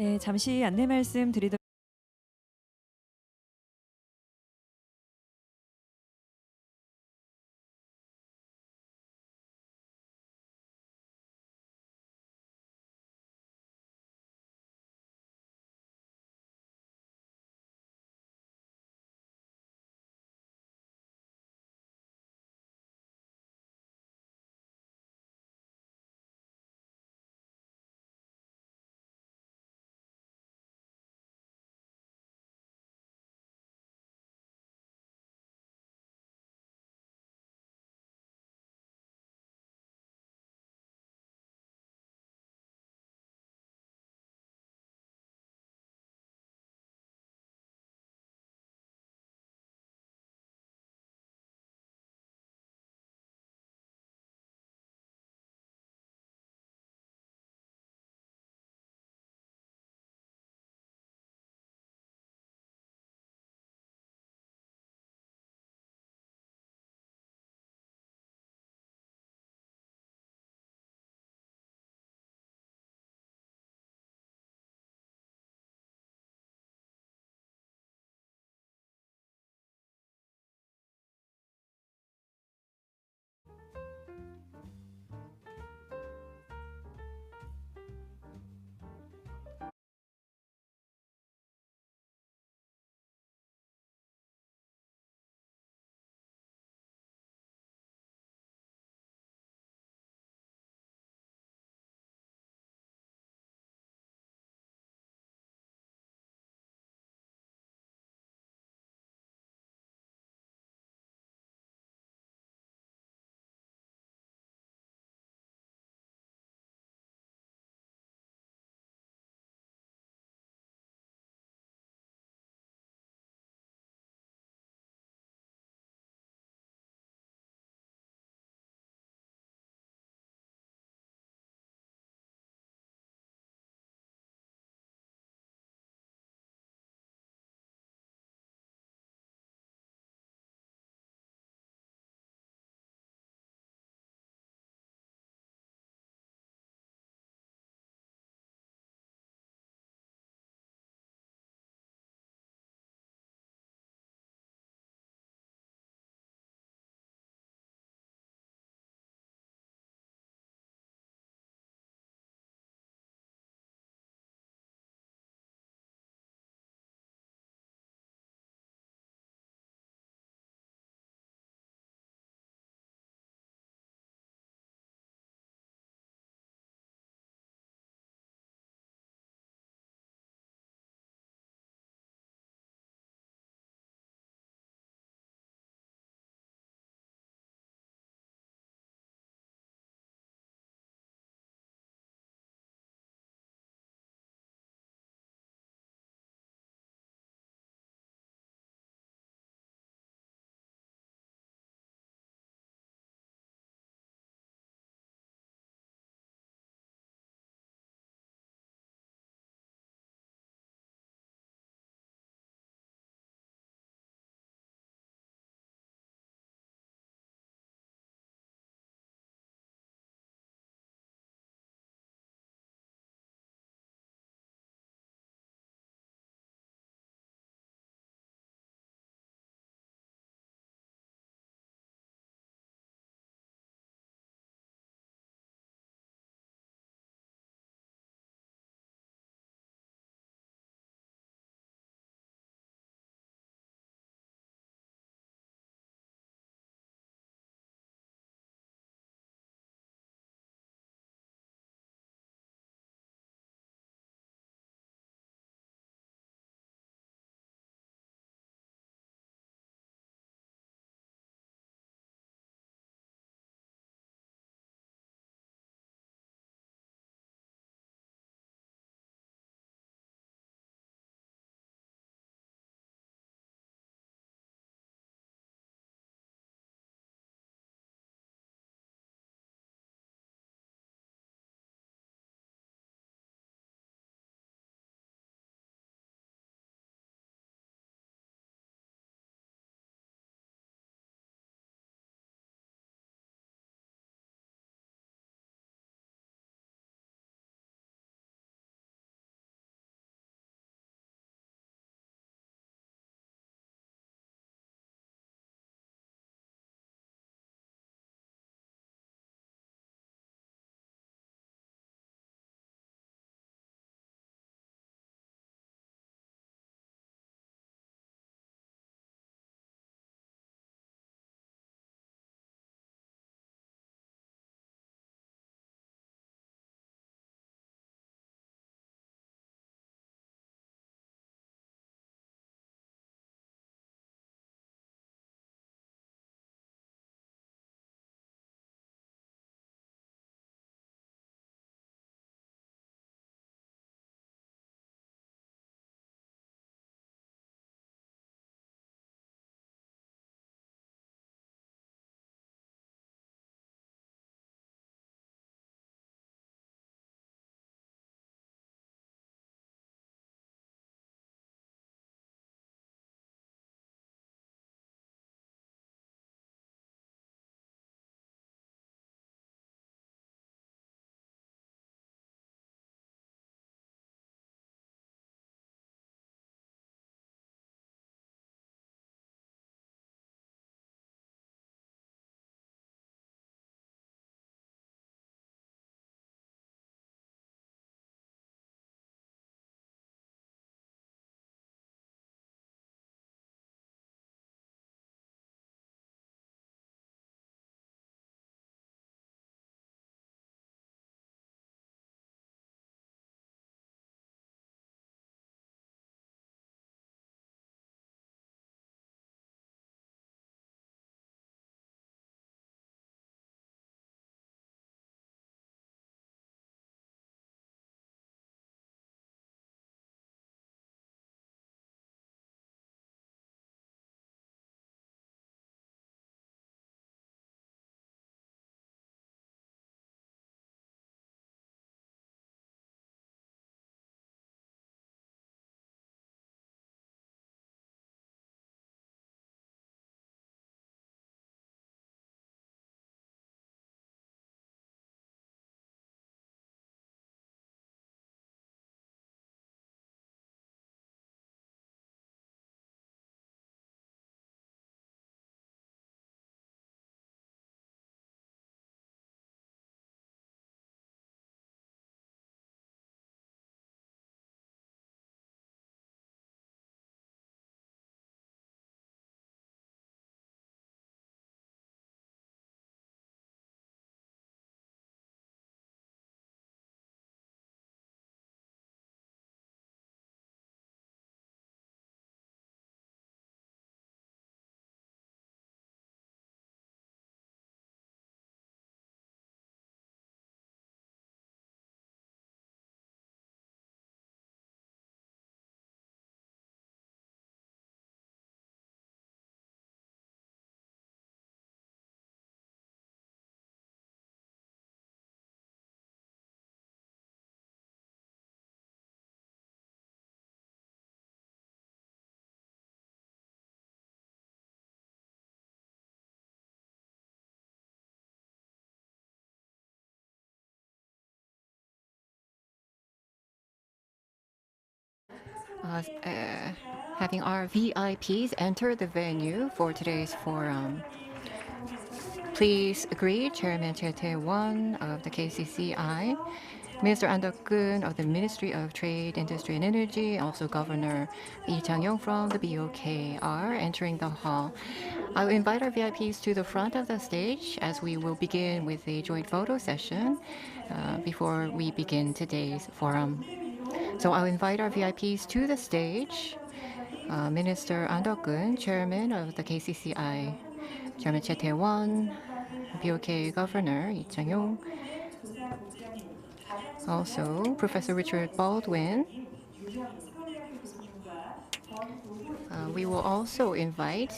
네, 잠시 안내 말씀 드리도록 having our VIPs enter the venue for today's forum. Please agree, Chairman Choi Tae-won of the KCCI, Minister An Duk-kun of the Ministry of Trade, Industry and Energy, also Governor Lee Chang-yong from the BOK are entering the hall. I'll invite our VIPs to the front of the stage as we will begin with a joint photo session before we begin today's forum. So I'll invite our VIPs to the stage. Minister An Duk-kun, Chairman of the KCCI, Chairman Choi Tae-won, BOK Governor Lee Chang-yong, also Professor Richard Baldwin. We will also invite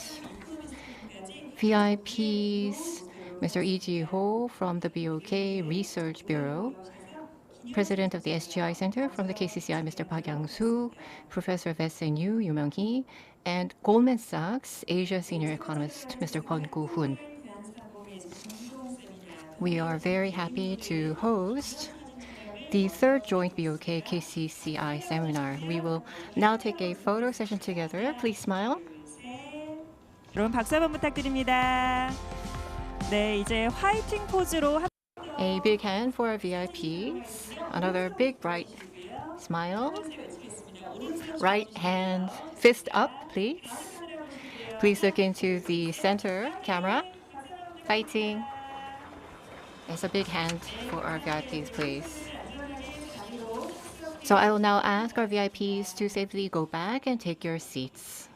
VIPs, Mr. Lee Ji-ho from the BOK Research Bureau, President of the SGI Center from the KCCI, Mr. Park Yang-soo, Professor of SNU, Yu Myung-hee, and Goldman Sachs Asia Senior Economist, Mr. Kwon Koo-hoon. We are very happy to host the third joint BOK-KCCI seminar. We will now take a photo session together. Please smile. 여러분 박수 한번 부탁드립니다. 네, 이제 화이팅 포즈로 A big hand for our VIPs. Another big bright smile. Right hand fist up, please. Please look into the center camera. Fighting. It's a big hand for our VIPs, please. So I will now ask our VIPs to safely go back and take your seats.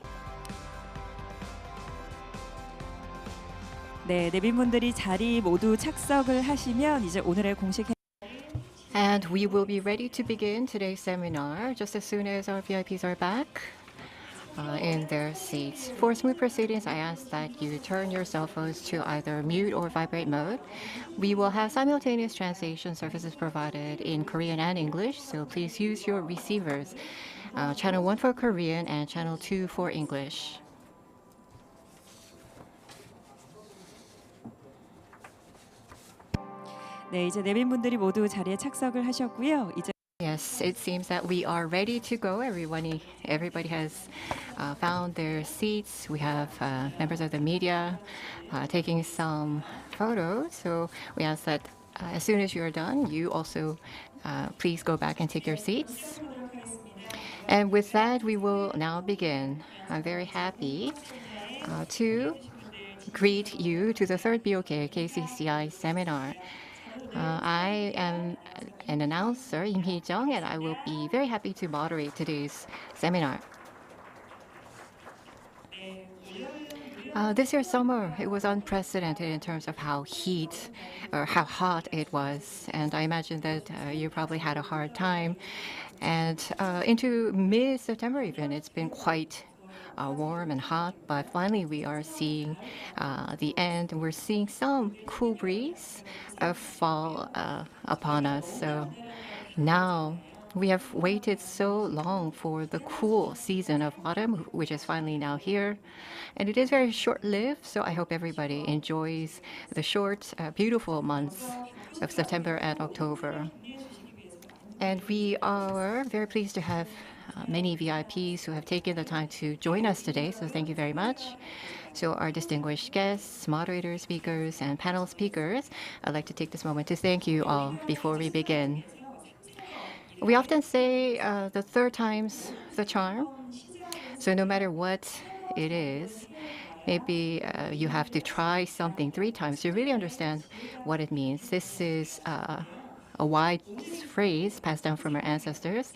네, 내빈분들이 자리 모두 착석을 하시면 이제 오늘의 공식 And we will be ready to begin today's seminar just as soon as our VIPs are back in their seats. For smooth proceedings, I ask that you turn your cell phones to either mute or vibrate mode. We will have simultaneous translation services provided in Korean and English, so please use your receivers. Channel 1 for Korean and Channel 2 for English. 네, 이제 내빈분들이 모두 자리에 착석을 하셨고요. 이제 Yes, it seems that we are ready to go. Everybody has found their seats. We have members of the media taking some photos. So we ask that as soon as you're done, you also please go back and take your seats. And with that, we will now begin. I'm very happy to greet you to the third BOK-KCCI seminar. I am an announcer, Im Hee-jung, and I will be very happy to moderate today's seminar. This year's summer, it was unprecedented in terms of how hot it was. And I imagine that you probably had a hard time. And into mid-September even, it's been quite warm and hot, but finally we are seeing the end. We're seeing some cool breeze of fall upon us. So now we have waited so long for the cool season of autumn, which is finally now here. And it is very short-lived, so I hope everybody enjoys the short, beautiful months of September and October. And we are very pleased to have many VIPs who have taken the time to join us today, so thank you very much. So our distinguished guests, moderators, speakers, and panel speakers, I'd like to take this moment to thank you all before we begin. We often say the third time's the charm. So no matter what it is, maybe you have to try something 3 times to really understand what it means. This is a wide phrase passed down from our ancestors.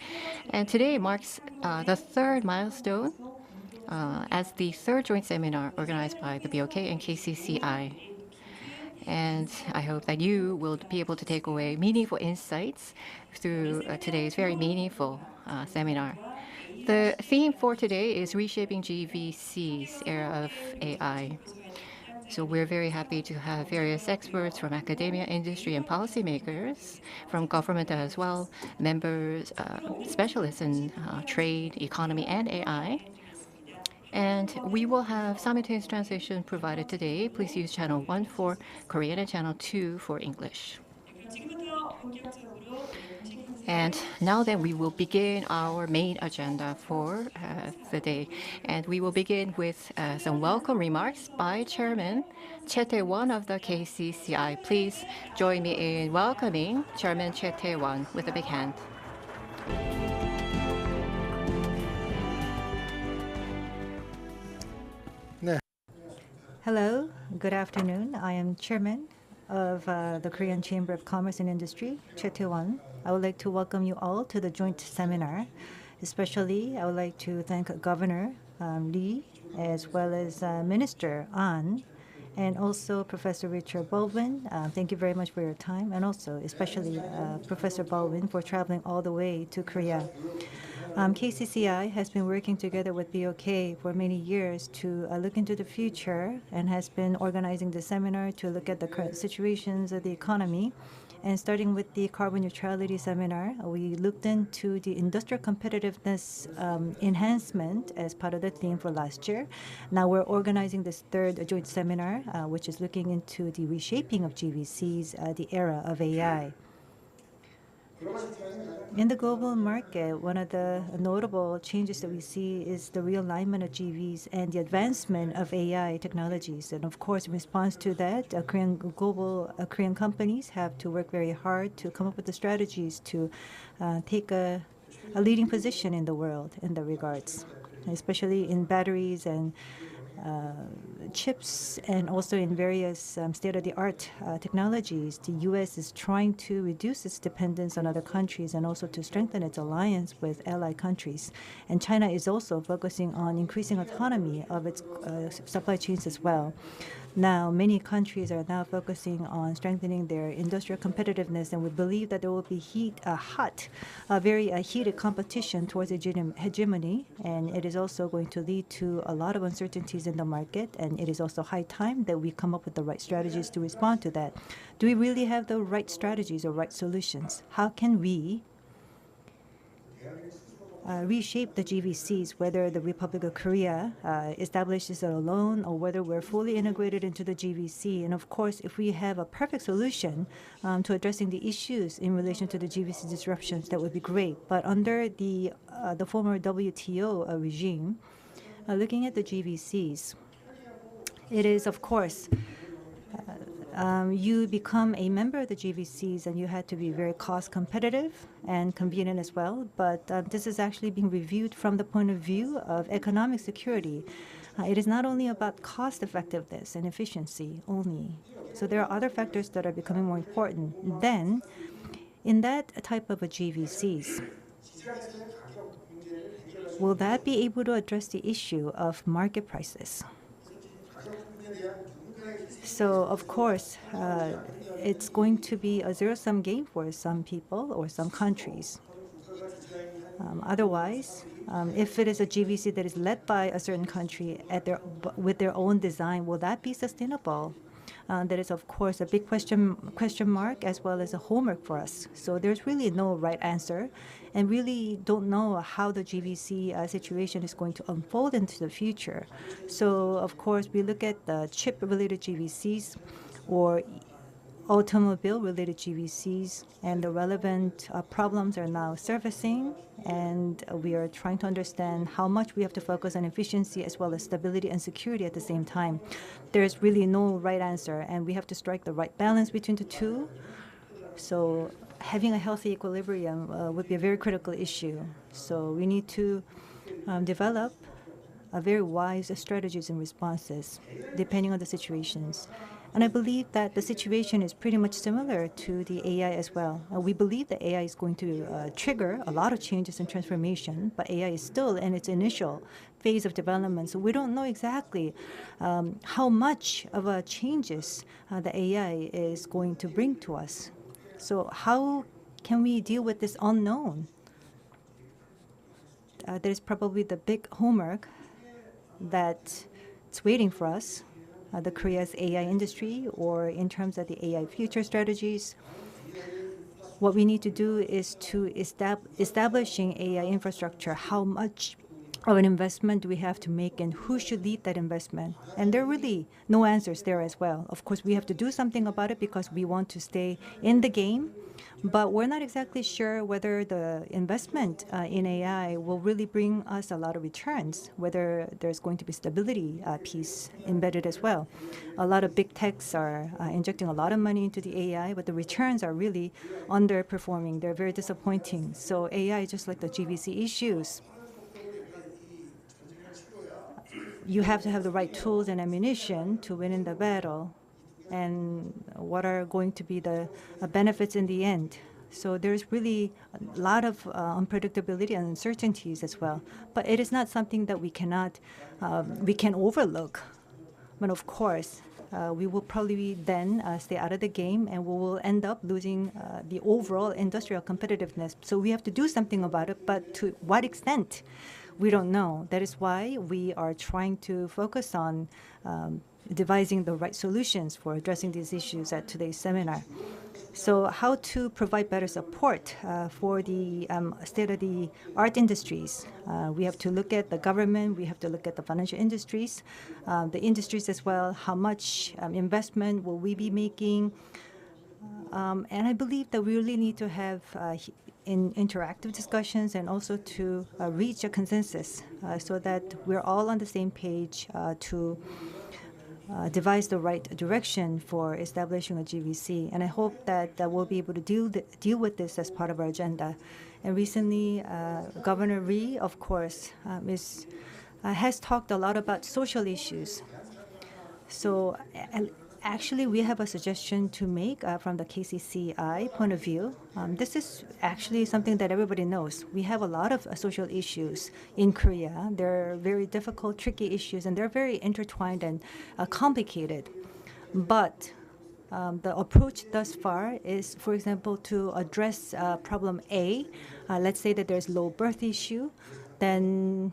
And today marks the third milestone as the third joint seminar organized by the BOK and KCCI. And I hope that you will be able to take away meaningful insights through today's very meaningful seminar. The theme for today is Reshaping GVCs, Era of AI. So we're very happy to have various experts from academia, industry, and policymakers, from government as well, members, specialists in trade, economy, and AI. And we will have simultaneous translation provided today. Please use channel 1 for Korean and channel 2 for English. And now then we will begin our main agenda for the day. And we will begin with some welcome remarks by Chairman Choi Tae-won of the KCCI. Please join me in welcoming Chairman Choi Tae-won with a big hand. Hello, good afternoon. I am Chairman of the Korean Chamber of Commerce and Industry, Choi Tae-won. I would like to welcome you all to the joint seminar. Especially, I would like to thank Governor Lee, as well as Minister An, and also Professor Richard Baldwin. Thank you very much for your time, and also especially Professor Baldwin for traveling all the way to Korea. KCCI has been working together with BOK for many years to look into the future and has been organizing the seminar to look at the current situations of the economy. And starting with the carbon neutrality seminar, we looked into the industrial competitiveness enhancement as part of the theme for last year. Now we're organizing this third joint seminar, which is looking into the reshaping of GVCs, the era of AI. In the global market, one of the notable changes that we see is the realignment of GVs and the advancement of AI technologies. And of course, in response to that, Korean companies have to work very hard to come up with the strategies to take a leading position in the world in that regards, especially in batteries and chips, and also in various state-of-the-art technologies. The U.S. is trying to reduce its dependence on other countries and also to strengthen its alliance with allied countries. And China is also focusing on increasing autonomy of its supply chains as well. Now, many countries are now focusing on strengthening their industrial competitiveness, and we believe that there will be very heated competition towards hegemony, and it is also going to lead to a lot of uncertainties in the market, and it is also high time that we come up with the right strategies to respond to that. Do we really have the right strategies or right solutions? How can we reshape the GVCs, whether the Republic of Korea establishes it alone or whether we're fully integrated into the GVC. And of course, if we have a perfect solution to addressing the issues in relation to the GVC disruptions, that would be great. But under the former WTO regime, looking at the GVCs, it is, of course, you become a member of the GVCs and you had to be very cost competitive and convenient as well. But this is actually being reviewed from the point of view of economic security. It is not only about cost effectiveness and efficiency only. So there are other factors that are becoming more important. Then, in that type of a GVCs, will that be able to address the issue of market prices? So, of course, it's going to be a zero-sum game for some people or some countries. Otherwise, if it is a GVC that is led by a certain country with their own design, will that be sustainable? That is, of course, a big question mark as well as a homework for us. So there's really no right answer, and really don't know how the GVC situation is going to unfold into the future. So, of course, we look at the chip-related GVCs or automobile-related GVCs, and the relevant problems are now surfacing, and we are trying to understand how much we have to focus on efficiency as well as stability and security at the same time. There's really no right answer, and we have to strike the right balance between the two. So having a healthy equilibrium would be a very critical issue. So we need to develop very wise strategies and responses depending on the situations. And I believe that the situation is pretty much similar to the AI as well. We believe that AI is going to trigger a lot of changes and transformation, but AI is still in its initial phase of development. So we don't know exactly how much of a changes the AI is going to bring to us. So how can we deal with this unknown? That is probably the big homework that's waiting for us. The Korea's AI industry, or in terms of the AI future strategies. What we need to do is to establishing AI infrastructure. How much of an investment do we have to make, and who should lead that investment? And there are really no answers there as well. Of course, we have to do something about it because we want to stay in the game. But we're not exactly sure whether the investment in AI will really bring us a lot of returns, whether there's going to be stability piece embedded as well. A lot of big techs are injecting a lot of money into the AI, but the returns are really underperforming. They're very disappointing. So AI is just like the GVC issues. You have to have the right tools and ammunition to win in the battle. And what are going to be the benefits in the end. So there's really a lot of unpredictability and uncertainties as well. But it is not something that we can overlook. But of course, we will probably then stay out of the game, and we will end up losing the overall industrial competitiveness. So we have to do something about it, but to what extent, we don't know. That is why we are trying to focus on devising the right solutions for addressing these issues at today's seminar. So how to provide better support for the state-of-the-art industries. We have to look at the government, we have to look at the financial industries, the industries as well, how much investment will we be making. And I believe that we really need to have interactive discussions and also to reach a consensus so that we're all on the same page to devise the right direction for establishing a GVC. And I hope that we'll be able to deal with this as part of our agenda. And recently, Governor Lee, of course, has talked a lot about social issues. So actually, we have a suggestion to make from the KCCI point of view. This is actually something that everybody knows. We have a lot of social issues in Korea. They're very difficult, tricky issues, and they're very intertwined and complicated. But the approach thus far is, for example, to address problem A. Let's say that there's low birth issue. Then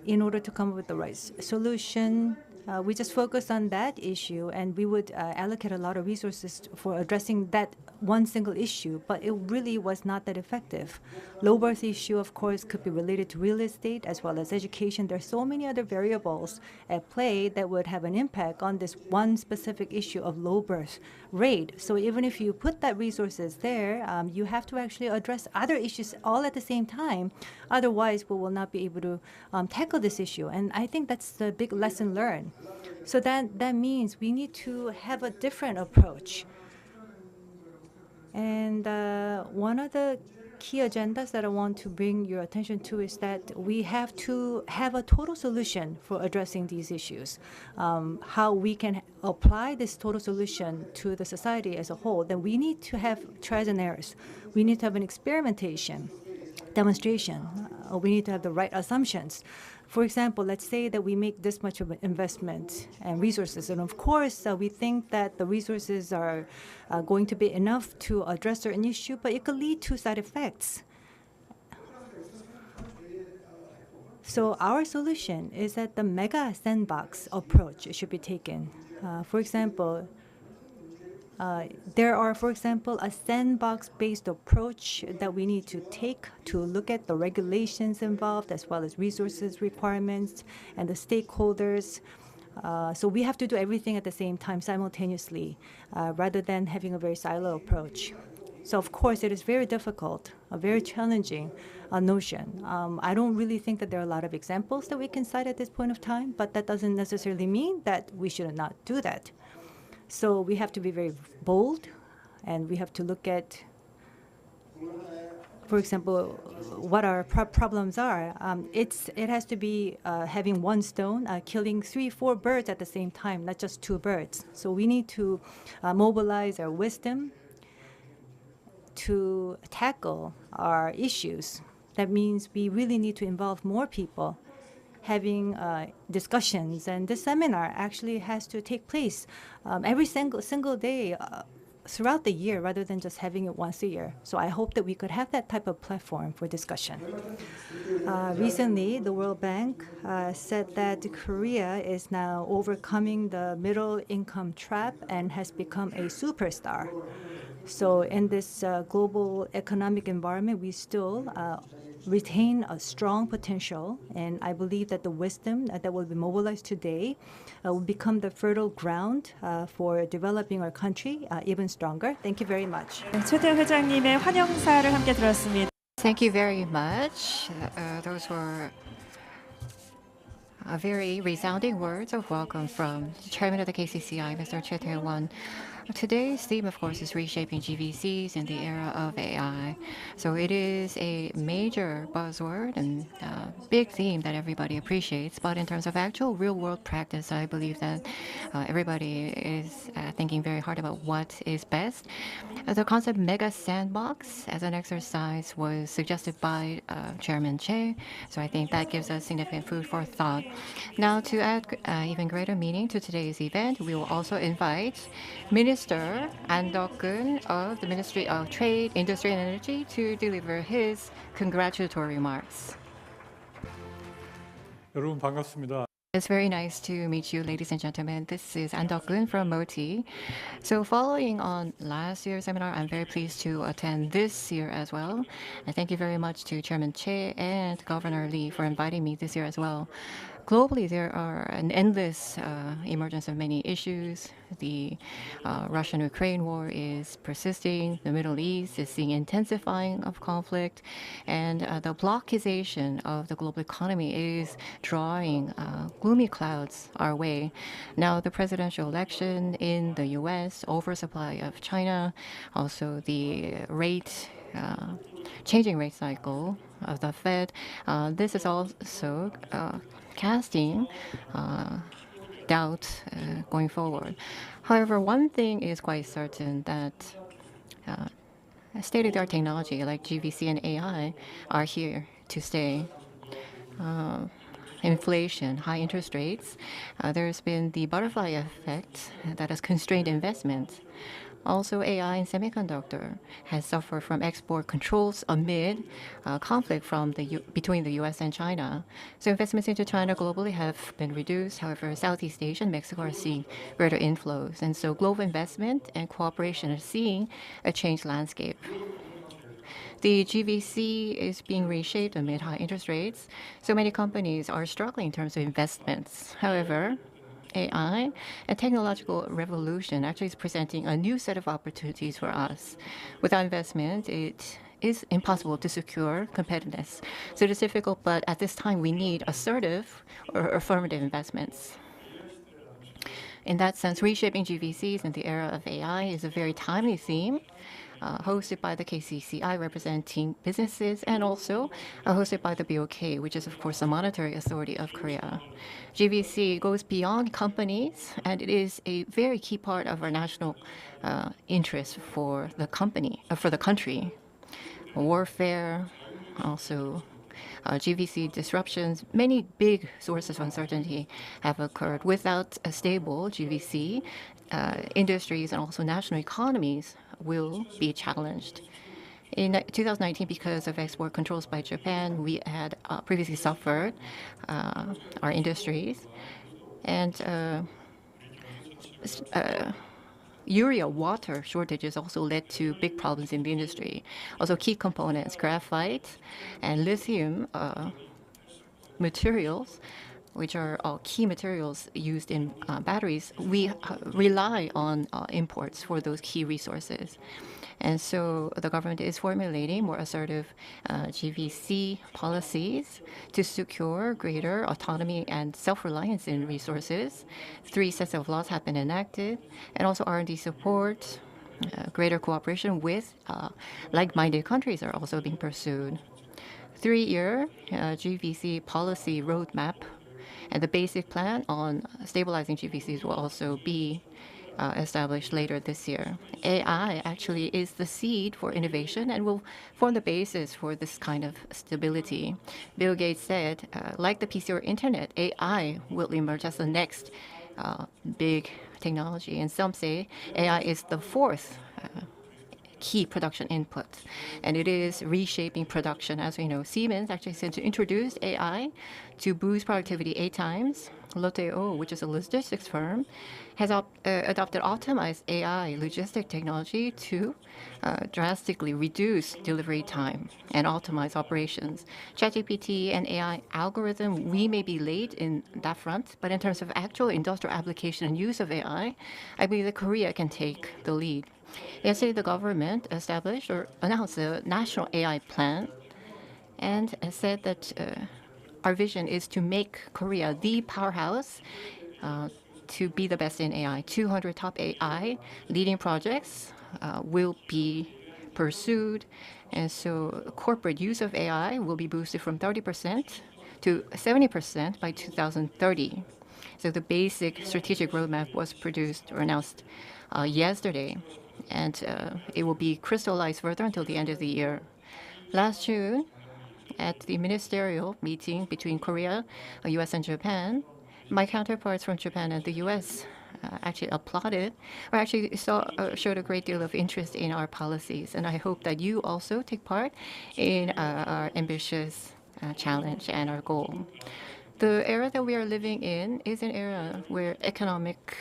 in order to come up with the right solution, we just focus on that issue, and we would allocate a lot of resources for addressing that one single issue, but it really was not that effective. Low birth issue, of course, could be related to real estate as well as education. There are so many other variables at play that would have an impact on this one specific issue of low birth rate. So even if you put that resources there, you have to actually address other issues all at the same time. Otherwise, we will not be able to tackle this issue. And I think that's the big lesson learned. So that means we need to have a different approach. And one of the key agendas that I want to bring your attention to is that we have to have a total solution for addressing these issues. How we can apply this total solution to the society as a whole, then we need to have trials and errors. We need to have an experimentation, demonstration. We need to have the right assumptions. For example, let's say that we make this much of an investment and resources, and of course, we think that the resources are going to be enough to address certain issue, but it could lead to side effects. So our solution is that the mega sandbox approach should be taken. For example, there are, for example, a sandbox-based approach that we need to take to look at the regulations involved as well as resources requirements and the stakeholders. So we have to do everything at the same time simultaneously rather than having a very silo approach. So of course, it is very difficult, a very challenging notion. I don't really think that there are a lot of examples that we can cite at this point of time, but that doesn't necessarily mean that we should not do that. So we have to be very bold, and we have to look at, for example, what our problems are. It has to be having one stone, killing 3-4 birds at the same time, not just 2 birds. So we need to mobilize our wisdom to tackle our issues. That means we really need to involve more people having discussions, and this seminar actually has to take place every single day throughout the year rather than just having it once a year. So I hope that we could have that type of platform for discussion. Recently, the World Bank said that Korea is now overcoming the middle income trap and has become a superstar. So in this global economic environment, we still retain a strong potential, and I believe that the wisdom that will be mobilized today will become the fertile ground for developing our country even stronger. Thank you very much. 네, 최태영 회장님의 환영사를 함께 들었습니다. Thank you very much. Those were very resounding words of welcome from the Chairman of the KCCI, Mr. Choi Tae-won. Today's theme, of course, is reshaping GVCs in the era of AI. So it is a major buzzword and big theme that everybody appreciates. But in terms of actual real-world practice, I believe that everybody is thinking very hard about what is best. The concept mega sandbox as an exercise was suggested by Chairman Che. So I think that gives us significant food for thought. Now, to add even greater meaning to today's event, we will also invite Minister An Deok-keun of the Ministry of Trade, Industry and Energy to deliver his congratulatory remarks. 여러분 반갑습니다. It's very nice to meet you, ladies and gentlemen. This is An Deok-keun from MOTI. So following on last year's seminar, I'm very pleased to attend this year as well. And thank you very much to Chairman Che and Governor Lee for inviting me this year as well. Globally, there are an endless emergence of many issues. The Russian-Ukraine war is persisting. The Middle East is seeing intensifying of conflict. And the blockization of the global economy is drawing gloomy clouds our way. Now, the presidential election in the U.S., oversupply of China, also the changing rate cycle of the Fed. This is also casting doubt going forward. However, one thing is quite certain that state-of-the-art technology like GVC and AI are here to stay. Inflation, high interest rates, there's been the butterfly effect that has constrained investment. Also, AI and semiconductor has suffered from export controls amid conflict between the U.S. and China. So investments into China globally have been reduced. However, Southeast Asia and Mexico are seeing greater inflows. And so global investment and cooperation are seeing a changed landscape. The GVC is being reshaped amid high interest rates. So many companies are struggling in terms of investments. However, AI and technological revolution actually is presenting a new set of opportunities for us. Without investment, it is impossible to secure competitiveness. So it is difficult, but at this time, we need assertive or affirmative investments. In that sense, reshaping GVCs in the era of AI is a very timely theme. Hosted by the KCCI representing businesses and also hosted by the BOK, which is, of course, the monetary authority of Korea. GVC goes beyond companies, and it is a very key part of our national interest for the country. Warfare, also GVC disruptions, many big sources of uncertainty have occurred. Without a stable GVC, industries and also national economies will be challenged. In 2019, because of export controls by Japan, we had previously suffered our industries. And urea water shortages also led to big problems in the industry. Also, key components, graphite and lithium materials, which are key materials used in batteries, we rely on imports for those key resources. And so the government is formulating more assertive GVC policies to secure greater autonomy and self-reliance in resources. 3 sets of laws have been enacted, and also R&D support, greater cooperation with like-minded countries are also being pursued. 3-year GVC policy roadmap and the basic plan on stabilizing GVCs will also be established later this year. AI actually is the seed for innovation and will form the basis for this kind of stability. Bill Gates said, like the PC or internet, AI will emerge as the next big technology. And some say AI is the 4th key production input, and it is reshaping production. As we know, Siemens actually said to introduce AI to boost productivity 8 times. Lotte, which is a logistics firm, has adopted optimized AI logistic technology to drastically reduce delivery time and optimize operations. ChatGPT and AI algorithm, we may be late in that front, but in terms of actual industrial application and use of AI, I believe that Korea can take the lead. Yesterday, the government established or announced a national AI plan and said that our vision is to make Korea the powerhouse to be the best in AI. 200 top AI leading projects will be pursued. And so corporate use of AI will be boosted from 30% to 70% by 2030. So the basic strategic roadmap was produced or announced yesterday, and it will be crystallized further until the end of the year. Last June, at the ministerial meeting between Korea, US, and Japan, my counterparts from Japan and the US actually applauded, or actually showed a great deal of interest in our policies. And I hope that you also take part in our ambitious challenge and our goal. The era that we are living in is an era where economic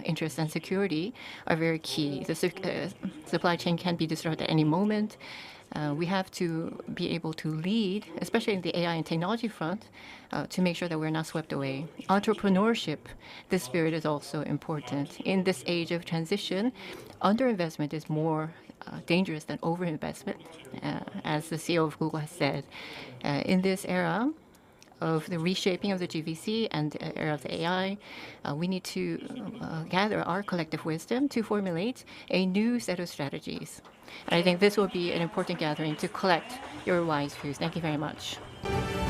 interest and security are very key. The supply chain can be disrupted at any moment. We have to be able to lead, especially in the AI and technology front, to make sure that we're not swept away. Entrepreneurship, this spirit is also important. In this age of transition, underinvestment is more dangerous than overinvestment, as the CEO of Google has said. In this era of the reshaping of the GVC and the era of the AI, we need to gather our collective wisdom to formulate a new set of strategies. And I think this will be an important gathering to collect your wise views. Thank you very much.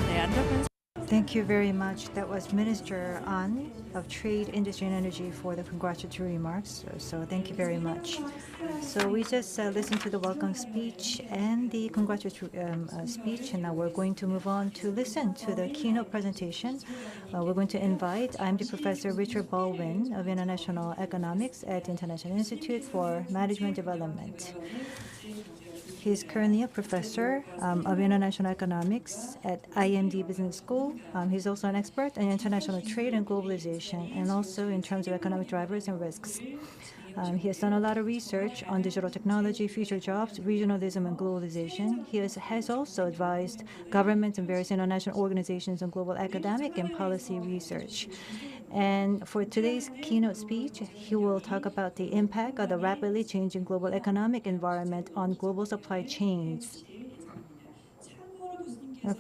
네, 안덕근 Thank you very much. That was Minister An of Trade, Industry and Energy for the congratulatory remarks. So thank you very much. So we just listened to the welcome speech and the congratulatory speech, and now we're going to move on to listen to the keynote presentation. We're going to invite IMD Professor Richard Baldwin of International Economics at the International Institute for Management Development. He's currently a professor of international economics at IMD Business School. He's also an expert in international trade and globalization, and also in terms of economic drivers and risks. He has done a lot of research on digital technology, future jobs, regionalism, and globalization. He has also advised governments and various international organizations on global academic and policy research. And for today's keynote speech, he will talk about the impact of the rapidly changing global economic environment on global supply chains.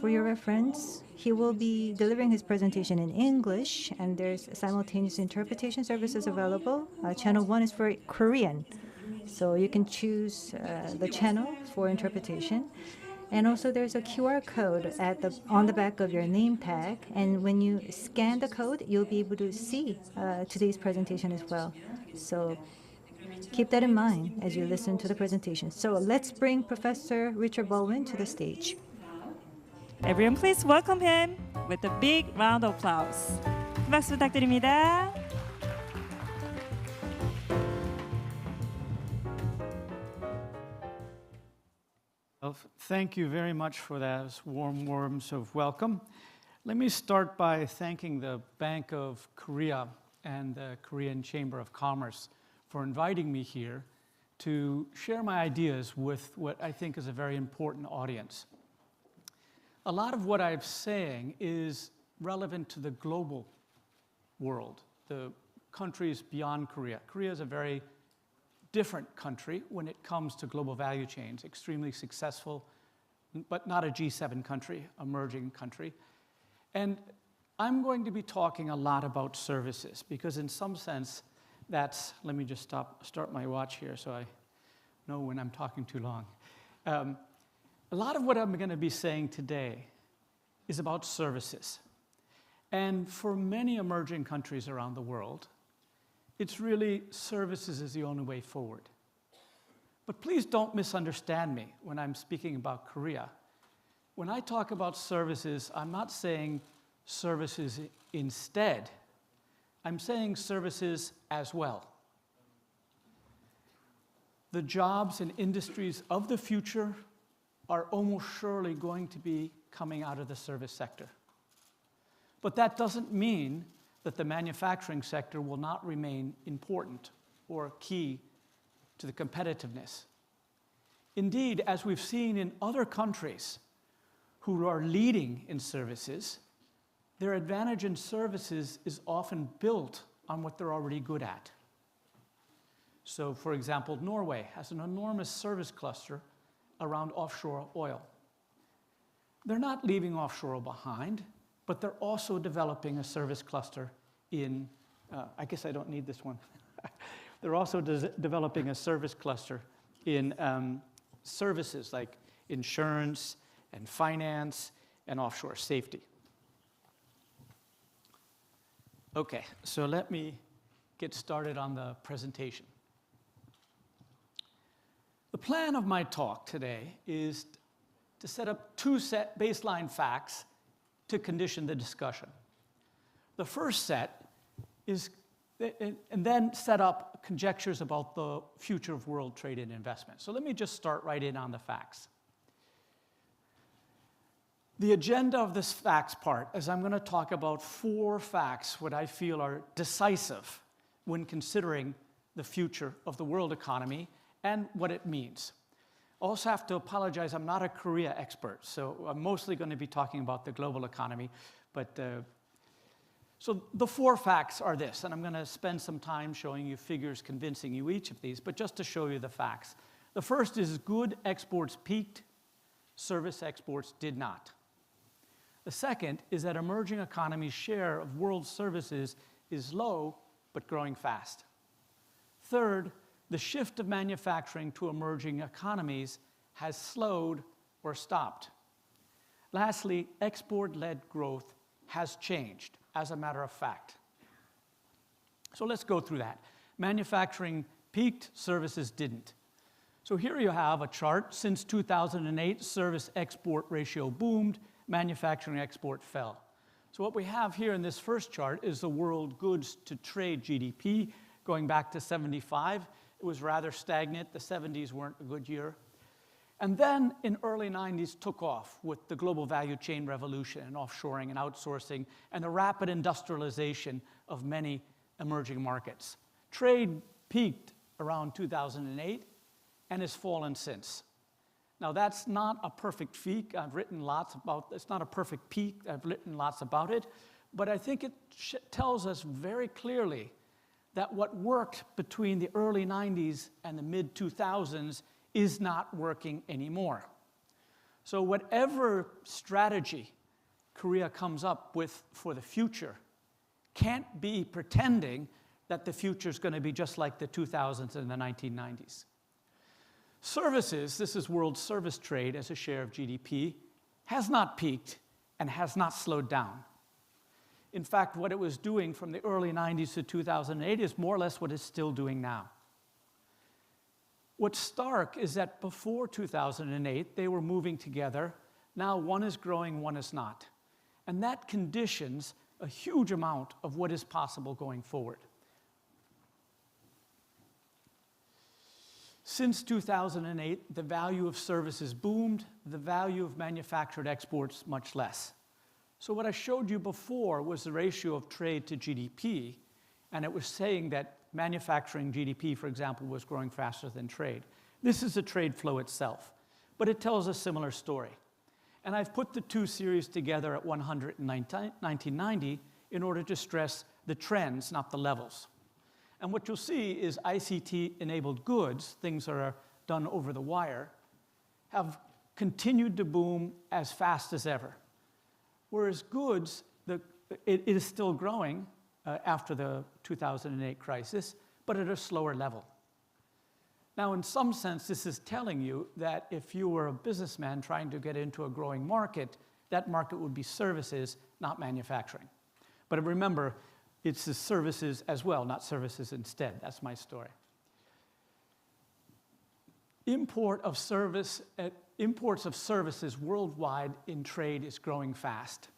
For your reference, he will be delivering his presentation in English, and there's simultaneous interpretation services available. Channel 1 is for Korean, so you can choose the channel for interpretation. And also there's a QR code on the back of your name tag, and when you scan the code, you'll be able to see today's presentation as well. So keep that in mind as you listen to the presentation. So let's bring Professor Richard Baldwin to the stage. Everyone, please welcome him with a big round of applause. 큰 박수 부탁드립니다. Well, thank you very much for those warm words of welcome. Let me start by thanking the Bank of Korea and the Korean Chamber of Commerce for inviting me here to share my ideas with what I think is a very important audience. A lot of what I'm saying is relevant to the global world, the countries beyond Korea. Korea is a very different country when it comes to global value chains, extremely successful, but not a G7 country, emerging country. And I'm going to be talking a lot about services because in some sense, let me just start my watch here so I know when I'm talking too long. A lot of what I'm going to be saying today is about services. And for many emerging countries around the world, it's really services is the only way forward. But please don't misunderstand me when I'm speaking about Korea. When I talk about services, I'm not saying services instead. I'm saying services as well. the jobs and industries of the future are almost surely going to be coming out of the service sector. But that doesn't mean that the manufacturing sector will not remain important or key to the competitiveness. Indeed, as we've seen in other countries who are leading in services, their advantage in services is often built on what they're already good at. So, for example, Norway has an enormous service cluster around offshore oil. They're not leaving offshore behind, but they're also developing a service cluster in, I guess I don't need this one. They're also developing a service cluster in services like insurance and finance and offshore safety. Okay, so let me get started on the presentation. The plan of my talk today is to set up two baseline facts to condition the discussion. The first set is, and then set up conjectures about the future of world trade and investment. So let me just start right in on the facts. The agenda of this facts part is I'm going to talk about 4 facts what I feel are decisive when considering the future of the world economy and what it means. I also have to apologize, I'm not a Korea expert, so I'm mostly going to be talking about the global economy. But so the 4 facts are this, and I'm going to spend some time showing you figures convincing you each of these, but just to show you the facts. The first is good exports peaked, service exports did not. The second is that emerging economies' share of world services is low, but growing fast. Third, the shift of manufacturing to emerging economies has slowed or stopped. Lastly, export-led growth has changed, as a matter of fact. So let's go through that. Manufacturing peaked, services didn't. So here you have a chart. Since 2008, service export ratio boomed, manufacturing export fell. So what we have here in this first chart is the world goods to trade GDP going back to 75. It was rather stagnant. The 70s weren't a good year. And then in early 90s took off with the global value chain revolution and offshoring and outsourcing and the rapid industrialization of many emerging markets. Trade peaked around 2008 and has fallen since. Now, that's not a perfect peak. I've written lots about, it's not a perfect peak. I've written lots about it. But I think it tells us very clearly that what worked between the early 90s and the mid-2000s is not working anymore. So whatever strategy Korea comes up with for the future can't be pretending that the future is going to be just like the 2000s and the 1990s. Services, this is world service trade as a share of GDP, has not peaked and has not slowed down. In fact, what it was doing from the early 90s to 2008 is more or less what it's still doing now. What's stark is that before 2008, they were moving together. Now one is growing, one is not. And that conditions a huge amount of what is possible going forward. Since 2008, the value of services boomed, the value of manufactured exports much less. So what I showed you before was the ratio of trade to GDP, and it was saying that manufacturing GDP, for example, was growing faster than trade. This is the trade flow itself, but it tells a similar story. And I've put the two series together at 100 in 1990 in order to stress the trends, not the levels. And what you'll see is ICT-enabled goods, things that are done over the wire, have continued to boom as fast as ever. Whereas goods, it is still growing after the 2008 crisis, but at a slower level. Now, in some sense, this is telling you that if you were a businessman trying to get into a growing market, that market would be services, not manufacturing. But remember, it's the services as well, not services instead. That's my story. Imports of services worldwide in trade is growing fast.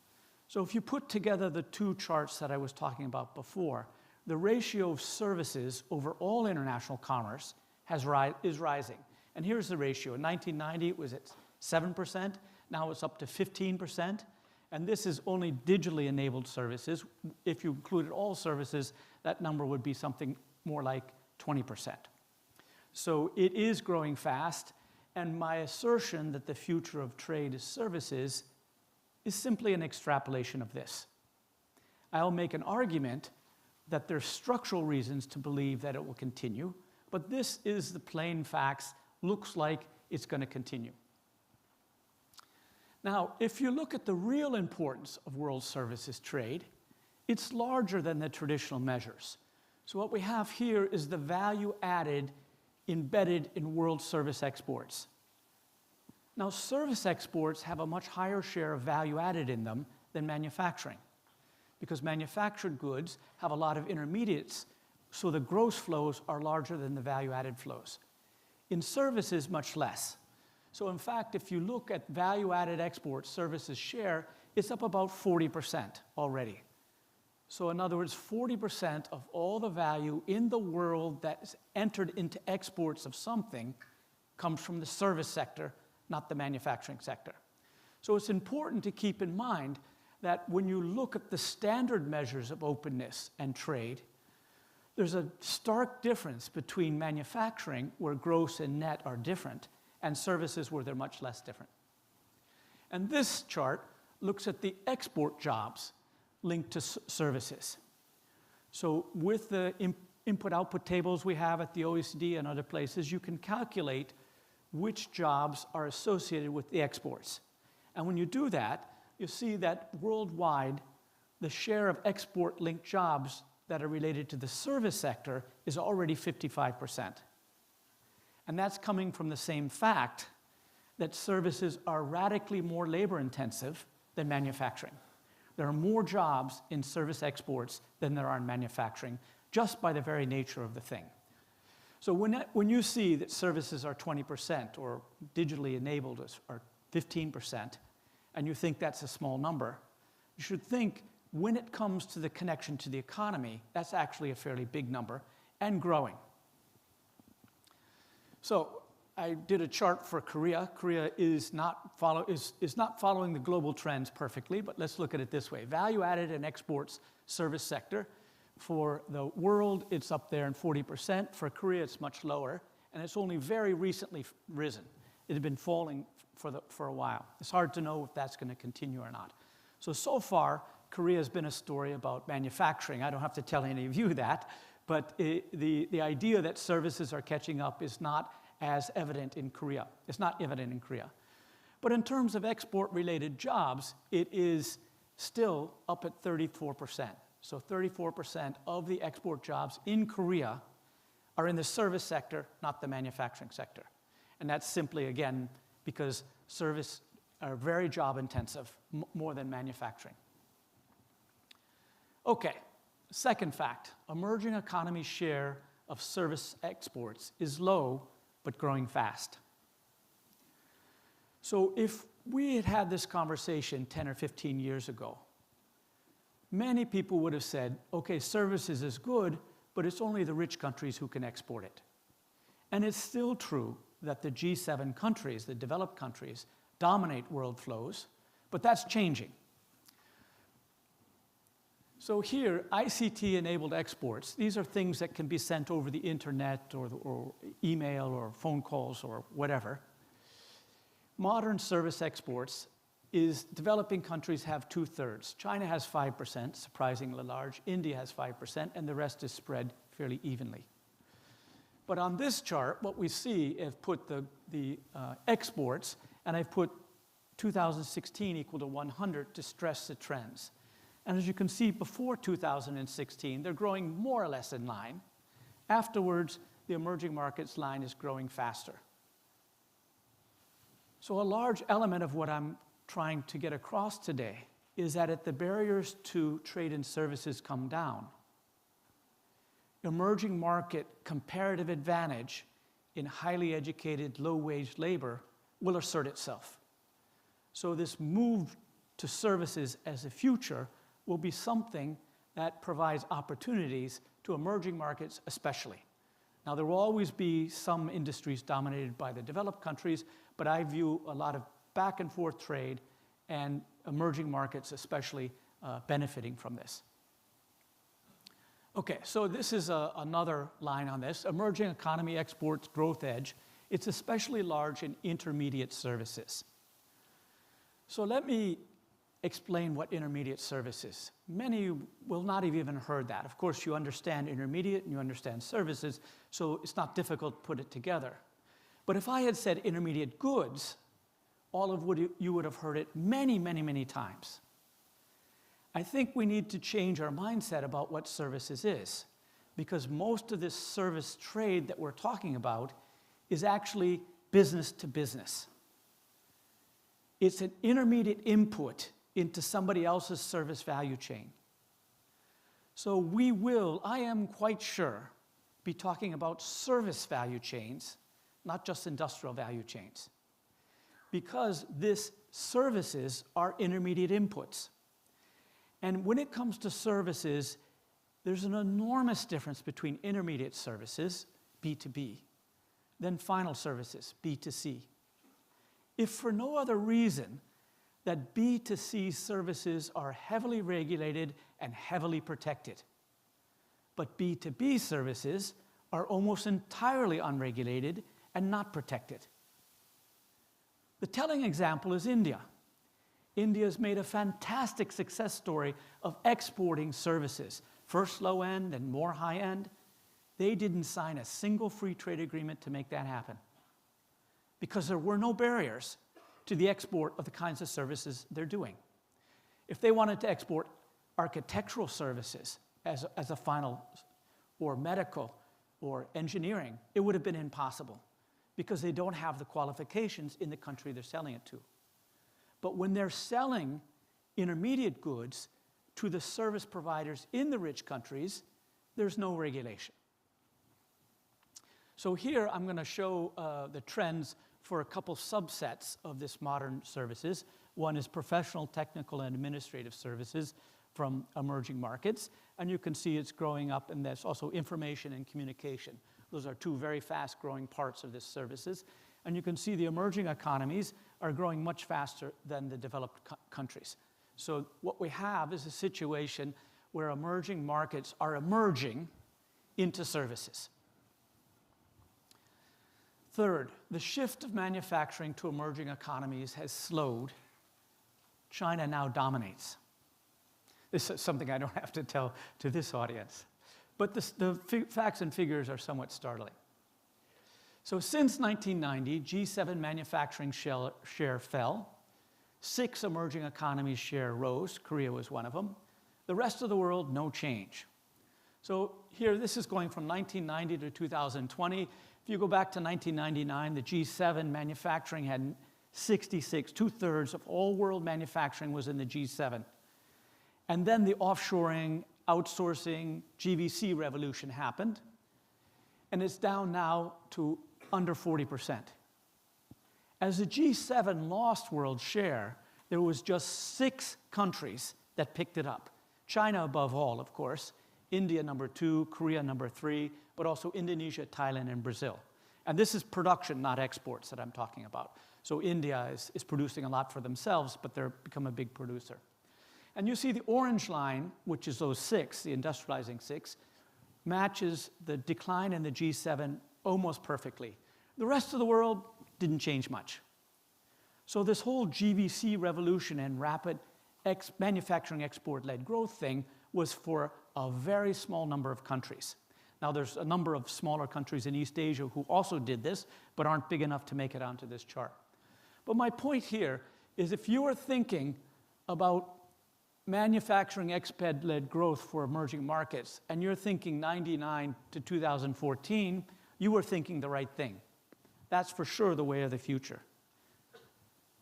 So if you put together the two charts that I was talking about before, the ratio of services over all international commerce is rising. And here's the ratio. In 1990, it was at 7%. Now it's up to 15%. And this is only digitally enabled services. If you included all services, that number would be something more like 20%. So it is growing fast. And my assertion that the future of trade is services is simply an extrapolation of this. I'll make an argument that there's structural reasons to believe that it will continue, but this is the plain facts. Looks like it's going to continue. Now, if you look at the real importance of world services trade, it's larger than the traditional measures. So what we have here is the value added embedded in world service exports. Now, service exports have a much higher share of value added in them than manufacturing, because manufactured goods have a lot of intermediates, so the gross flows are larger than the value added flows. In services, much less. So in fact, if you look at value added exports, services share, it's up about 40% already. So in other words, 40% of all the value in the world that's entered into exports of something comes from the service sector, not the manufacturing sector. So it's important to keep in mind that when you look at the standard measures of openness and trade, there's a stark difference between manufacturing, where gross and net are different, and services, where they're much less different. And this chart looks at the export jobs linked to services. So with the input-output tables we have at the OECD and other places, you can calculate which jobs are associated with the exports. And when you do that, you see that worldwide, the share of export-linked jobs that are related to the service sector is already 55%. And that's coming from the same fact that services are radically more labor-intensive than manufacturing. There are more jobs in service exports than there are in manufacturing, just by the very nature of the thing. So when you see that services are 20% or digitally enabled are 15%, and you think that's a small number, you should think when it comes to the connection to the economy, that's actually a fairly big number and growing. So I did a chart for Korea. Korea is not following the global trends perfectly, but let's look at it this way. Value added and exports service sector. For the world, it's up there in 40%. For Korea, it's much lower, and it's only very recently risen. It had been falling for a while. It's hard to know if that's going to continue or not. So far, Korea has been a story about manufacturing. I don't have to tell any of you that, but the idea that services are catching up is not as evident in Korea. It's not evident in Korea. But in terms of export-related jobs, it is still up at 34%. So 34% of the export jobs in Korea are in the service sector, not the manufacturing sector. And that's simply, again, because service are very job-intensive, more than manufacturing. Okay, second fact, emerging economy share of service exports is low, but growing fast. So if we had had this conversation 10 or 15 years ago, many people would have said, okay, services is good, but it's only the rich countries who can export it. And it's still true that the G7 countries, the developed countries, dominate world flows, but that's changing. So here, ICT-enabled exports, these are things that can be sent over the internet or email or phone calls or whatever. Modern service exports is developing countries have 2/3. China has 5%, surprisingly large. India has 5%, and the rest is spread fairly evenly. But on this chart, what we see is put the exports, and I've put 2016 equal to 100 to stress the trends. And as you can see, before 2016, they're growing more or less in line. Afterwards, the emerging markets line is growing faster. So a large element of what I'm trying to get across today is that as the barriers to trade and services come down, emerging market comparative advantage in highly educated, low-wage labor will assert itself. So this move to services as a future will be something that provides opportunities to emerging markets especially. Now, there will always be some industries dominated by the developed countries, but I view a lot of back and forth trade and emerging markets especially benefiting from this. Okay, so this is another line on this. Emerging economy exports growth edge. It's especially large in intermediate services. So let me explain what intermediate service is. Many will not have even heard that. Of course, you understand intermediate and you understand services, so it's not difficult to put it together. But if I had said intermediate goods, you would have heard it many, many, many times. I think we need to change our mindset about what services is, because most of this service trade that we're talking about is actually business to business. It's an intermediate input into somebody else's service value chain. So we will, I am quite sure, be talking about service value chains, not just industrial value chains, because these services are intermediate inputs. And when it comes to services, there's an enormous difference between intermediate services, B2B, then final services, B2C. If for no other reason that B2C services are heavily regulated and heavily protected, but B2B services are almost entirely unregulated and not protected. The telling example is India. India has made a fantastic success story of exporting services, first low end and more high end. They didn't sign a single free trade agreement to make that happen because there were no barriers to the export of the kinds of services they're doing. If they wanted to export architectural services as a final, or medical, or engineering, it would have been impossible because they don't have the qualifications in the country they're selling it to. But when they're selling intermediate goods to the service providers in the rich countries, there's no regulation. So here I'm going to show the trends for a couple subsets of this modern services. One is professional, technical, and administrative services from emerging markets. And you can see it's growing up, and there's also information and communication. Those are two very fast-growing parts of this services. And you can see the emerging economies are growing much faster than the developed countries. So what we have is a situation where emerging markets are emerging into services. Third, the shift of manufacturing to emerging economies has slowed. China now dominates. This is something I don't have to tell to this audience. But the facts and figures are somewhat startling. So since 1990, G7 manufacturing share fell. 6 emerging economies' share rose. Korea was one of them. The rest of the world, no change. So here, this is going from 1990 to 2020. If you go back to 1999, the G7 manufacturing had 66, 2/3 of all world manufacturing was in the G7. And then the offshoring, outsourcing, GVC revolution happened. And it's down now to under 40%. As the G7 lost world share, there was just 6 countries that picked it up. China above all, of course, India number 2, Korea number 3, but also Indonesia, Thailand, and Brazil. And this is production, not exports, that I'm talking about. So India is producing a lot for themselves, but they're become a big producer. And you see the orange line, which is those 6, the industrializing 6, matches the decline in the G7 almost perfectly. The rest of the world didn't change much. So this whole GVC revolution and rapid manufacturing export-led growth thing was for a very small number of countries. Now, there's a number of smaller countries in East Asia who also did this, but aren't big enough to make it onto this chart. But my point here is if you are thinking about manufacturing expat-led growth for emerging markets, and you're thinking 99 to 2014, you were thinking the right thing. That's for sure the way of the future.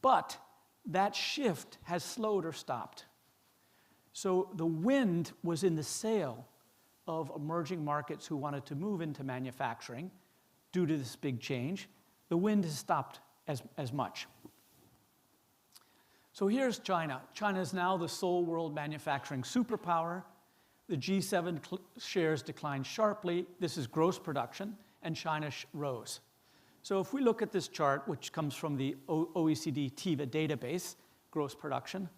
But that shift has slowed or stopped. So the wind was in the sail of emerging markets who wanted to move into manufacturing due to this big change. The wind has stopped as much. So here's China. China is now the sole world manufacturing superpower. The G7 shares declined sharply. This is gross production. and China rose. So if we look at this chart, which comes from the OECD TIVA database, gross production,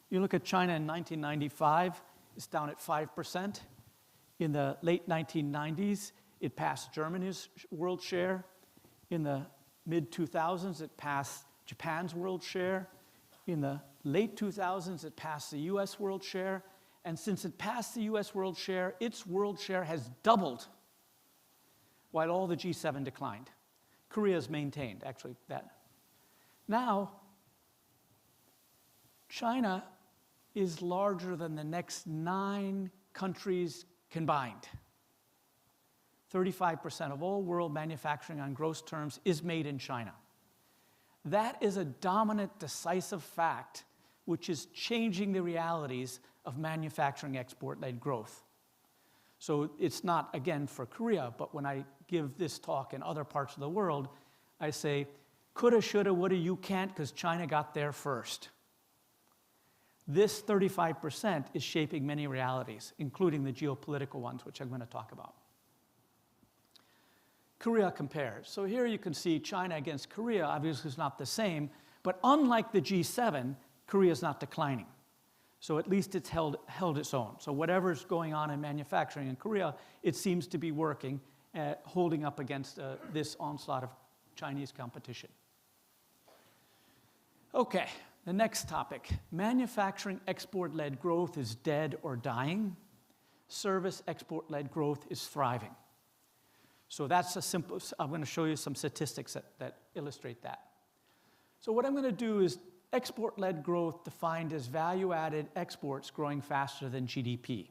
you look at China in 1995, it's down at 5%. In the late 1990s, it passed Germany's world share. In the mid-2000s, it passed Japan's world share. In the late 2000s, it passed the US world share. And since it passed the US world share, its world share has doubled, while all the G7 declined. Korea's maintained, actually, that. Now, China is larger than the next 9 countries combined. 35% of all world manufacturing on gross terms is made in China. That is a dominant, decisive fact which is changing the realities of manufacturing export-led growth. So it's not, again, for Korea, but when I give this talk in other parts of the world, I say, coulda, shoulda, woulda, you can't, because China got there first. This 35% is shaping many realities, including the geopolitical ones, which I'm going to talk about. Korea compares. So here you can see China against Korea obviously is not the same, but unlike the G7, Korea is not declining. So at least it's held its own. So whatever's going on in manufacturing in Korea, it seems to be working, holding up against this onslaught of Chinese competition. Okay, the next topic. Manufacturing export-led growth is dead or dying. Service export-led growth is thriving. So that's a simple, I'm going to show you some statistics that illustrate that. So what I'm going to do is export-led growth defined as value-added exports growing faster than GDP.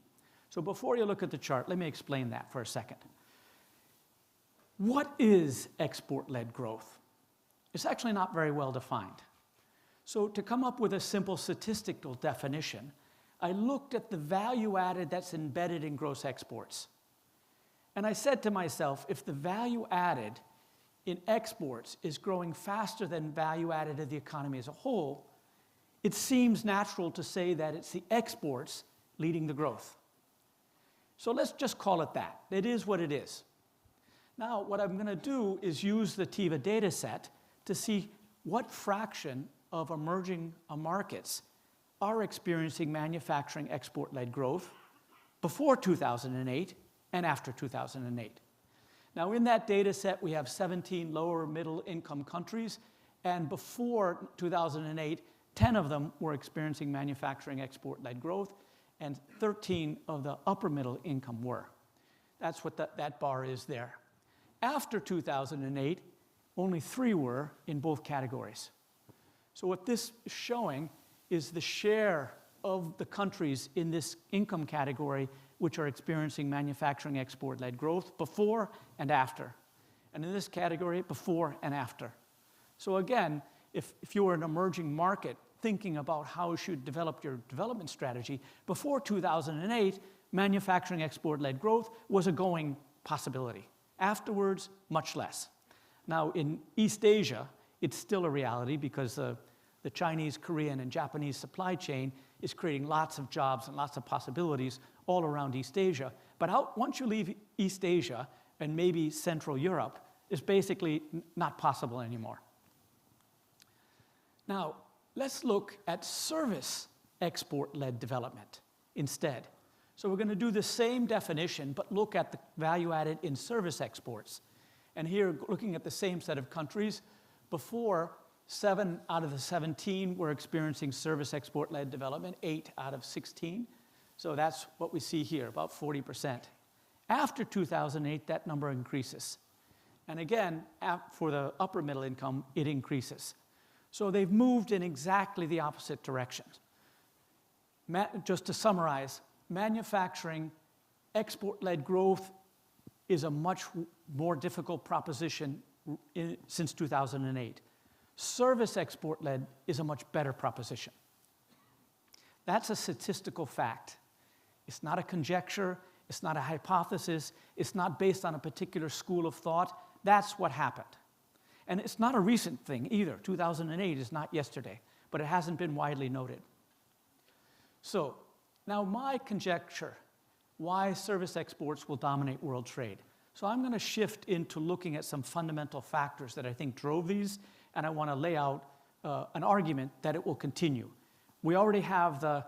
So before you look at the chart, let me explain that for a second. What is export-led growth? It's actually not very well defined. So to come up with a simple statistical definition, I looked at the value added that's embedded in gross exports. And I said to myself, if the value added in exports is growing faster than value added in the economy as a whole, it seems natural to say that it's the exports leading the growth. So let's just call it that. It is what it is. Now, what I'm going to do is use the TIVA data set to see what fraction of emerging markets are experiencing manufacturing export-led growth before 2008 and after 2008. Now, in that data set, we have 17 lower middle income countries, and before 2008, 10 of them were experiencing manufacturing export-led growth, and 13 of the upper middle income were. That's what that bar is there. After 2008, only 3 were in both categories. So what this is showing is the share of the countries in this income category which are experiencing manufacturing export-led growth before and after. And in this category, before and after. So again, if you were an emerging market thinking about how you should develop your development strategy, before 2008, manufacturing export-led growth was a going possibility. Afterwards, much less. Now, in East Asia, it's still a reality because the Chinese, Korean, and Japanese supply chain is creating lots of jobs and lots of possibilities all around East Asia. But once you leave East Asia and maybe Central Europe, it's basically not possible anymore. Now, let's look at service export-led development instead. So we're going to do the same definition, but look at the value added in service exports. And here, looking at the same set of countries, before 7 out of the 17 were experiencing service export-led development, 8 out of 16. So that's what we see here, about 40%. After 2008, that number increases. And again, for the upper middle income, it increases. So they've moved in exactly the opposite direction. Just to summarize, manufacturing export-led growth is a much more difficult proposition since 2008. Service export-led is a much better proposition. That's a statistical fact. It's not a conjecture. It's not a hypothesis. It's not based on a particular school of thought. That's what happened. And it's not a recent thing either. 2008 is not yesterday, but it hasn't been widely noted. So now my conjecture, why service exports will dominate world trade. So I'm going to shift into looking at some fundamental factors that I think drove these, and I want to lay out an argument that it will continue. We already have the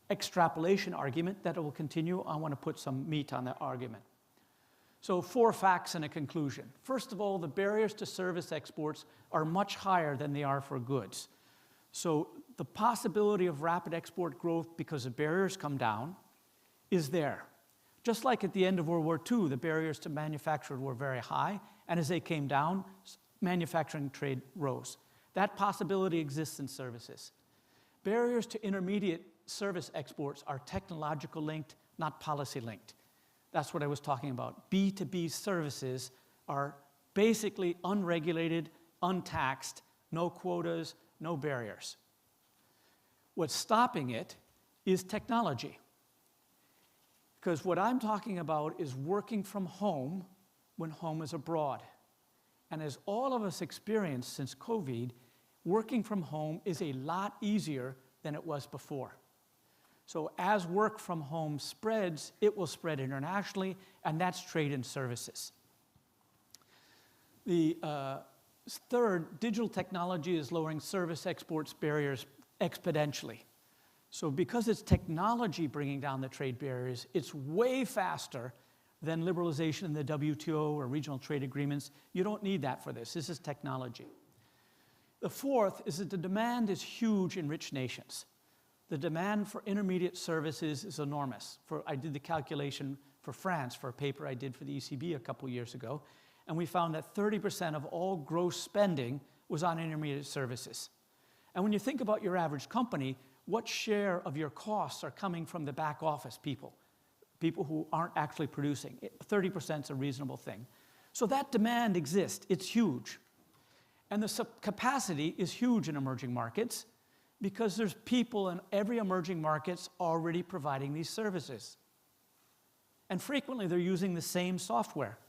extrapolation argument that it will continue. I want to put some meat on that argument. So 4 facts and a conclusion. First of all, the barriers to service exports are much higher than they are for goods. So the possibility of rapid export growth because the barriers come down is there. Just like at the end of World War II, the barriers to manufacture were very high, and as they came down, manufacturing trade rose. That possibility exists in services. Barriers to intermediate service exports are technological linked, not policy linked. That's what I was talking about. B2B services are basically unregulated, untaxed, no quotas, no barriers. What's stopping it is technology. Because what I'm talking about is working from home when home is abroad. And as all of us experienced since COVID, working from home is a lot easier than it was before. So as work from home spreads, it will spread internationally, and that's trade and services. The third, digital technology is lowering service exports barriers exponentially. So because it's technology bringing down the trade barriers, it's way faster than liberalization in the WTO or regional trade agreements. You don't need that for this. This is technology. The fourth is that the demand is huge in rich nations. The demand for intermediate services is enormous. I did the calculation for France for a paper I did for the ECB a couple years ago, and we found that 30% of all gross spending was on intermediate services. And when you think about your average company, what share of your costs are coming from the back office people who aren't actually producing? 30% is a reasonable thing. So that demand exists. It's huge. And the capacity is huge in emerging markets because there's people in every emerging markets already providing these services. And frequently they're using the same software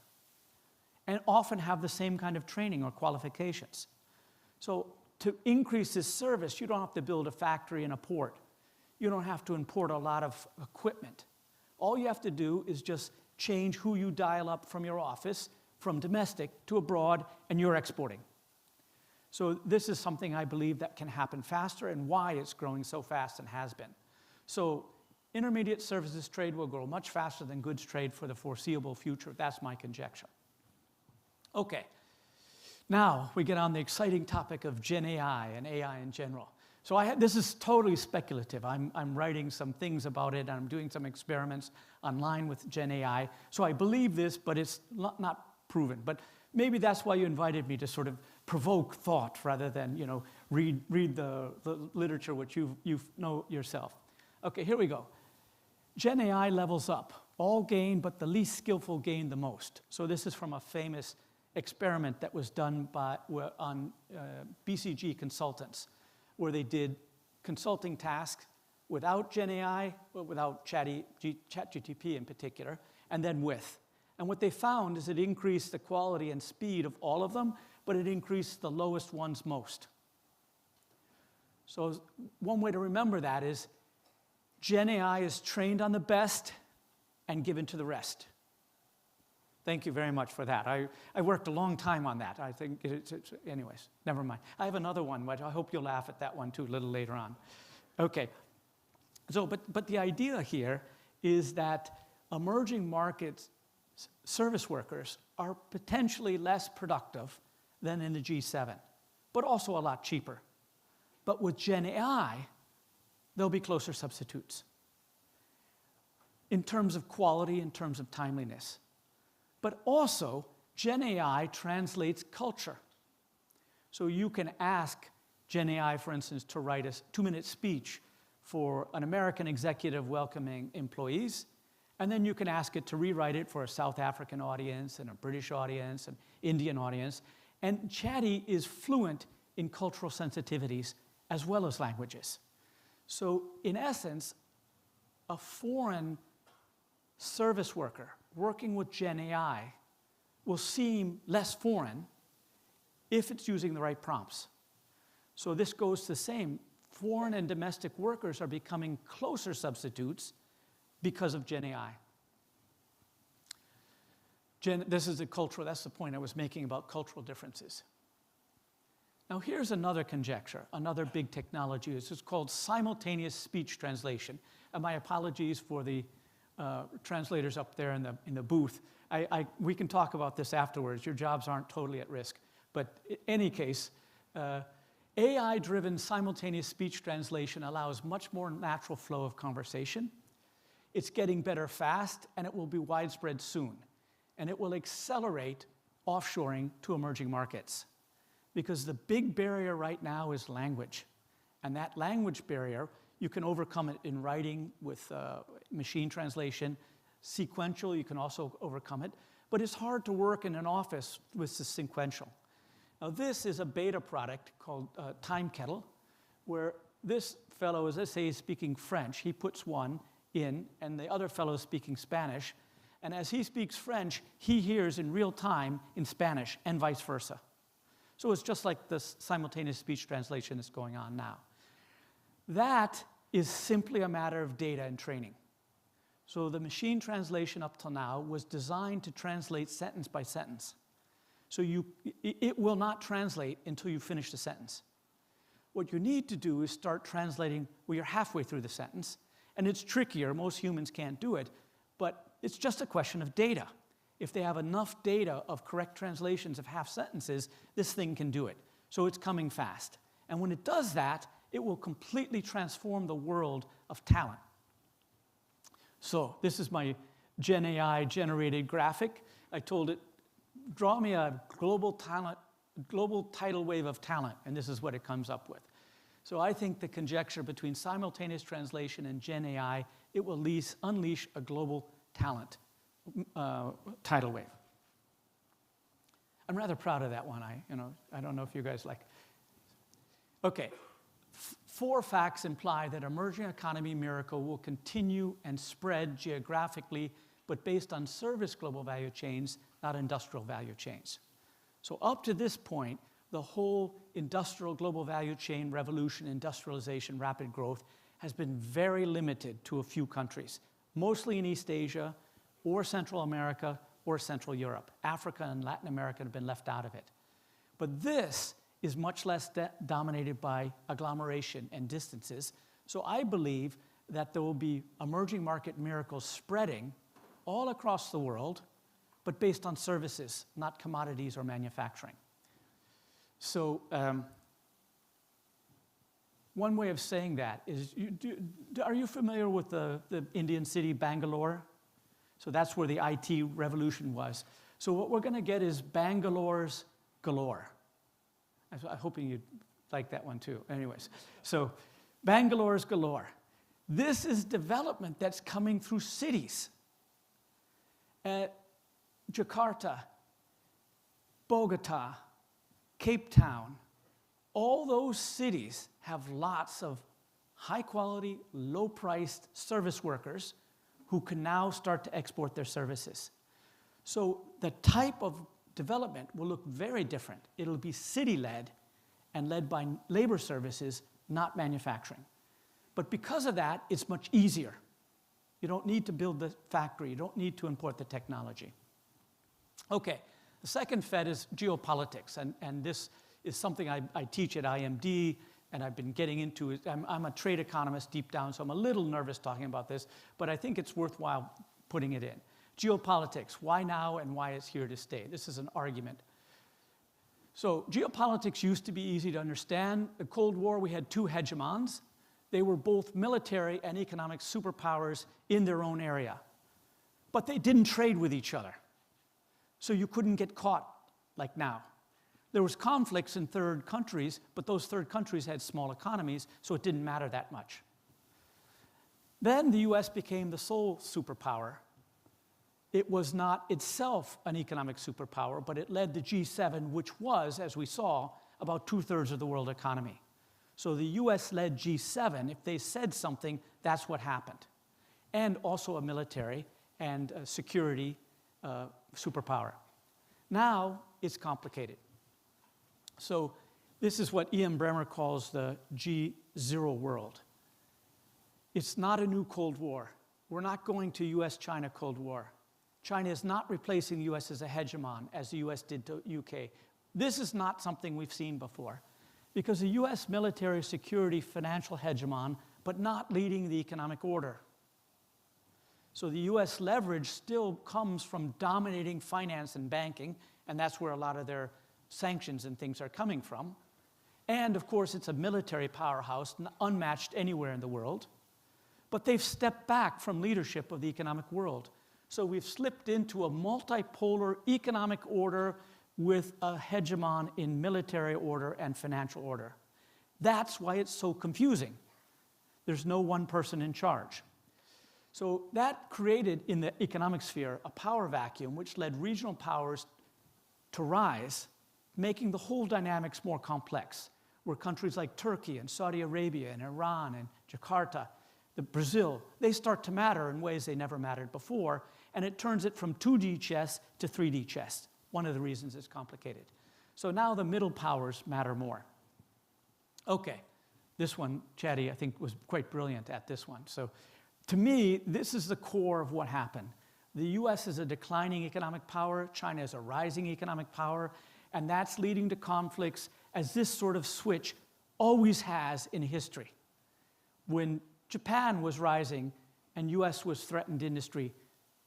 and often have the same kind of training or qualifications. So to increase this service, you don't have to build a factory in a port. You don't have to import a lot of equipment. All you have to do is just change who you dial up from your office, from domestic to abroad, and you're exporting. So this is something I believe that can happen faster and why it's growing so fast and has been. So intermediate services trade will grow much faster than goods trade for the foreseeable future. That's my conjecture. Okay, now we get on the exciting topic of Gen AI and AI in general. So this is totally speculative. I'm writing some things about it, and I'm doing some experiments online with Gen AI. So I believe this, but it's not proven. But maybe that's why you invited me, to sort of provoke thought rather than, read the literature which you know yourself. Okay, here we go. Gen AI levels up. All gain, but the least skillful gain the most. So this is from a famous experiment that was done on BCG consultants, where they did consulting tasks without Gen AI, without ChatGPT in particular, and then with. And what they found is it increased the quality and speed of all of them, but it increased the lowest ones most. So one way to remember that is Gen AI is trained on the best and given to the rest. Thank you very much for that. I worked a long time on that. I think anyways, never mind. I have another one, but I hope you'll laugh at that one too a little later on. Okay. So, but the idea here is that emerging markets service workers are potentially less productive than in the G7, but also a lot cheaper. But with Gen AI, they'll be closer substitutes in terms of quality, in terms of timeliness. But also, Gen AI translates culture. So you can ask Gen AI, for instance, to write a 2-minute speech for an American executive welcoming employees, and then you can ask it to rewrite it for a South African audience and a British audience and Indian audience. And Chatty is fluent in cultural sensitivities as well as languages. So in essence, a foreign service worker working with Gen AI will seem less foreign if it's using the right prompts. So this goes the same. Foreign and domestic workers are becoming closer substitutes because of Gen AI. This is the cultural, that's the point I was making about cultural differences. Now here's another conjecture, another big technology. This is called simultaneous speech translation. And my apologies for the translators up there in the booth. We can talk about this afterwards. Your jobs aren't totally at risk. But in any case, AI-driven simultaneous speech translation allows much more natural flow of conversation. It's getting better fast, and it will be widespread soon. And it will accelerate offshoring to emerging markets. Because the big barrier right now is language. And that language barrier, you can overcome it in writing with machine translation. Sequential, you can also overcome it. But it's hard to work in an office with the sequential. Now this is a beta product called Time Kettle, where this fellow is, let's say he's speaking French. He puts one in, and the other fellow is speaking Spanish. And as he speaks French, he hears in real time in Spanish, and vice versa. So it's just like this simultaneous speech translation that's going on now. That is simply a matter of data and training. So the machine translation up till now was designed to translate sentence by sentence. So it will not translate until you finish the sentence. What you need to do is start translating when you're halfway through the sentence. And it's trickier, most humans can't do it, but it's just a question of data. If they have enough data of correct translations of half sentences, this thing can do it. So it's coming fast. And when it does that, it will completely transform the world of talent. So this is my Gen AI generated graphic. I told it, draw me a global tidal wave of talent, and this is what it comes up with. So I think the conjecture between simultaneous translation and Gen AI, it will unleash a global talent tidal wave. I'm rather proud of that one. I don't know if you guys like. Okay, 4 facts imply that emerging economy miracle will continue and spread geographically, but based on service global value chains, not industrial value chains. So up to this point, the whole industrial global value chain revolution, industrialization, rapid growth has been very limited to a few countries, mostly in East Asia, or Central America, or Central Europe. Africa and Latin America have been left out of it. But this is much less dominated by agglomeration and distances. So I believe that there will be emerging market miracles spreading all across the world, but based on services, not commodities or manufacturing. So one way of saying that is, are you familiar with the Indian city Bangalore? So that's where the IT revolution was. So what we're going to get is Bangalore's galore. I'm hoping you'd like that one too. Anyways, so Bangalore's galore. This is development that's coming through cities. Jakarta, Bogota, Cape Town, all those cities have lots of high-quality, low-priced service workers who can now start to export their services. So the type of development will look very different. It'll be city-led and led by labor services, not manufacturing. But because of that, it's much easier. You don't need to build the factory. You don't need to import the technology. Okay, the second Fed is geopolitics, and this is something I teach at IMD, and I've been getting into it. I'm a trade economist deep down, so I'm a little nervous talking about this, but I think it's worthwhile putting it in. Geopolitics, why now and why it's here to stay? This is an argument. So geopolitics used to be easy to understand. The Cold War, we had 2 hegemons. They were both military and economic superpowers in their own area. But they didn't trade with each other. So you couldn't get caught like now. There was conflicts in third countries, but those third countries had small economies, so it didn't matter that much. Then the US became the sole superpower. It was not itself an economic superpower, but it led the G7, which was, as we saw, about 2/3 of the world economy. So the US-led G7, if they said something, that's what happened. And also a military and a security superpower. Now it's complicated. So this is what Ian Bremmer calls the G0 world. It's not a new Cold War. We're not going to US-China Cold War. China is not replacing the US as a hegemon, as the US did to UK. This is not something we've seen before, because the US military, security, financial hegemon, but not leading the economic order. So the US leverage still comes from dominating finance and banking, and that's where a lot of their sanctions and things are coming from. And of course, it's a military powerhouse, unmatched anywhere in the world. But they've stepped back from leadership of the economic world. So we've slipped into a multipolar economic order with a hegemon in military order and financial order. That's why it's so confusing. There's no one person in charge. So that created in the economic sphere a power vacuum which led regional powers to rise, making the whole dynamics more complex, where countries like Turkey and Saudi Arabia and Iran and Jakarta, Brazil, they start to matter in ways they never mattered before, and it turns it from 2D chess to 3D chess. One of the reasons it's complicated. So now the middle powers matter more. Okay, this one, Chatty, I think was quite brilliant at this one. So to me, this is the core of what happened. The US is a declining economic power, China is a rising economic power, and that's leading to conflicts, as this sort of switch always has in history. When Japan was rising and US was threatened industry,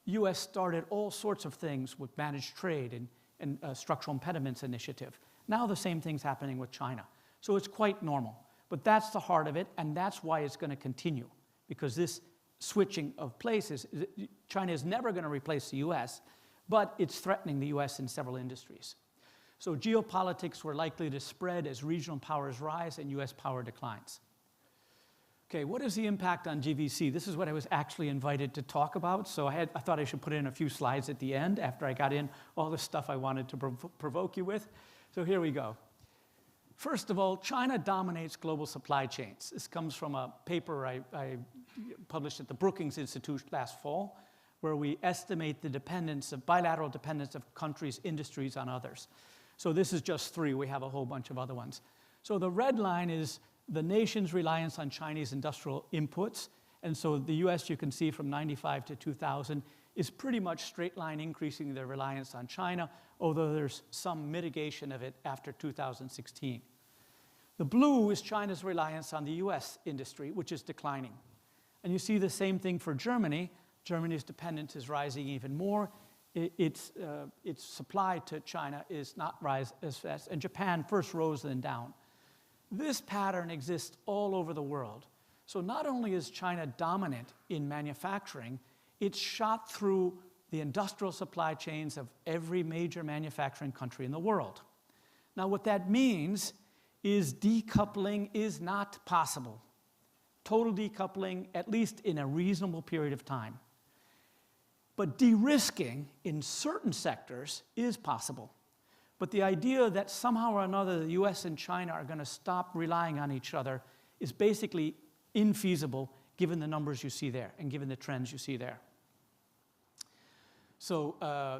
US started all sorts of things with managed trade and structural impediments initiative. Now the same thing's happening with China. So it's quite normal. But that's the heart of it, and that's why it's going to continue, because this switching of places, China is never going to replace the US, but it's threatening the US in several industries. So geopolitics were likely to spread as regional powers rise and US power declines. Okay, what is the impact on GVC? This is what I was actually invited to talk about, so I thought I should put in a few slides at the end after I got in all the stuff I wanted to provoke you with. So here we go. First of all, China dominates global supply chains. This comes from a paper I published at the Brookings Institute last fall, where we estimate the dependence of bilateral dependence of countries' industries on others. So this is just 3. We have a whole bunch of other ones. So the red line is the nation's reliance on Chinese industrial inputs. And so the US, you can see from 95 to 2000, is pretty much straight line increasing their reliance on China, although there's some mitigation of it after 2016. The blue is China's reliance on the US industry, which is declining. And you see the same thing for Germany. Germany's dependence is rising even more. Its supply to China is not rise as fast, and Japan first rose then down. This pattern exists all over the world. So not only is China dominant in manufacturing, it's shot through the industrial supply chains of every major manufacturing country in the world. Now what that means is decoupling is not possible. Total decoupling, at least in a reasonable period of time. But de-risking in certain sectors is possible. But the idea that somehow or another the US and China are going to stop relying on each other is basically infeasible given the numbers you see there and given the trends you see there. So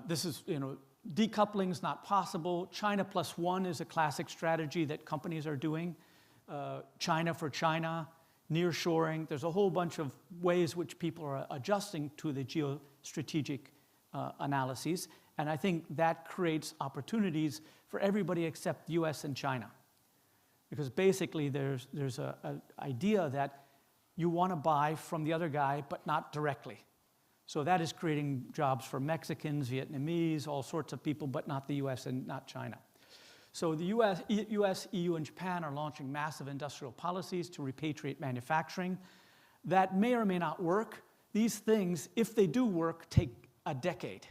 this is, decoupling is not possible. China plus one is a classic strategy that companies are doing. China for China, nearshoring. There's a whole bunch of ways which people are adjusting to the geostrategic analyses. And I think that creates opportunities for everybody except the US and China. Because basically there's an idea that you want to buy from the other guy, but not directly. So that is creating jobs for Mexicans, Vietnamese, all sorts of people, but not the US and not China. So the US, EU, and Japan are launching massive industrial policies to repatriate manufacturing. That may or may not work. These things, if they do work, take a decade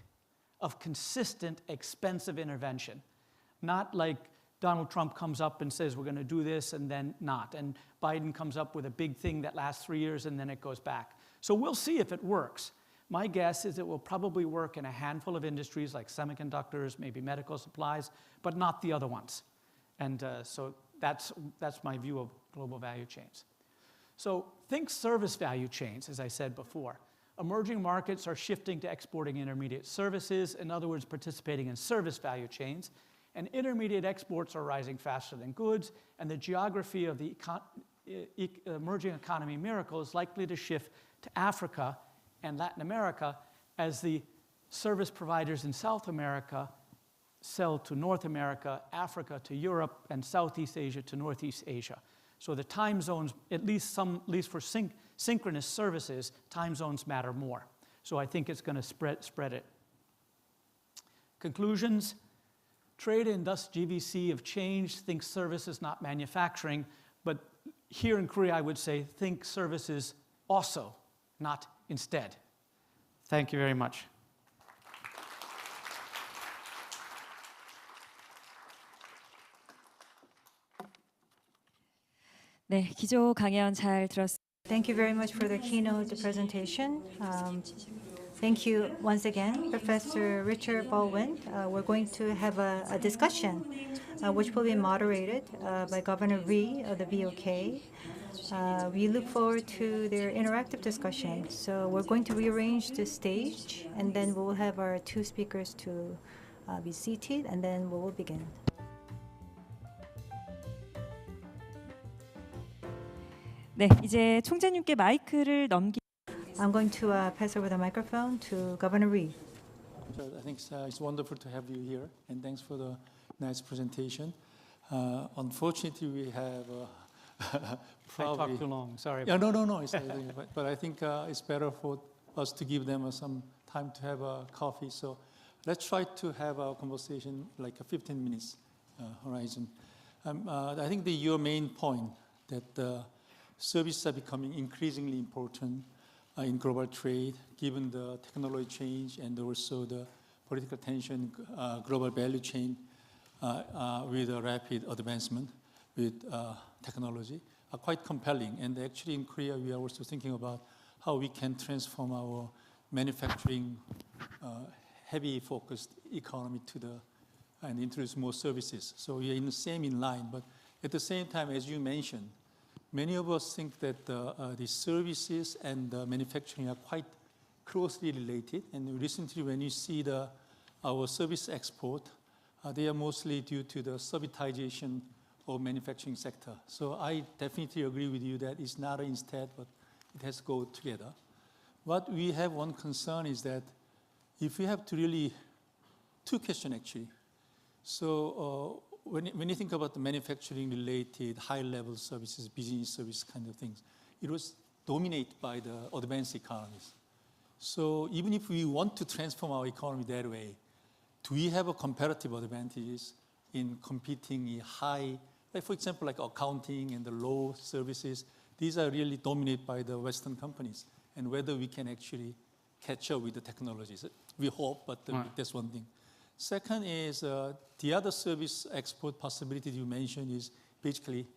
of consistent, expensive intervention. Not like Donald Trump comes up and says, we're going to do this, and then not. And Biden comes up with a big thing that lasts 3 years, and then it goes back. So we'll see if it works. My guess is it will probably work in a handful of industries like semiconductors, maybe medical supplies, but not the other ones. And so that's my view of global value chains. So think service value chains, as I said before. Emerging markets are shifting to exporting intermediate services, in other words, participating in service value chains. And intermediate exports are rising faster than goods, and the geography of the emerging economy miracle is likely to shift to Africa and Latin America as the service providers in South America sell to North America, Africa to Europe, and Southeast Asia to Northeast Asia. So the time zones, at least for synchronous services, time zones matter more. So I think it's going to spread it. Conclusions. Trade and thus GVC have changed. Think services, not manufacturing. But here in Korea, I would say think services also, not instead. Thank you very much. 네, 기조 강연 잘 들었습니다. Thank you very much for the keynote presentation. Thank you once again, Professor Richard Baldwin. We're going to have a discussion which will be moderated by Governor Rhee of the BOK. We look forward to their interactive discussion. So we're going to rearrange the stage, and then we'll have our two speakers to be seated, and then we will begin. 네, 이제 총재님께 마이크를 I'm going to pass over the microphone to Governor Rhee. I think it's wonderful to have you here, and thanks for the nice presentation. Unfortunately, we have probably... I talked too long, sorry. Yeah, no, it's but I think it's better for us to give them some time to have a coffee. So let's try to have a conversation like a 15 minutes horizon. I think your main point that services are becoming increasingly important in global trade, given the technology change and also the political tension, global value chain with a rapid advancement with technology are quite compelling. And actually in Korea, we are also thinking about how we can transform our manufacturing heavy focused economy and introduce more services. So we are in the same in line, but at the same time, as you mentioned, many of us think that the services and manufacturing are quite closely related. And recently, when you see our service export, they are mostly due to the servitization of manufacturing sector. So I definitely agree with you that it's not instead, but it has to go together. What we have one concern is that if we have to really, two questions actually. So when you think about the manufacturing-related high-level services, business service kind of things, it was dominated by the advanced economies. So even if we want to transform our economy that way, do we have a comparative advantages in competing in high, like for example, like accounting and the law services? These are really dominated by the Western companies, and whether we can actually catch up with the technologies. We hope, but that's one thing. Second is the other service export possibility you mentioned is basically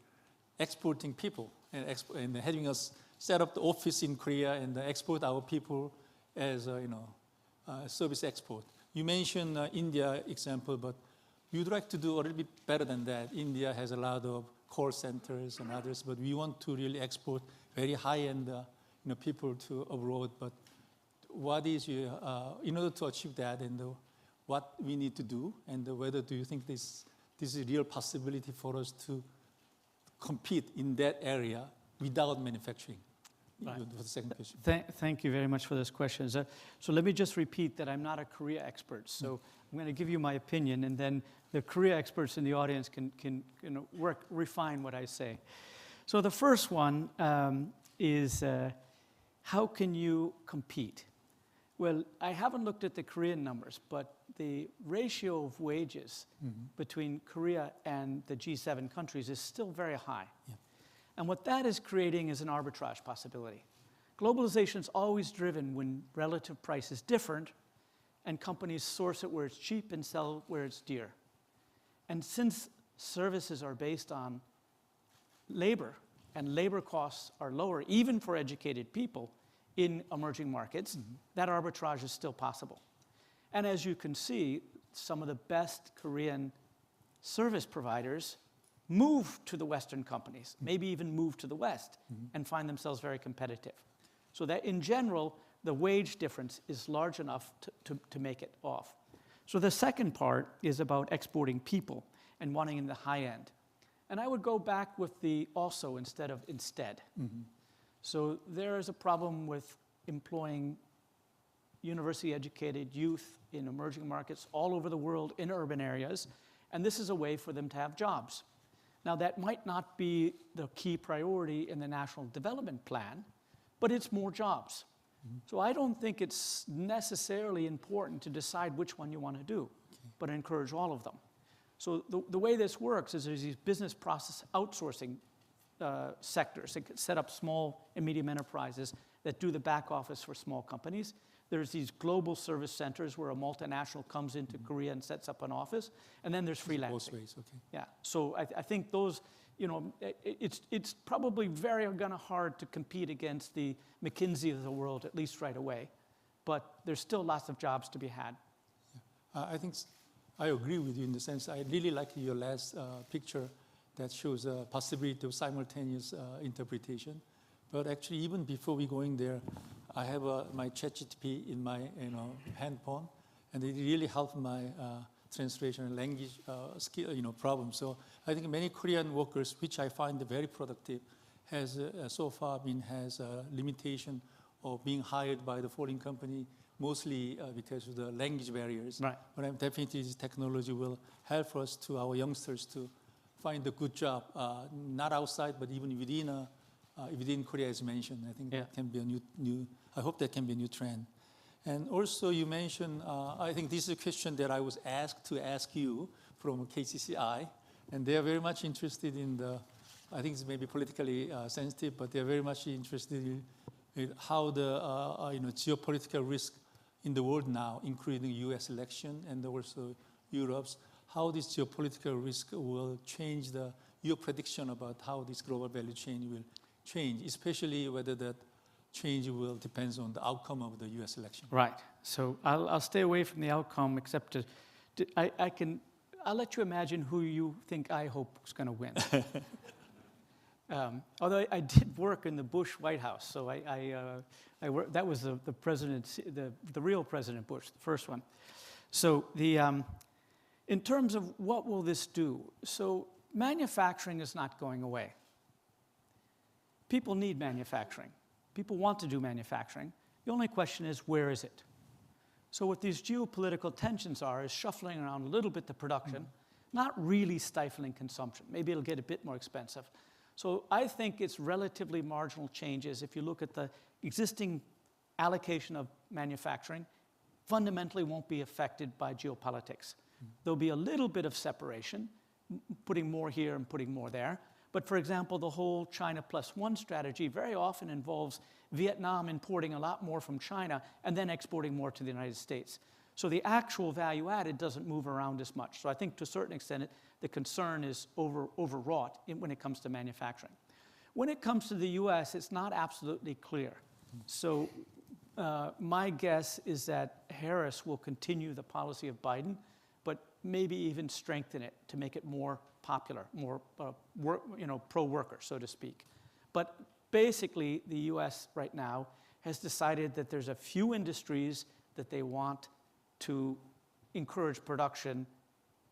exporting people and having us set up the office in Korea and export our people as service export. You mentioned India example, but we would like to do a little bit better than that. India has a lot of call centers and others, but we want to really export very high-end people to abroad. But what is in order to achieve that and what we need to do, and whether do you think this is a real possibility for us to compete in that area without manufacturing? Right. For the second question. Thank you very much for those questions. So let me just repeat that I'm not a Korea expert. So I'm going to give you my opinion, and then the Korea experts in the audience can refine what I say. So the first one is how can you compete? Well, I haven't looked at the Korean numbers, but the ratio of wages between Korea and the G7 countries is still very high. Yeah. And what that is creating is an arbitrage possibility. Globalization is always driven when relative price is different and companies source it where it's cheap and sell where it's dear. And since services are based on labor, and labor costs are lower, even for educated people in emerging markets, that arbitrage is still possible. And as you can see, some of the best Korean service providers move to the Western companies, maybe even move to the West, and find themselves very competitive. So that in general, the wage difference is large enough to make it off. So the second part is about exporting people and wanting in the high end. And I would go back with the also instead of instead. So there is a problem with employing university-educated youth in emerging markets all over the world in urban areas, and this is a way for them to have jobs. Now, that might not be the key priority in the National Development Plan, but it's more jobs. So I don't think it's necessarily important to decide which one you want to do, but encourage all of them. So the way this works is there's these business process outsourcing sectors that set up small and medium enterprises that do the back office for small companies. There's these global service centers where a multinational comes into Korea and sets up an office, and then there's freelancing. Both ways, okay. Yeah, so I think those, you know, it's probably very hard to compete against the McKinsey of the world, at least right away, but there's still lots of jobs to be had. I think I agree with you in the sense I really like your last picture that shows a possibility of simultaneous interpretation. But actually, even before we going there, I have my ChatGPT in my handphone, and it really helped my translation and language skill problem. So I think many Korean workers, which I find very productive, has so far has a limitation of being hired by the foreign company, mostly because of the language barriers. Right. But I'm definitely this technology will help us to our youngsters to find a good job, not outside, but even within Korea, as mentioned. I think that can be a new. I hope that can be a new trend. And also, you mentioned. I think this is a question that I was asked to ask you from KCCI, and they are very much interested in the. I think it's maybe politically sensitive, but they are very much interested in how the geopolitical risk in the world now, including U.S. election and also Europe's, how this geopolitical risk will change your prediction about how this global value chain will change, especially whether that change will depends on the outcome of the U.S. election. Right. So I'll stay away from the outcome, except I'll let you imagine who you think I hope is going to win. Although I did work in the Bush White House, so I worked, that was the president, the real President Bush, the first one. So in terms of what will this do, so manufacturing is not going away. People need manufacturing. People want to do manufacturing. The only question is, where is it? So what these geopolitical tensions are is shuffling around a little bit the production, not really stifling consumption. Maybe it'll get a bit more expensive. So I think it's relatively marginal changes. If you look at the existing allocation of manufacturing, fundamentally won't be affected by geopolitics. There'll be a little bit of separation, putting more here and putting more there. But for example, the whole China plus one strategy very often involves Vietnam importing a lot more from China and then exporting more to the United States. So the actual value added doesn't move around as much. So I think to a certain extent, the concern is overwrought when it comes to manufacturing. When it comes to the US, it's not absolutely clear. So my guess is that Harris will continue the policy of Biden, but maybe even strengthen it to make it more popular, more pro-worker, so to speak. But basically, the US right now has decided that there's a few industries that they want to encourage production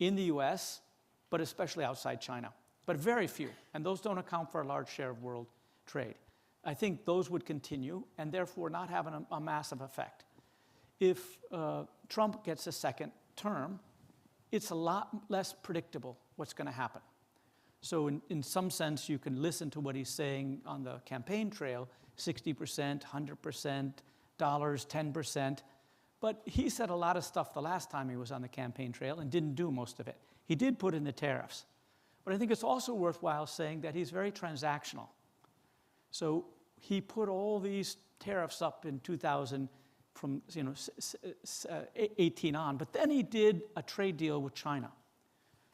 in the US, but especially outside China, but very few. And those don't account for a large share of world trade. I think those would continue and therefore not have a massive effect. If Trump gets a second term, it's a lot less predictable what's going to happen. So in some sense, you can listen to what he's saying on the campaign trail, 60%, 100%, dollars, 10%. But he said a lot of stuff the last time he was on the campaign trail and didn't do most of it. He did put in the tariffs. But I think it's also worthwhile saying that he's very transactional. So he put all these tariffs up in 2000 from 18 on, but then he did a trade deal with China.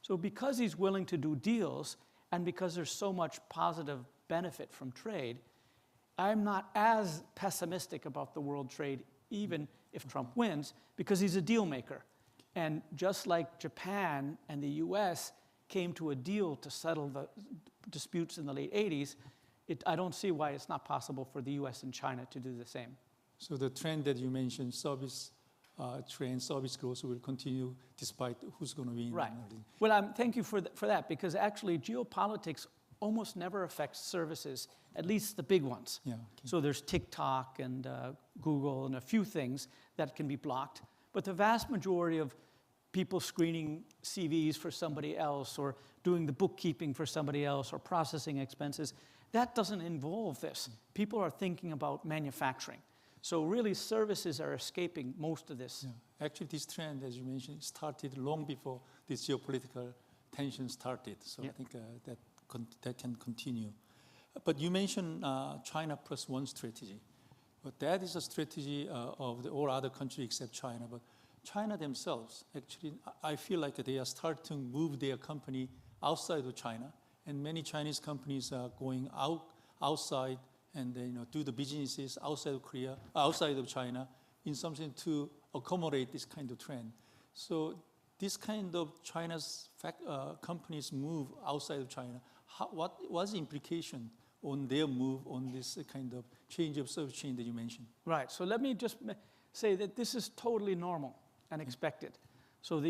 So because he's willing to do deals and because there's so much positive benefit from trade, I'm not as pessimistic about the world trade even if Trump wins, because he's a deal maker. And just like Japan and the US came to a deal to settle the disputes in the late 80s, I don't see why it's not possible for the US and China to do the same. So the trend that you mentioned, service growth will continue despite who's going to win. Right. Well, thank you for that, because actually geopolitics almost never affects services, at least the big ones. Yeah, okay. So there's TikTok and Google and a few things that can be blocked. But the vast majority of people screening CVs for somebody else or doing the bookkeeping for somebody else or processing expenses, that doesn't involve this. People are thinking about manufacturing. So really services are escaping most of this. Yeah. Actually, this trend, as you mentioned, started long before this geopolitical tension started. So I think that can continue. But you mentioned China plus one strategy. But that is a strategy of all other countries except China. But China themselves, actually, I feel like they are starting to move their company outside of China. And many Chinese companies are going outside and do the businesses outside of Korea, outside of China, in something to accommodate this kind of trend. So this kind of China's companies move outside of China. What was the implication on their move on this kind of change of service chain that you mentioned? Right. So let me just say that this is totally normal and expected. So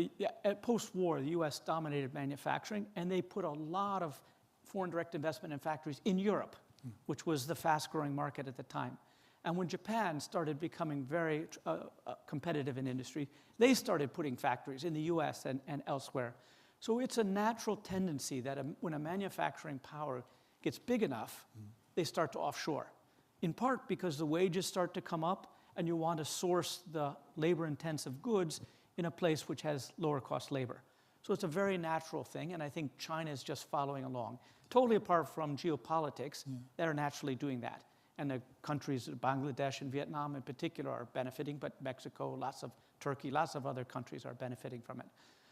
post-war, the U.S. dominated manufacturing, and they put a lot of foreign direct investment in factories in Europe, which was the fast-growing market at the time. And when Japan started becoming very competitive in industry, they started putting factories in the US and elsewhere. So it's a natural tendency that when a manufacturing power gets big enough, they start to offshore. In part because the wages start to come up and you want to source the labor-intensive goods in a place which has lower cost labor. So it's a very natural thing, and I think China is just following along. Totally apart from geopolitics, they're naturally doing that. And the countries, Bangladesh and Vietnam in particular, are benefiting, but Mexico, lots of Turkey, lots of other countries are benefiting from it.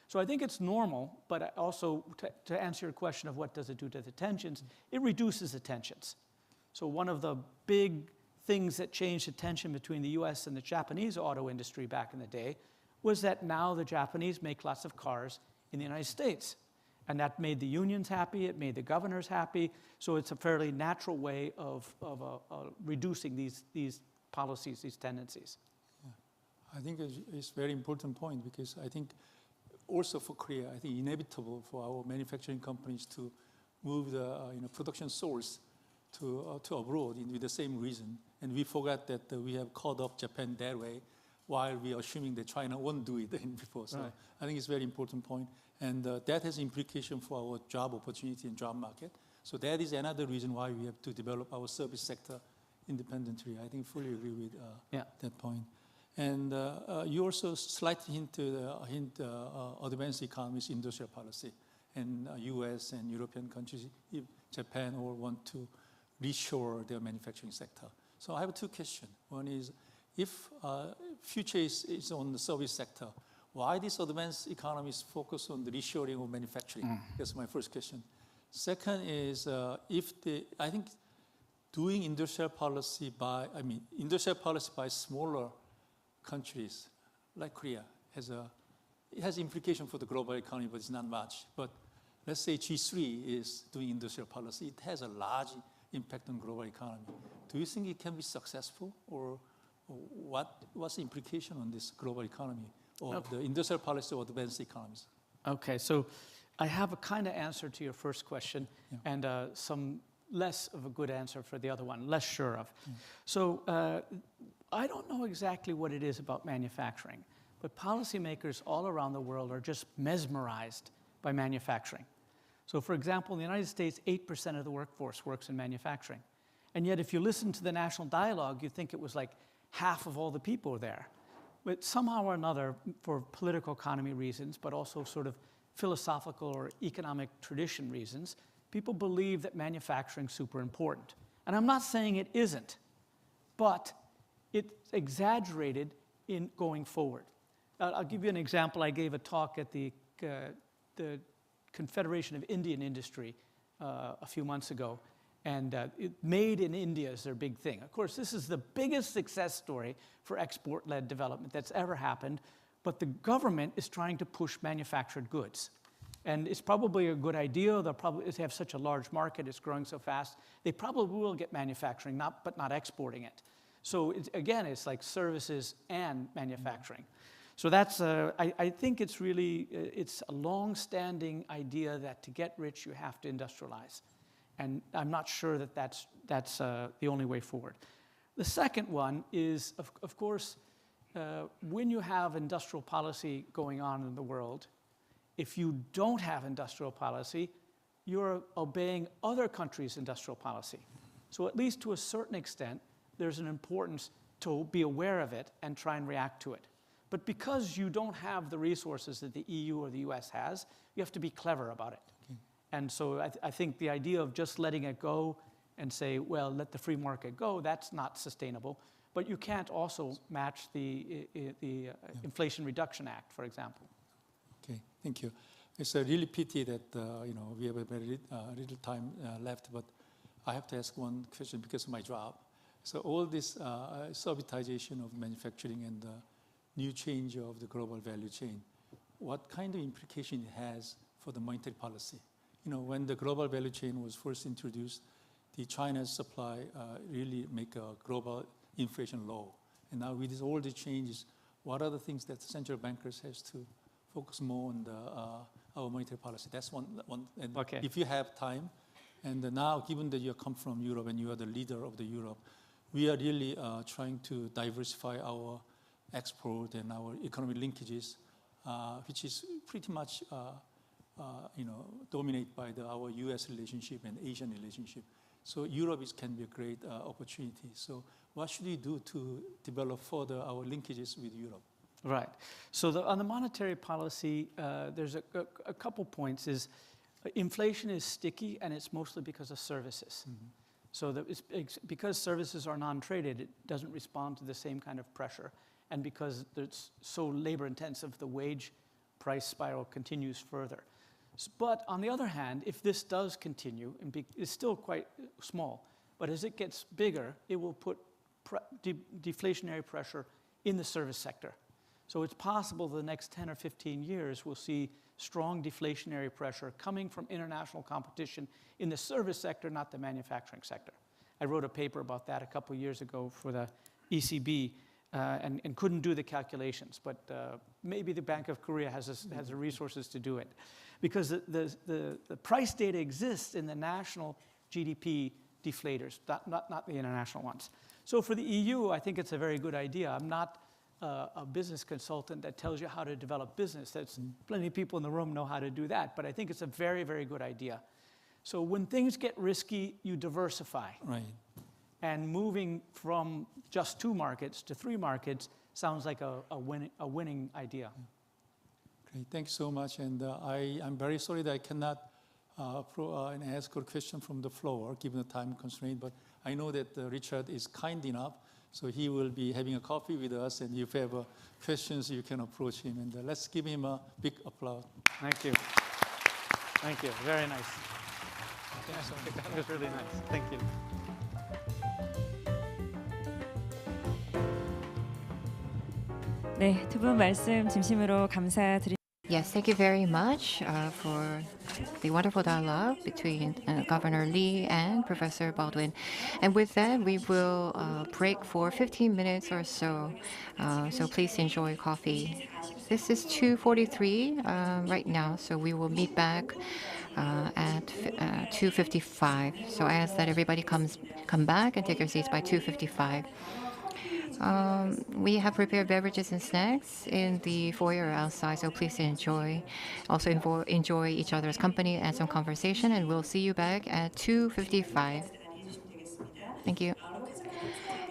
So I think it's normal, but also to answer your question of what does it do to the tensions, it reduces the tensions. So one of the big things that changed the tension between the US and the Japanese auto industry back in the day was that now the Japanese make lots of cars in the United States. And that made the unions happy, it made the governors happy, so it's a fairly natural way of reducing these policies, these tendencies. Yeah. I think it's a very important point because I think also for Korea, I think inevitable for our manufacturing companies to move the production source to abroad with the same reason. And we forgot that we have caught up Japan that way while we are assuming that China won't do it before. So I think it's a very important point. And that has implication for our job opportunity and job market. So that is another reason why we have to develop our service sector independently. I think fully agree with that point. And you also slightly hint advanced economies industrial policy. And US and European countries, if Japan all want to reshore their manufacturing sector. So I have two questions. One is, if future is on the service sector, why these advanced economies focus on the reshoring of manufacturing? That's my first question. Second is, I think doing industrial policy by smaller countries like Korea it has implication for the global economy, but it's not much. But let's say G3 is doing industrial policy, it has a large impact on global economy. Do you think it can be successful, or what's the implication on this global economy or the industrial policy of advanced economies? Okay, so I have a kind of answer to your first question and some less of a good answer for the other one, less sure of. So I don't know exactly what it is about manufacturing, but policymakers all around the world are just mesmerized by manufacturing. So for example, in the United States, 8% of the workforce works in manufacturing. And yet if you listen to the national dialogue, you'd think it was like half of all the people there. But somehow or another, for political economy reasons, but also sort of philosophical or economic tradition reasons, people believe that manufacturing is super important. And I'm not saying it isn't, but it's exaggerated in going forward. I'll give you an example. I gave a talk at the Confederation of Indian Industry a few months ago, and made in India is their big thing. Of course, this is the biggest success story for export-led development that's ever happened, but the government is trying to push manufactured goods. And it's probably a good idea. They'll probably have such a large market, it's growing so fast. They probably will get manufacturing, but not exporting it. So again, it's like services and manufacturing. So that's, I think it's really, it's a long-standing idea that to get rich, you have to industrialize. And I'm not sure that that's the only way forward. The second one is, of course, when you have industrial policy going on in the world, if you don't have industrial policy, you're obeying other countries' industrial policy. So at least to a certain extent, there's an importance to be aware of it and try and react to it. But because you don't have the resources that the EU or the US has, you have to be clever about it. Okay. And so I think the idea of just letting it go and say, well, let the free market go, that's not sustainable. But you can't also match the Inflation Reduction Act, for example. Okay, thank you. It's a really pity that we have a very little time left, but I have to ask one question because of my job. So all this subitization of manufacturing and the new change of the global value chain, what kind of implication it has for the monetary policy? When the global value chain was first introduced, the China's supply really make a global inflation low. And now with all the changes, what are the things that central bankers has to focus more on our monetary policy? That's one. And okay. If you have time, and now given that you come from Europe and you are the leader of the Europe, we are really trying to diversify our export and our economic linkages, which is pretty much dominated by our U.S. relationship and Asian relationship. So Europe can be a great opportunity. So what should we do to develop further our linkages with Europe? Right. So on the monetary policy, there's a couple points. Inflation is sticky, and it's mostly because of services. Mm-hmm. So because services are non-traded, it doesn't respond to the same kind of pressure. And because it's so labor-intensive, the wage price spiral continues further. But on the other hand, if this does continue, and it's still quite small, but as it gets bigger, it will put deflationary pressure in the service sector. So it's possible the next 10 or 15 years we'll see strong deflationary pressure coming from international competition in the service sector, not the manufacturing sector. I wrote a paper about that a couple of years ago for the ECB and couldn't do the calculations, but maybe the Bank of Korea has the resources to do it. Because the price data exists in the national GDP deflators, not the international ones. So for the EU, I think it's a very good idea. I'm not a business consultant that tells you how to develop business. There's plenty of people in the room know how to do that, but I think it's a very, very good idea. So when things get risky, you diversify. Right. And moving from just 2 markets to 3 markets sounds like a winning idea. Great, thanks so much. And I'm very sorry that I cannot ask a question from the floor, given the time constraint, but I know that Richard is kind enough, so he will be having a coffee with us, and if you have questions, you can approach him. And let's give him a big applause. Thank you. Thank you. Very nice. Yeah, that was really nice. Thank you. 네, 두 분 말씀 진심으로 감사드립니다. Yes, thank you very much for the wonderful dialogue between Governor Lee and Professor Baldwin. And with that, we will break for 15 minutes or so. So please enjoy coffee. This is 2:43 right now, so we will meet back at 2:55. So I ask that everybody come back and take your seats by 2:55. We have prepared beverages and snacks in the foyer outside, so please enjoy. Also enjoy each other's company and some conversation, and we'll see you back at 2:55. Thank you.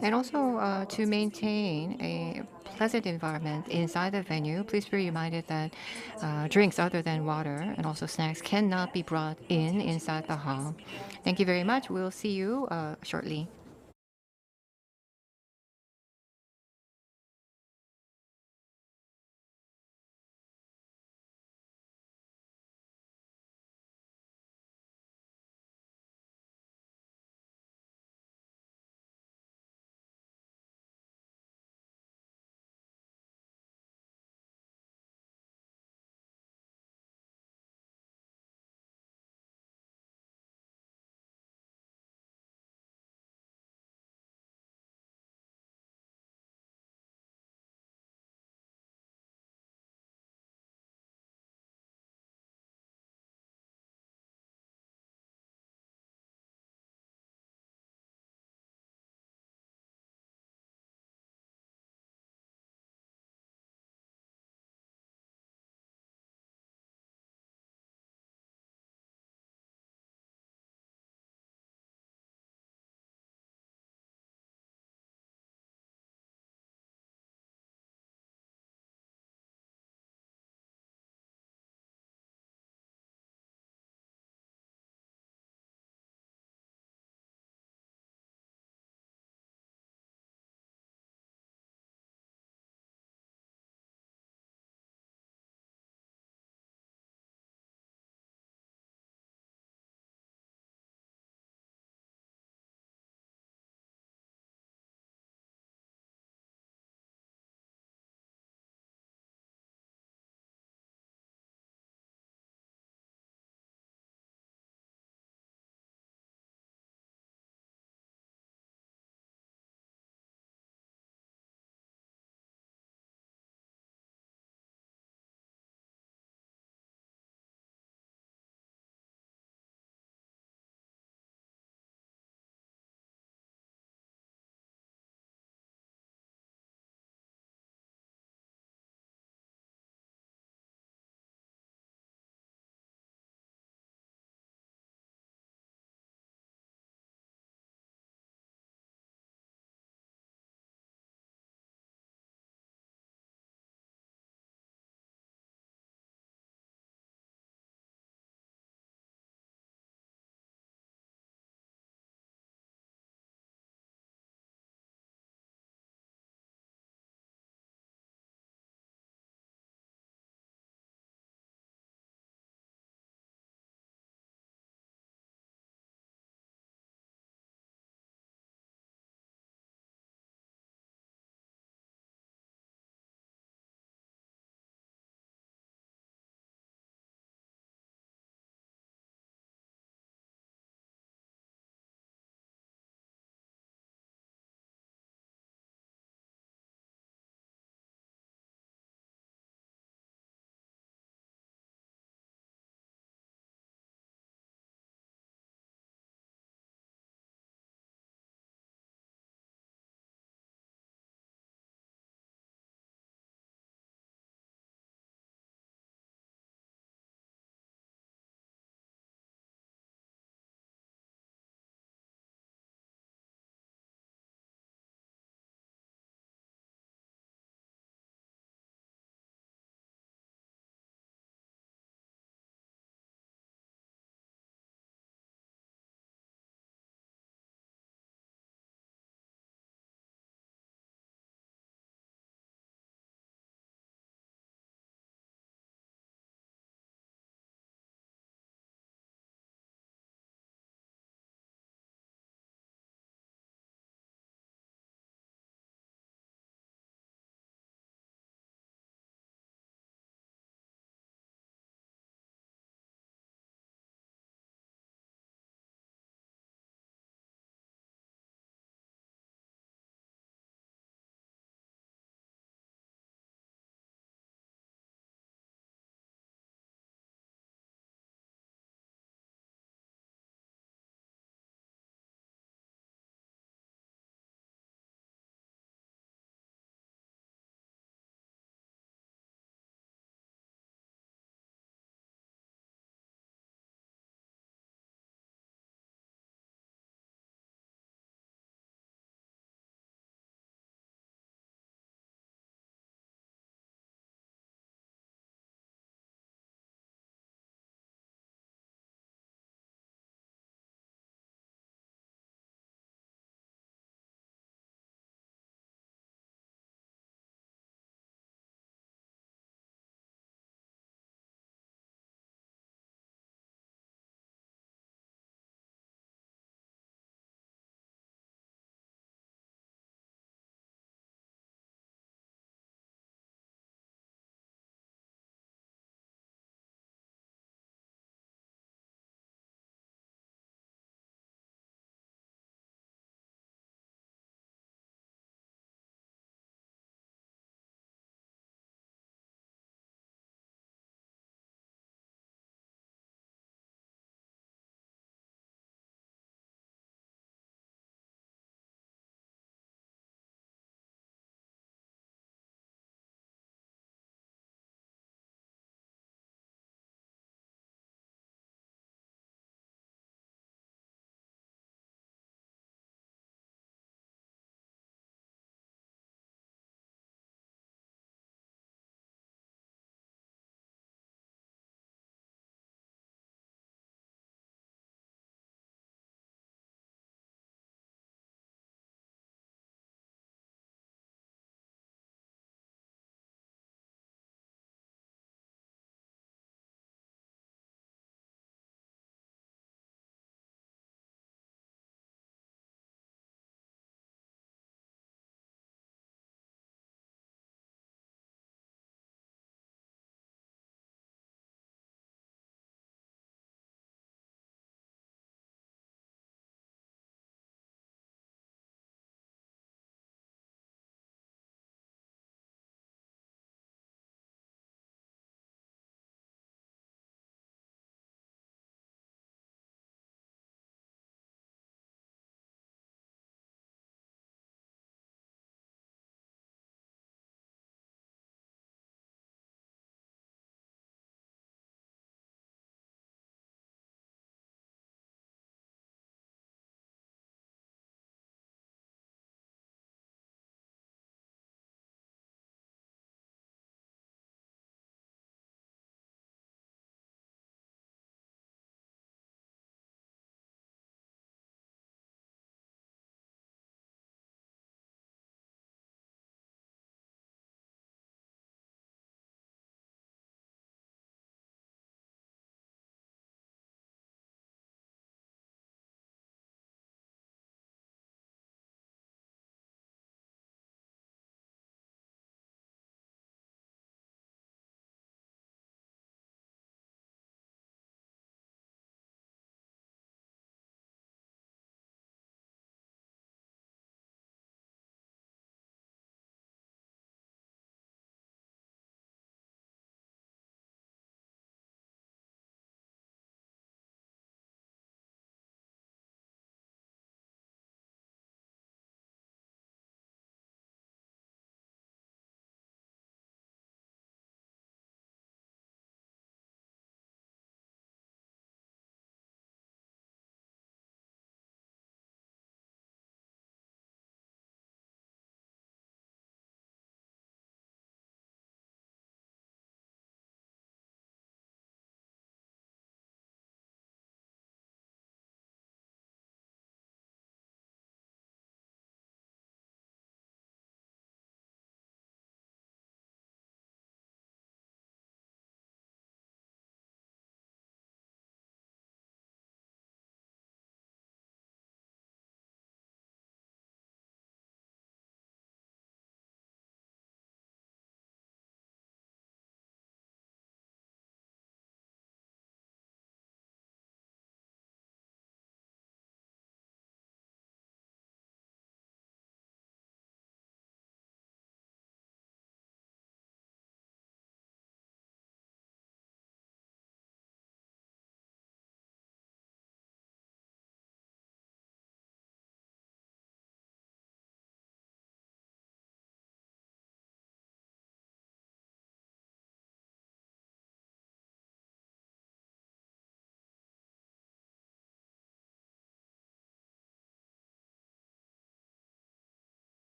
And also to maintain a pleasant environment inside the venue, please be reminded that drinks other than water and also snacks cannot be brought inside the hall. Thank you very much. We'll see you shortly.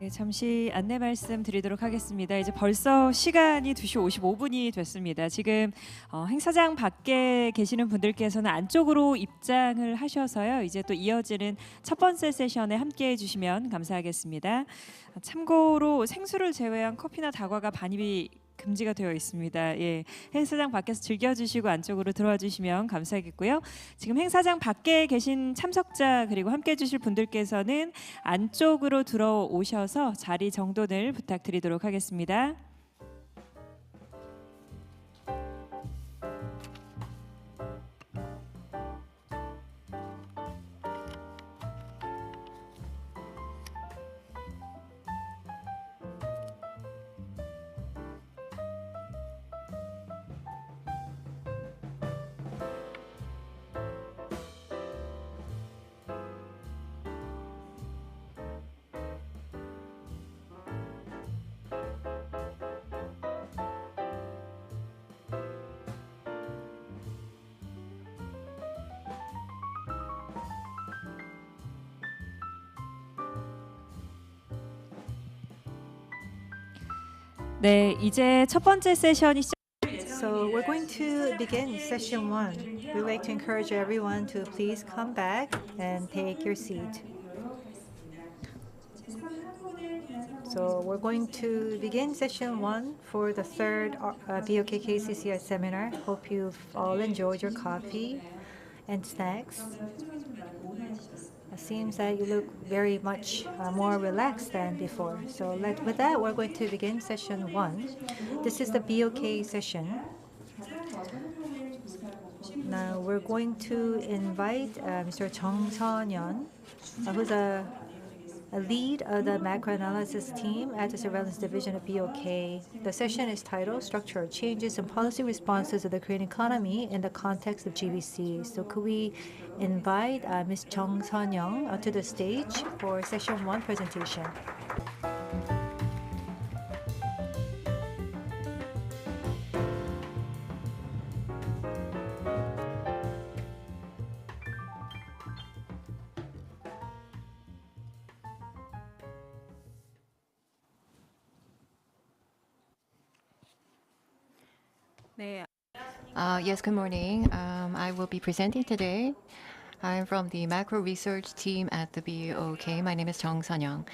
네, 잠시 안내 말씀 드리도록 하겠습니다. 이제 벌써 시간이 2시 55분이 됐습니다. 지금 행사장 밖에 계시는 분들께서는 안쪽으로 입장을 하셔서요. 이제 또 이어지는 첫 번째 세션에 함께해 주시면 감사하겠습니다. 참고로 생수를 제외한 커피나 다과가 반입이 금지가 되어 있습니다. 예, 행사장 밖에서 즐겨주시고 안쪽으로 들어와 주시면 감사하겠고요. 지금 행사장 밖에 계신 참석자 그리고 함께해 주실 분들께서는 안쪽으로 들어오셔서 자리 정돈을 부탁드리도록 하겠습니다. 네, 이제 첫 번째 세션이 So we're going to begin session 1. We'd like to encourage everyone to please come back and take your seat. So we're going to begin session 1 for the third BOK-KCCI Seminar. Hope you've all enjoyed your coffee and snacks. It seems that you look very much more relaxed than before. So with that, we're going to begin session 1. This is the BOK session. Now we're going to invite Mr. Chung Seon-yeon, who's a lead of the macro analysis team at the surveillance division of BOK. The session is titled Structural Changes and Policy Responses of the Korean Economy in the Context of GVC. So could we invite Ms. Chung Seon-yeon to the stage for session 1 presentation. Yes, good morning. I will be presenting today. I'm from the macro research team at the BOK. My name is Chung Seon-yeon.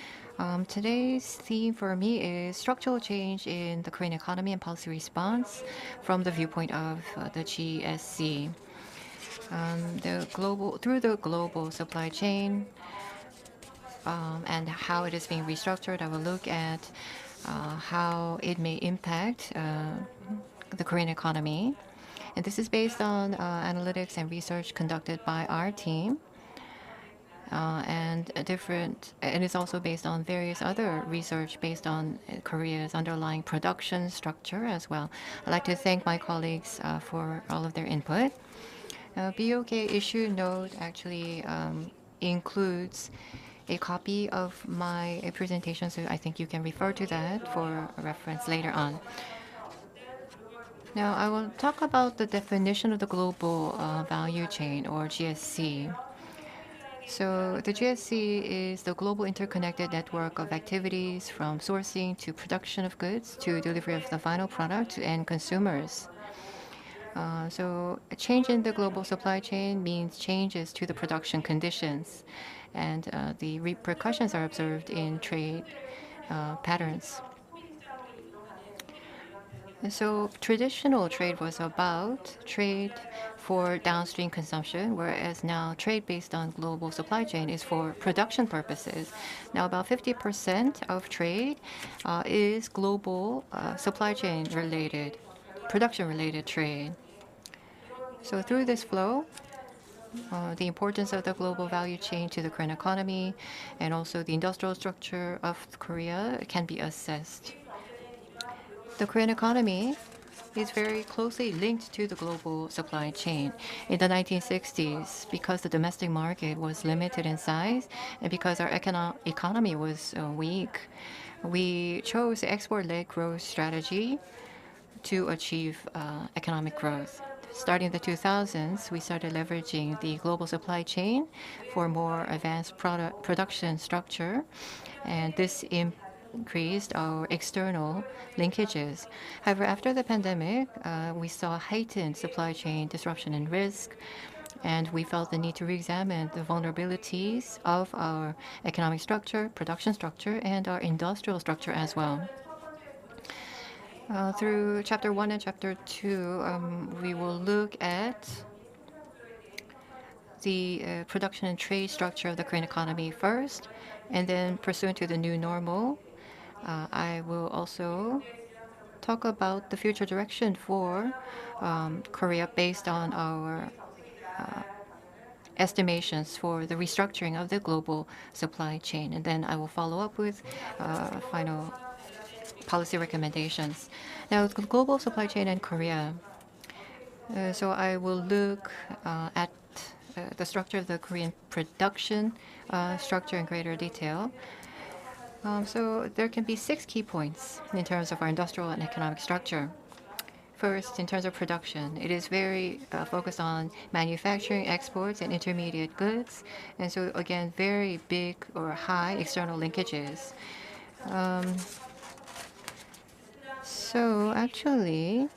Today's theme for me is structural change in the Korean economy and policy response from the viewpoint of the GSC. Through the global supply chain and how it is being restructured, I will look at how it may impact the Korean economy. And this is based on analytics and research conducted by our team. And it's also based on various other research based on Korea's underlying production structure as well. I'd like to thank my colleagues for all of their input. BOK issue note actually includes a copy of my presentation, so I think you can refer to that for reference later on. Now, I will talk about the definition of the global value chain, or GSC. So the GSC is the global interconnected network of activities from sourcing to production of goods to delivery of the final product to end consumers. So a change in the global supply chain means changes to the production conditions, and the repercussions are observed in trade patterns. So traditional trade was about trade for downstream consumption, whereas now trade based on global supply chain is for production purposes. Now about 50% of trade is global supply chain related, production related trade. So through this flow, the importance of the global value chain to the Korean economy and also the industrial structure of Korea can be assessed. The Korean economy is very closely linked to the global supply chain. In the 1960s, because the domestic market was limited in size and because our economy was weak, we chose the export-led growth strategy to achieve economic growth. starting the 2000s, we started leveraging the global supply chain for more advanced production structure, and this increased our external linkages. However, after the pandemic, we saw heightened supply chain disruption and risk, and we felt the need to re-examine the vulnerabilities of our economic structure, production structure, and our industrial structure as well. Through Chapter 1 and Chapter 2, we will look at the production and trade structure of the Korean economy first, and then pursuant to the new normal, I will also talk about the future direction for Korea based on our estimations for the restructuring of the global supply chain. And then I will follow up with final policy recommendations. Now, the global supply chain in Korea. So I will look at the structure of the Korean production structure in greater detail. So there can be 6 key points in terms of our industrial and economic structure. First, in terms of production, it is very focused on manufacturing, exports, and intermediate goods. And so, again, very big or high external linkages. So, actually,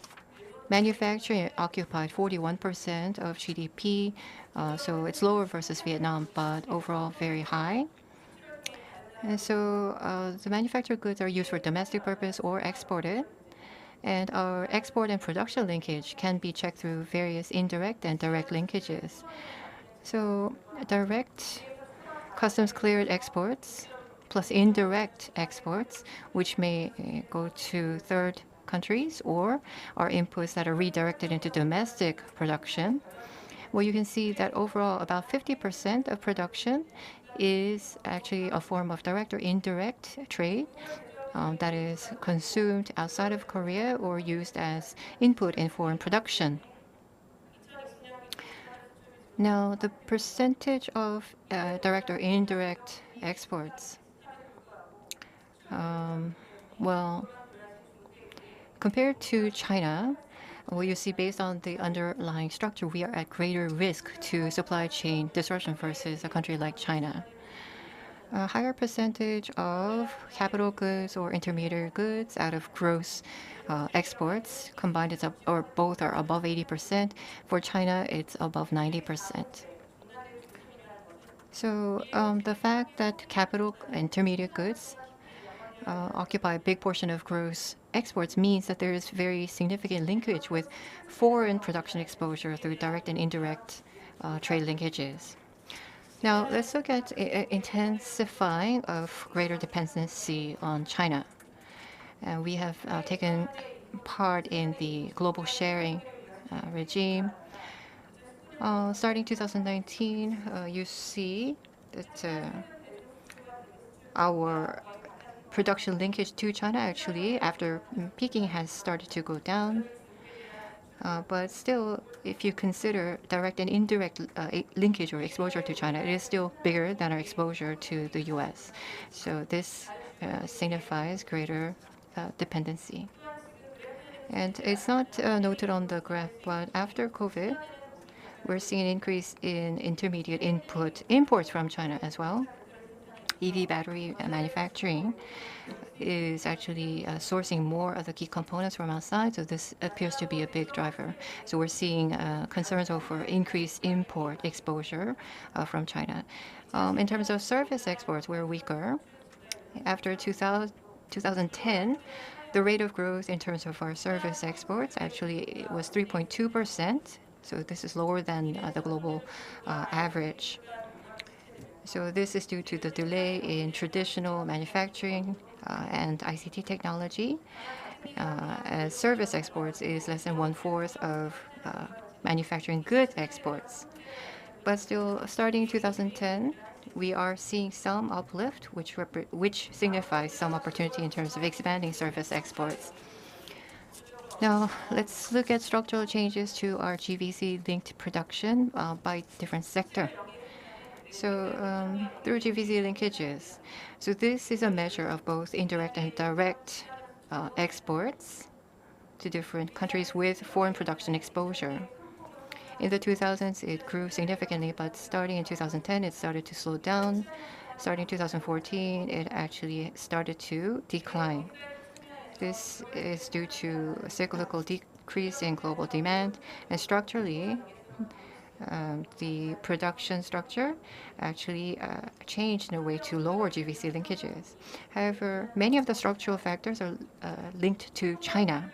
manufacturing occupied 41% of GDP. So, it's lower versus Vietnam, but overall very high. And so, the manufactured goods are used for domestic purpose or exported. And our export and production linkage can be checked through various indirect and direct linkages. So direct customs cleared exports plus indirect exports, which may go to third countries or are inputs that are redirected into domestic production. Well, you can see that overall about 50% of production is actually a form of direct or indirect trade. That is consumed outside of Korea or used as input in foreign production. Now, the percentage of direct or indirect exports. Well, compared to China, what you see based on the underlying structure, we are at greater risk to supply chain disruption versus a country like China. A higher percentage of capital goods or intermediate goods out of gross exports combined is or both are above 80%. For China, it's above 90%. So the fact that capital intermediate goods occupy a big portion of gross exports means that there is very significant linkage with foreign production exposure through direct and indirect trade linkages. Now, let's look at intensifying of greater dependency on China. We have taken part in the global sharing regime. Starting 2019, you see that our production linkage to China actually, after peaking, has started to go down. But still, if you consider direct and indirect linkage or exposure to China, it is still bigger than our exposure to the US. So this signifies greater dependency. And it's not noted on the graph, but after COVID, we're seeing an increase in intermediate imports from China as well. EV battery manufacturing is actually sourcing more of the key components from outside, so this appears to be a big driver. So we're seeing concerns over increased import exposure from China. In terms of service exports, we're weaker. After 2010, the rate of growth in terms of our service exports actually was 3.2%. So this is lower than the global average. So this is due to the delay in traditional manufacturing and ICT technology, as service exports is less than 1/4 of manufacturing goods exports. But still, starting 2010, we are seeing some uplift, which signifies some opportunity in terms of expanding service exports. Now, let's look at structural changes to our GVC-linked production by different sector. So through GVC linkages, so this is a measure of both indirect and direct exports to different countries with foreign production exposure. In the 2000s, it grew significantly, but starting in 2010, it started to slow down. Starting 2014, it actually started to decline. This is due to a cyclical decrease in global demand, and structurally, the production structure actually changed in a way to lower GVC linkages. However, many of the structural factors are linked to China.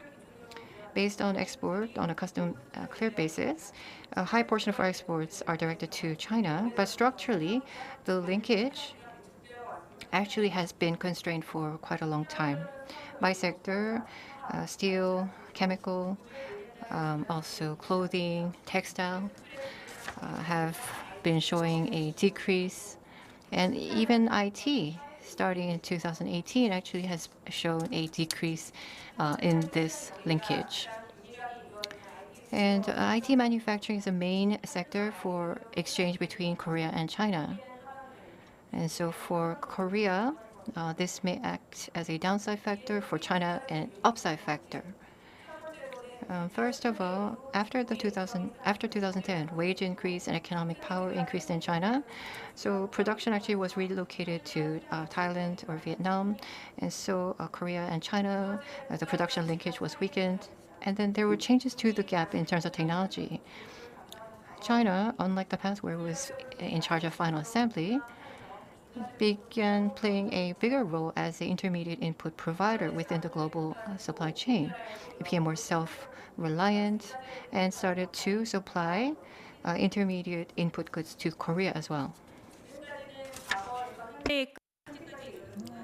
Based on export on a custom clear basis, a high portion of our exports are directed to China, but structurally, the linkage actually has been constrained for quite a long time. By sector, steel, chemical, also clothing, textile have been showing a decrease. And even IT, starting in 2018, actually has shown a decrease in this linkage. And IT manufacturing is a main sector for exchange between Korea and China. And so for Korea, this may act as a downside factor, for China an upside factor. First of all, after 2010, wage increase and economic power increased in China. So production actually was relocated to Thailand or Vietnam. And so Korea and China, the production linkage was weakened. And then there were changes to the gap in terms of technology. China, unlike the past where it was in charge of final assembly, began playing a bigger role as the intermediate input provider within the global supply chain. It became more self-reliant and started to supply intermediate input goods to Korea as well.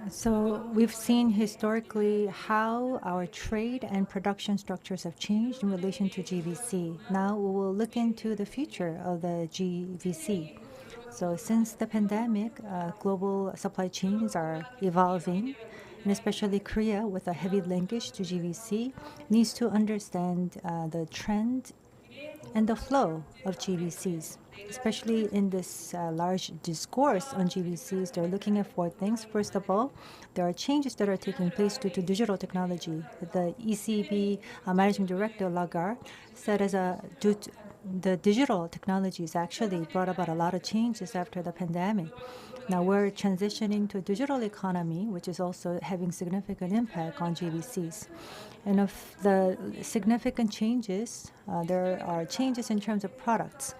So we've seen historically how our trade and production structures have changed in relation to GVC. Now we will look into the future of the GVC. So since the pandemic, global supply chains are evolving, and especially Korea, with a heavy linkage to GVC, needs to understand the trend and the flow of GVCs. Especially in this large discourse on GVCs, they're looking at four things. First of all, there are changes that are taking place due to digital technology. The ECB Managing Director Lagarde said due to the digital technologies actually brought about a lot of changes after the pandemic. Now we're transitioning to a digital economy, which is also having significant impact on GVCs. And of the significant changes, there are changes in terms of products.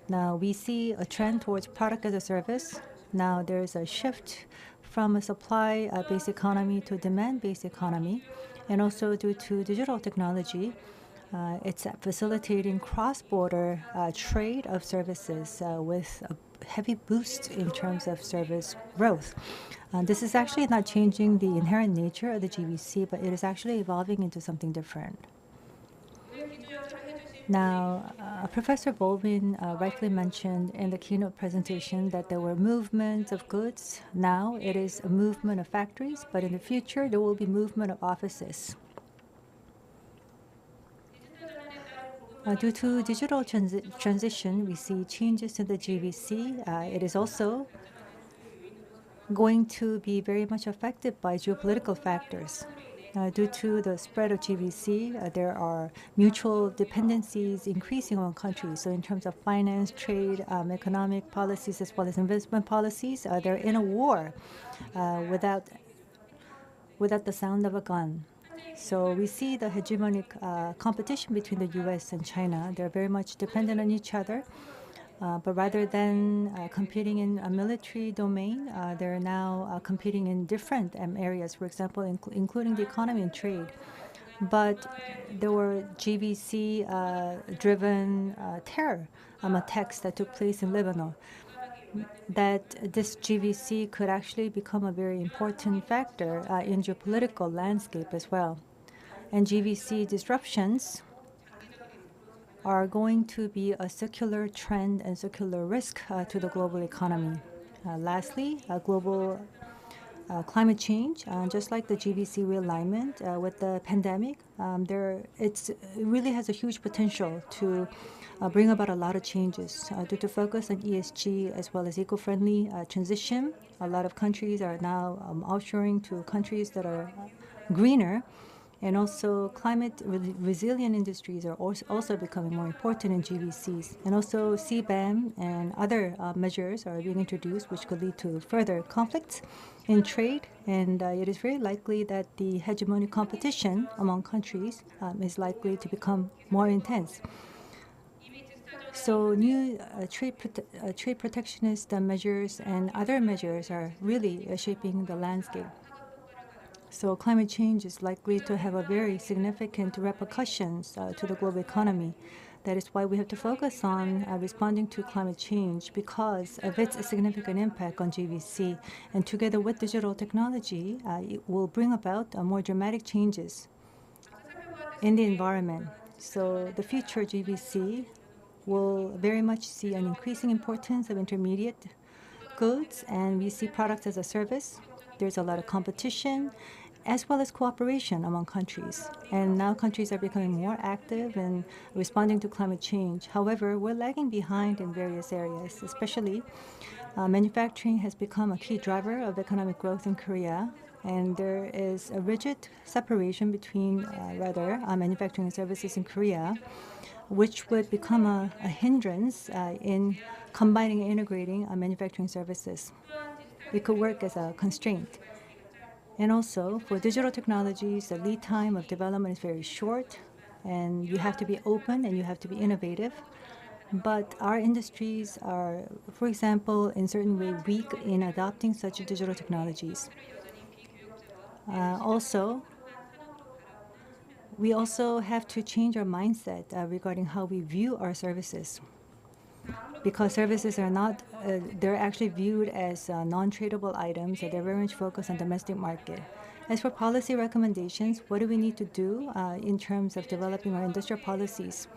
Now we see a trend towards product as a service. Now there's a shift from a supply-based economy to a demand-based economy. And also due to digital technology, it's facilitating cross-border trade of services with a heavy boost in terms of service growth. This is actually not changing the inherent nature of the GVC, but it is actually evolving into something different. Now, Professor Bolvin rightly mentioned in the keynote presentation that there were movements of goods. Now it is a movement of factories, but in the future there will be movement of offices. Due to digital transition, we see changes in the GVC. It is also going to be very much affected by geopolitical factors. Due to the spread of GVC, there are mutual dependencies increasing among countries. So in terms of finance, trade, economic policies, as well as investment policies, they're in a war without the sound of a gun. So we see the hegemonic competition between the US and China. They're very much dependent on each other. But rather than competing in a military domain, they're now competing in different areas, for example, including the economy and trade. But there were GVC-driven terror attacks that took place in Lebanon. That this GVC could actually become a very important factor in geopolitical landscape as well. And GVC disruptions are going to be a secular trend and secular risk to the global economy. Lastly, global climate change, just like the GVC realignment with the pandemic, it really has a huge potential to bring about a lot of changes. Due to focus on ESG as well as eco-friendly transition, a lot of countries are now offshoring to countries that are greener. And also climate resilient industries are also becoming more important in GVCs. And also CBAM and other measures are being introduced which could lead to further conflicts in trade. And it is very likely that the hegemonic competition among countries is likely to become more intense. So new trade protectionist measures and other measures are really shaping the landscape. So climate change is likely to have a very significant repercussions to the global economy. That is why we have to focus on responding to climate change because of its significant impact on GVC. And together with digital technology, it will bring about more dramatic changes in the environment. So the future GVC will very much see an increasing importance of intermediate goods, and we see products as a service. There's a lot of competition as well as cooperation among countries. And now countries are becoming more active in responding to climate change. However, we're lagging behind in various areas, especially manufacturing has become a key driver of economic growth in Korea. And there is a rigid separation between, manufacturing and services in Korea, which would become a hindrance in combining and integrating manufacturing services. It could work as a constraint. And also, for digital technologies, the lead time of development is very short, and you have to be open and you have to be innovative. But our industries are, for example, in certain way weak in adopting such digital technologies. We also have to change our mindset regarding how we view our services. Because services are not, they're actually viewed as non-tradable items, so they're very much focused on domestic market. As for policy recommendations, what do we need to do in terms of developing our industrial policies?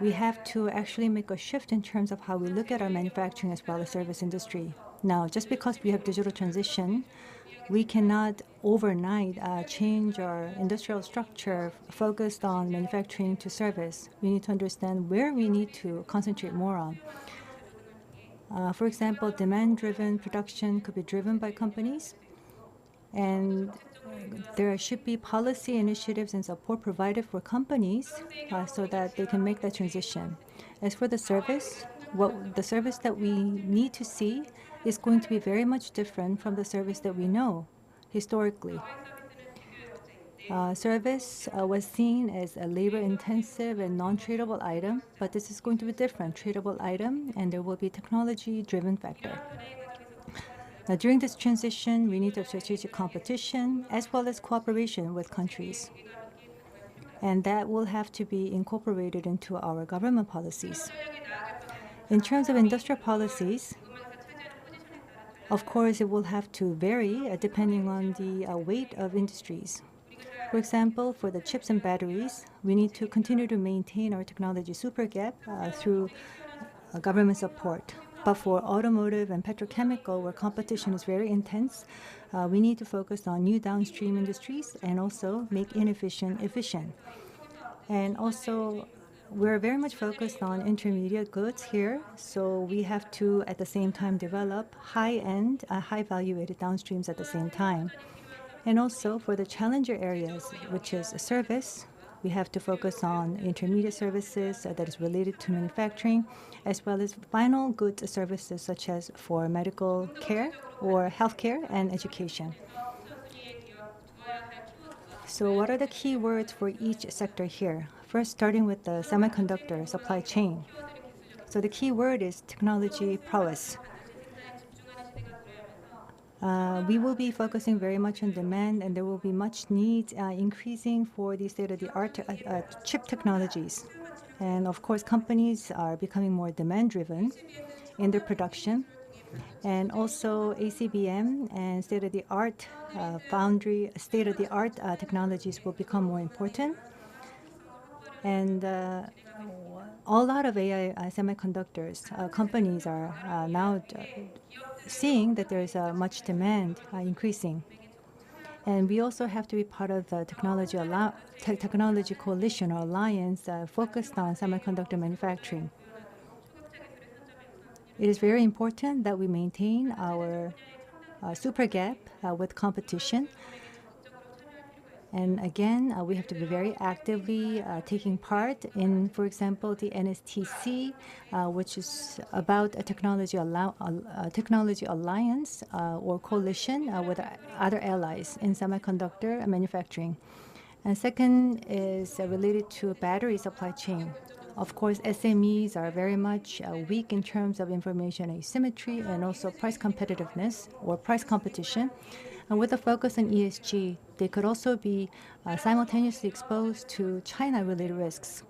We have to actually make a shift in terms of how we look at our manufacturing as well as service industry. Now, just because we have digital transition, we cannot overnight change our industrial structure focused on manufacturing to service. We need to understand where we need to concentrate more on. For example, demand-driven production could be driven by companies, and there should be policy initiatives and support provided for companies so that they can make that transition. As for the service that we need to see is going to be very much different from the service that we know historically. Service was seen as a labor-intensive and non-tradable item, but this is going to be different, tradable item, and there will be technology-driven factor. Now, during this transition, we need to have strategic competition as well as cooperation with countries. And that will have to be incorporated into our government policies. In terms of industrial policies, of course, it will have to vary depending on the weight of industries. For example, for the chips and batteries, we need to continue to maintain our technology super gap through government support. But for automotive and petrochemical, where competition is very intense, we need to focus on new downstream industries and also make inefficient efficient. And also, we're very much focused on intermediate goods here, so we have to, at the same time, develop high-end, high-value-added downstreams at the same time. And also, for the challenger areas, which is service, we have to focus on intermediate services that is related to manufacturing, as well as final goods services such as for medical care or healthcare and education. So what are the key words for each sector here? First, starting with the semiconductor supply chain. So the key word is technology prowess. We will be focusing very much on demand, and there will be much need increasing for the state-of-the-art chip technologies. And of course, companies are becoming more demand-driven in their production. And also ACBM and state-of-the-art foundry, state-of-the-art technologies will become more important. And a lot of AI semiconductors companies are now seeing that there is much demand increasing. And we also have to be part of the technology coalition or alliance focused on semiconductor manufacturing. It is very important that we maintain our super gap with competition. And again, we have to be very actively taking part in, for example, the NSTC, which is about a technology alliance or coalition with other allies in semiconductor manufacturing. And second is related to battery supply chain. Of course, SMEs are very much weak in terms of information asymmetry and also price competitiveness or price competition. And with a focus on ESG, they could also be simultaneously exposed to China-related risks.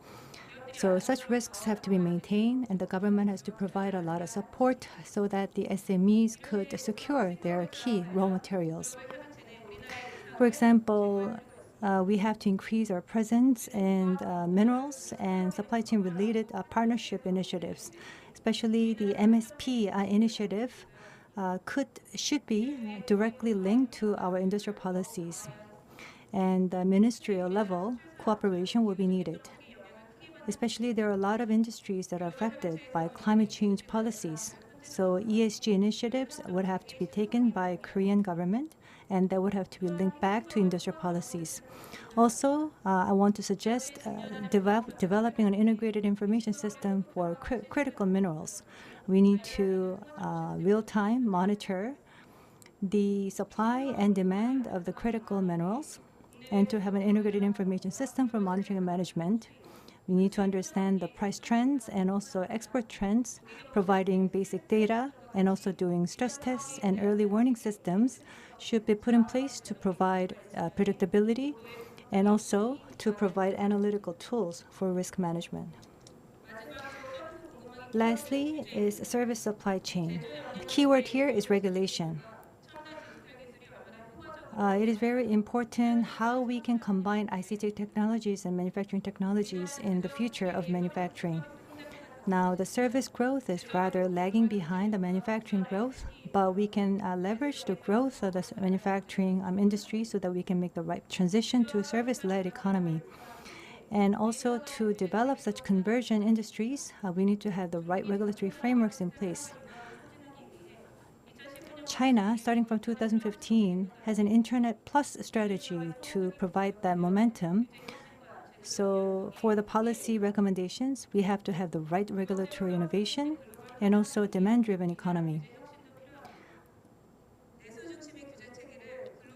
So such risks have to be maintained, and the government has to provide a lot of support so that the SMEs could secure their key raw materials. For example, we have to increase our presence in minerals and supply chain related partnership initiatives, especially the MSP initiative should be directly linked to our industrial policies. And ministerial level cooperation will be needed. Especially there are a lot of industries that are affected by climate change policies. So ESG initiatives would have to be taken by Korean government, and that would have to be linked back to industrial policies. Also, I want to suggest developing an integrated information system for critical minerals. We need to real-time monitor the supply and demand of the critical minerals, and to have an integrated information system for monitoring and management. We need to understand the price trends and also export trends, providing basic data, and also doing stress tests and early warning systems should be put in place to provide predictability and also to provide analytical tools for risk management. Lastly is service supply chain. The key word here is regulation. It is very important how we can combine ICT technologies and manufacturing technologies in the future of manufacturing. Now, the service growth is rather lagging behind the manufacturing growth, but we can leverage the growth of the manufacturing industry so that we can make the right transition to a service-led economy. And also to develop such conversion industries, we need to have the right regulatory frameworks in place. China, starting from 2015, has an Internet Plus strategy to provide that momentum. So for the policy recommendations, we have to have the right regulatory innovation and also demand-driven economy.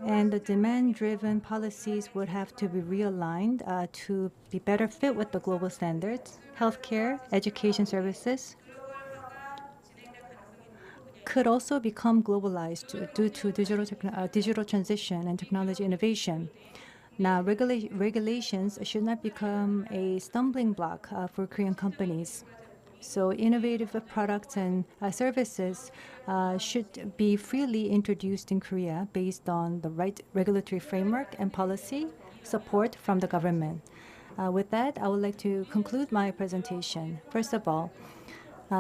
And the demand-driven policies would have to be realigned to be better fit with the global standards. Healthcare, education services could also become globalized due to digital transition and technology innovation. Now, regulations should not become a stumbling block for Korean companies. So innovative products and services should be freely introduced in Korea based on the right regulatory framework and policy support from the government. With that, I would like to conclude my presentation. First of all,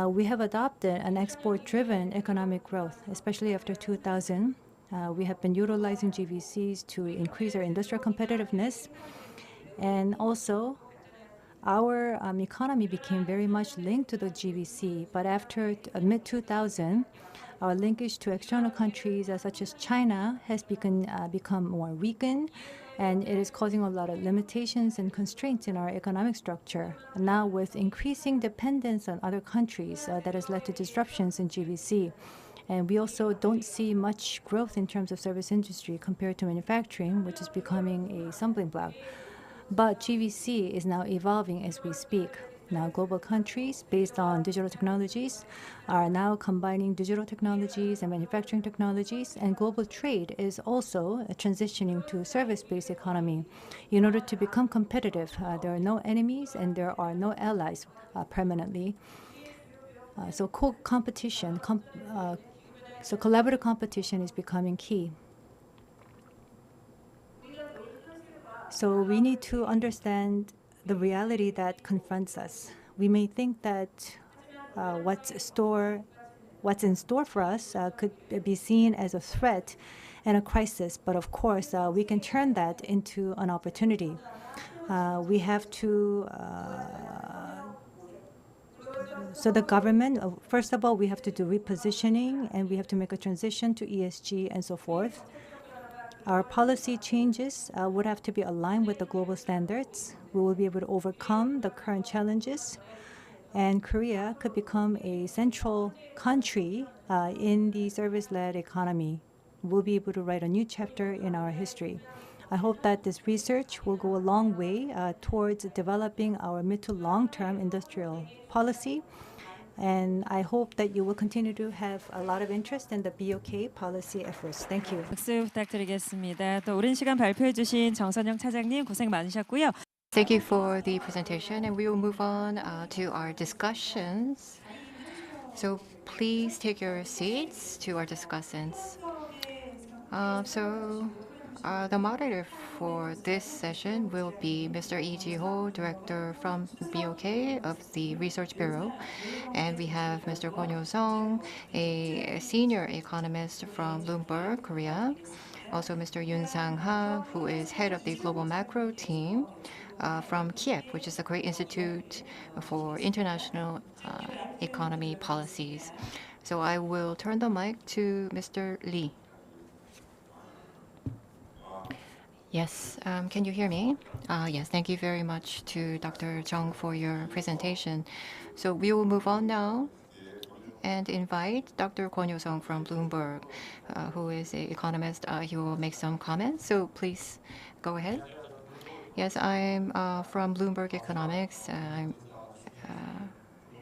we have adopted an export-driven economic growth, especially after 2000. We have been utilizing GVCs to increase our industrial competitiveness, and also our economy became very much linked to the GVC. But after mid-2000, our linkage to external countries such as China has become more weakened, and it is causing a lot of limitations and constraints in our economic structure. Now, with increasing dependence on other countries, that has led to disruptions in GVC. And we also don't see much growth in terms of service industry compared to manufacturing, which is becoming a stumbling block. But GVC is now evolving as we speak. Now, global countries based on digital technologies are now combining digital technologies and manufacturing technologies, and global trade is also transitioning to a service-based economy. In order to become competitive, there are no enemies and there are no allies permanently. So collaborative competition is becoming key. So we need to understand the reality that confronts us. We may think that what's in store for us could be seen as a threat and a crisis, but of course we can turn that into an opportunity. We have to so the government, first of all, we have to do repositioning, and we have to make a transition to ESG and so forth. Our policy changes would have to be aligned with the global standards. We will be able to overcome the current challenges, and Korea could become a central country in the service-led economy. We'll be able to write a new chapter in our history. I hope that this research will go a long way towards developing our mid to long-term industrial policy. And I hope that you will continue to have a lot of interest in the BOK policy efforts. Thank you. 박수 부탁드리겠습니다. 또 오랜 시간 발표해 주신 정선영 차장님 고생 많으셨고요. Thank you for the presentation, and we will move on to our discussions. So please take your seats to our discussants. The moderator for this session will be Mr. Lee Ji-ho, Director from BOK of the Research Bureau. And we have Mr. Kwon Yo-sung, a senior economist from Bloomberg, Korea. Also Mr. Yoon Sang-ha, who is head of the Global Macro team from Kiev, which is the Korea Institute for International Economy Policies. So I will turn the mic to Mr. Lee. Yes, can you hear me? Yes, thank you very much to Dr. Jung for your presentation. So we will move on now and invite Dr. Kwon Yo-sung from Bloomberg, who is an economist. He will make some comments, so please go ahead. Yes, I'm from Bloomberg Economics. I'm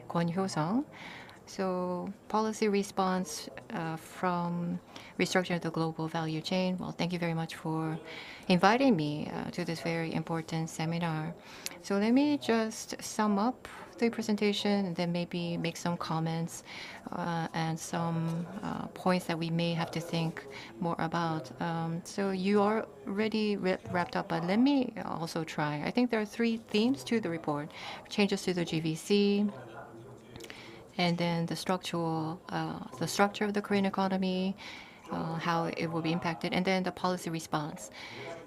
Kwon Yo-sung. So policy response from restructuring the global value chain. Well, thank you very much for inviting me to this very important seminar. So let me just sum up the presentation and then maybe make some comments and some points that we may have to think more about. So you are already wrapped up, but let me also try. I think there are three themes to the report: changes to the GVC, and then the structure of the Korean economy, how it will be impacted, and then the policy response.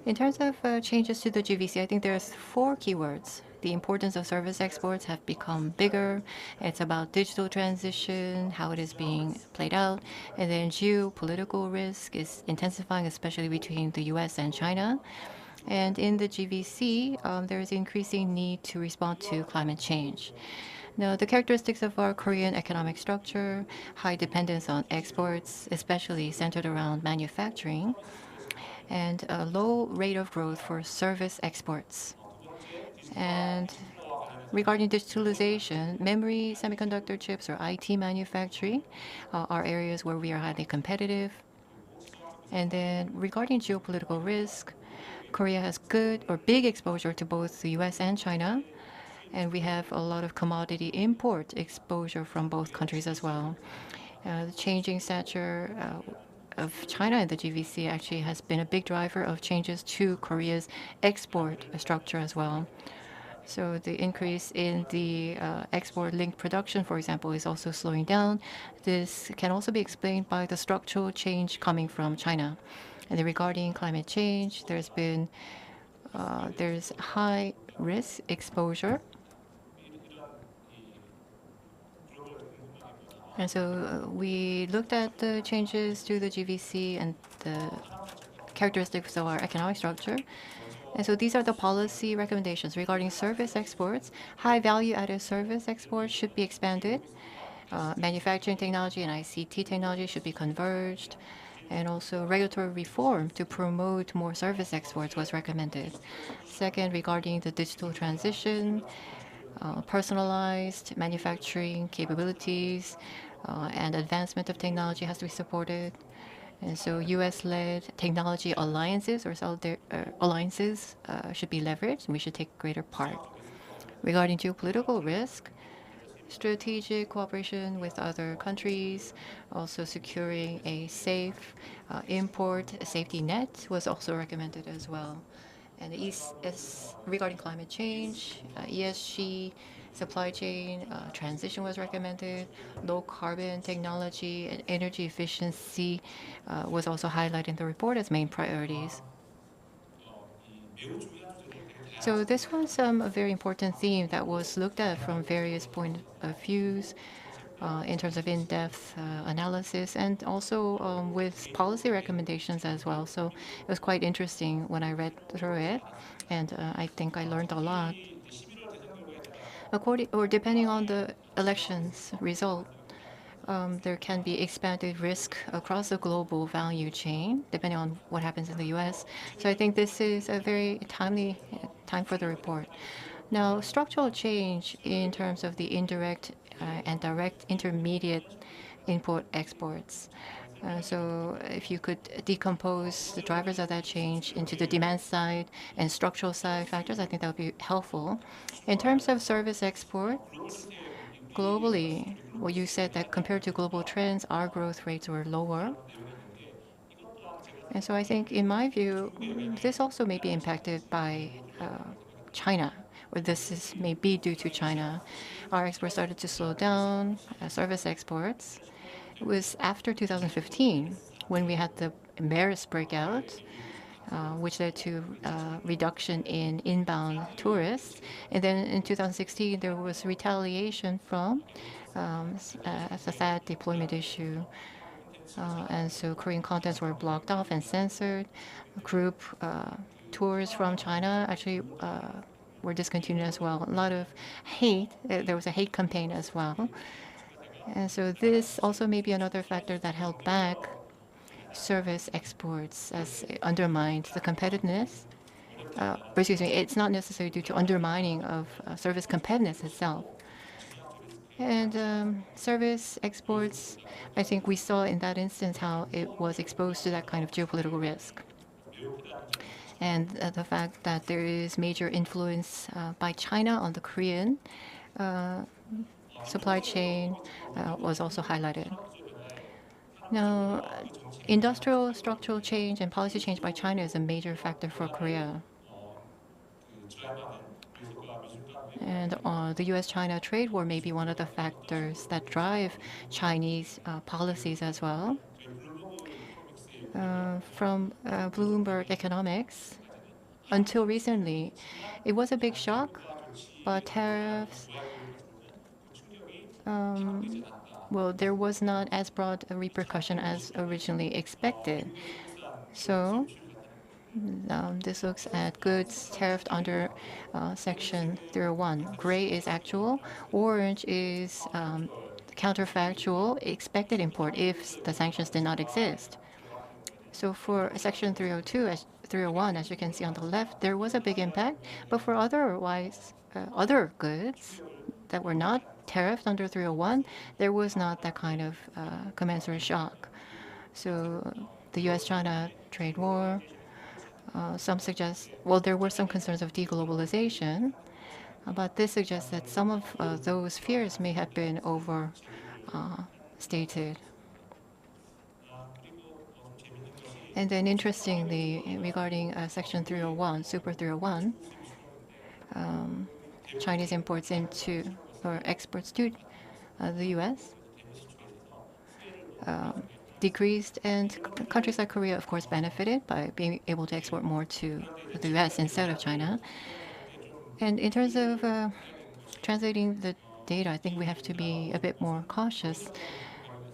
In terms of changes to the GVC, I think there's four keywords. The importance of service exports have become bigger. It's about digital transition, how it is being played out, and then geopolitical risk is intensifying, especially between the U.S. and China. And in the GVC, there is increasing need to respond to climate change. Now, the characteristics of our Korean economic structure: high dependence on exports, especially centered around manufacturing, and a low rate of growth for service exports. And regarding digitalization, memory, semiconductor chips, or IT manufacturing are areas where we are highly competitive. And then regarding geopolitical risk, Korea has good or big exposure to both the US and China. And we have a lot of commodity import exposure from both countries as well. The changing stature of China in the GVC actually has been a big driver of changes to Korea's export structure as well. So the increase in the export-linked production, for example, is also slowing down. This can also be explained by the structural change coming from China. And then regarding climate change, there's high risk exposure. And so we looked at the changes to the GVC and the characteristics of our economic structure. And so these are the policy recommendations regarding service exports. High value-added service exports should be expanded. Manufacturing technology and ICT technology should be converged. And also regulatory reform to promote more service exports was recommended. Second, regarding the digital transition, personalized manufacturing capabilities and advancement of technology has to be supported. And so US-led technology alliances or alliances should be leveraged, and we should take greater part. Regarding geopolitical risk, strategic cooperation with other countries, also securing a safe import safety net was also recommended as well. And regarding climate change, ESG, supply chain transition was recommended. Low carbon technology and energy efficiency was also highlighted in the report as main priorities. So this was a very important theme that was looked at from various point of views. in terms of in-depth analysis and also with policy recommendations as well. So it was quite interesting when I read through it, and I think I learned a lot. Depending on the elections result, there can be expanded risk across the global value chain, depending on what happens in the U.S. So I think this is a very timely time for the report. Now, structural change in terms of the indirect and direct intermediate import-exports. So if you could decompose the drivers of that change into the demand side and structural side factors, I think that would be helpful. In terms of service exports, globally, well, you said that compared to global trends, our growth rates were lower. And so I think, in my view, this also may be impacted by China, or may be due to China. Our exports started to slow down, service exports. It was after 2015 when we had the MERS breakout, which led to reduction in inbound tourists. And then in 2016, there was retaliation from the THAAD deployment issue. And so Korean contents were blocked off and censored. Group tours from China actually were discontinued as well. A lot of hate. There was a hate campaign as well. And so this also may be another factor that held back service exports as it undermined the competitiveness. Excuse me, it's not necessarily due to undermining of service competitiveness itself. And service exports, I think we saw in that instance how it was exposed to that kind of geopolitical risk. And the fact that there is major influence by China on the Korean supply chain was also highlighted. Now, industrial structural change and policy change by China is a major factor for Korea. And the US-China trade war may be one of the factors that drive Chinese policies as well. From Bloomberg Economics, until recently, it was a big shock, but tariffs, well, there was not as broad a repercussion as originally expected. So this looks at goods tariffed under Section 301. Gray is actual, orange is counterfactual, expected import if the sanctions did not exist. So for Section 301, as you can see on the left, there was a big impact. But for other goods that were not tariffed under 301, there was not that kind of commensurate shock. So the US-China trade war, some suggest, well, there were some concerns of deglobalization, but this suggests that some of those fears may have been overstated. And then interestingly, regarding Section 301, Super 301, Chinese imports into or exports to the U.S. Decreased, and countries like Korea, of course, benefited by being able to export more to the U.S. instead of China. And in terms of translating the data, I think we have to be a bit more cautious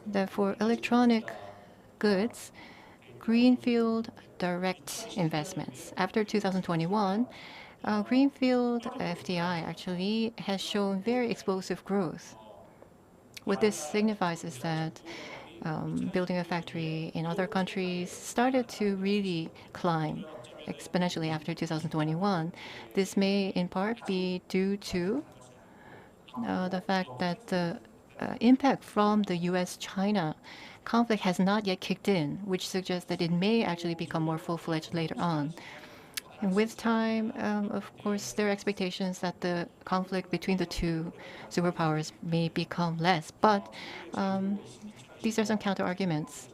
that for electronic goods, greenfield direct investments after 2021, greenfield FDI actually has shown very explosive growth. What this signifies is that building a factory in other countries started to really climb exponentially after 2021. This may in part be due to the fact that the impact from the US-China conflict has not yet kicked in, which suggests that it may actually become more full-fledged later on. And with time, of course, there are expectations that the conflict between the two superpowers may become less. But these are some counter-arguments.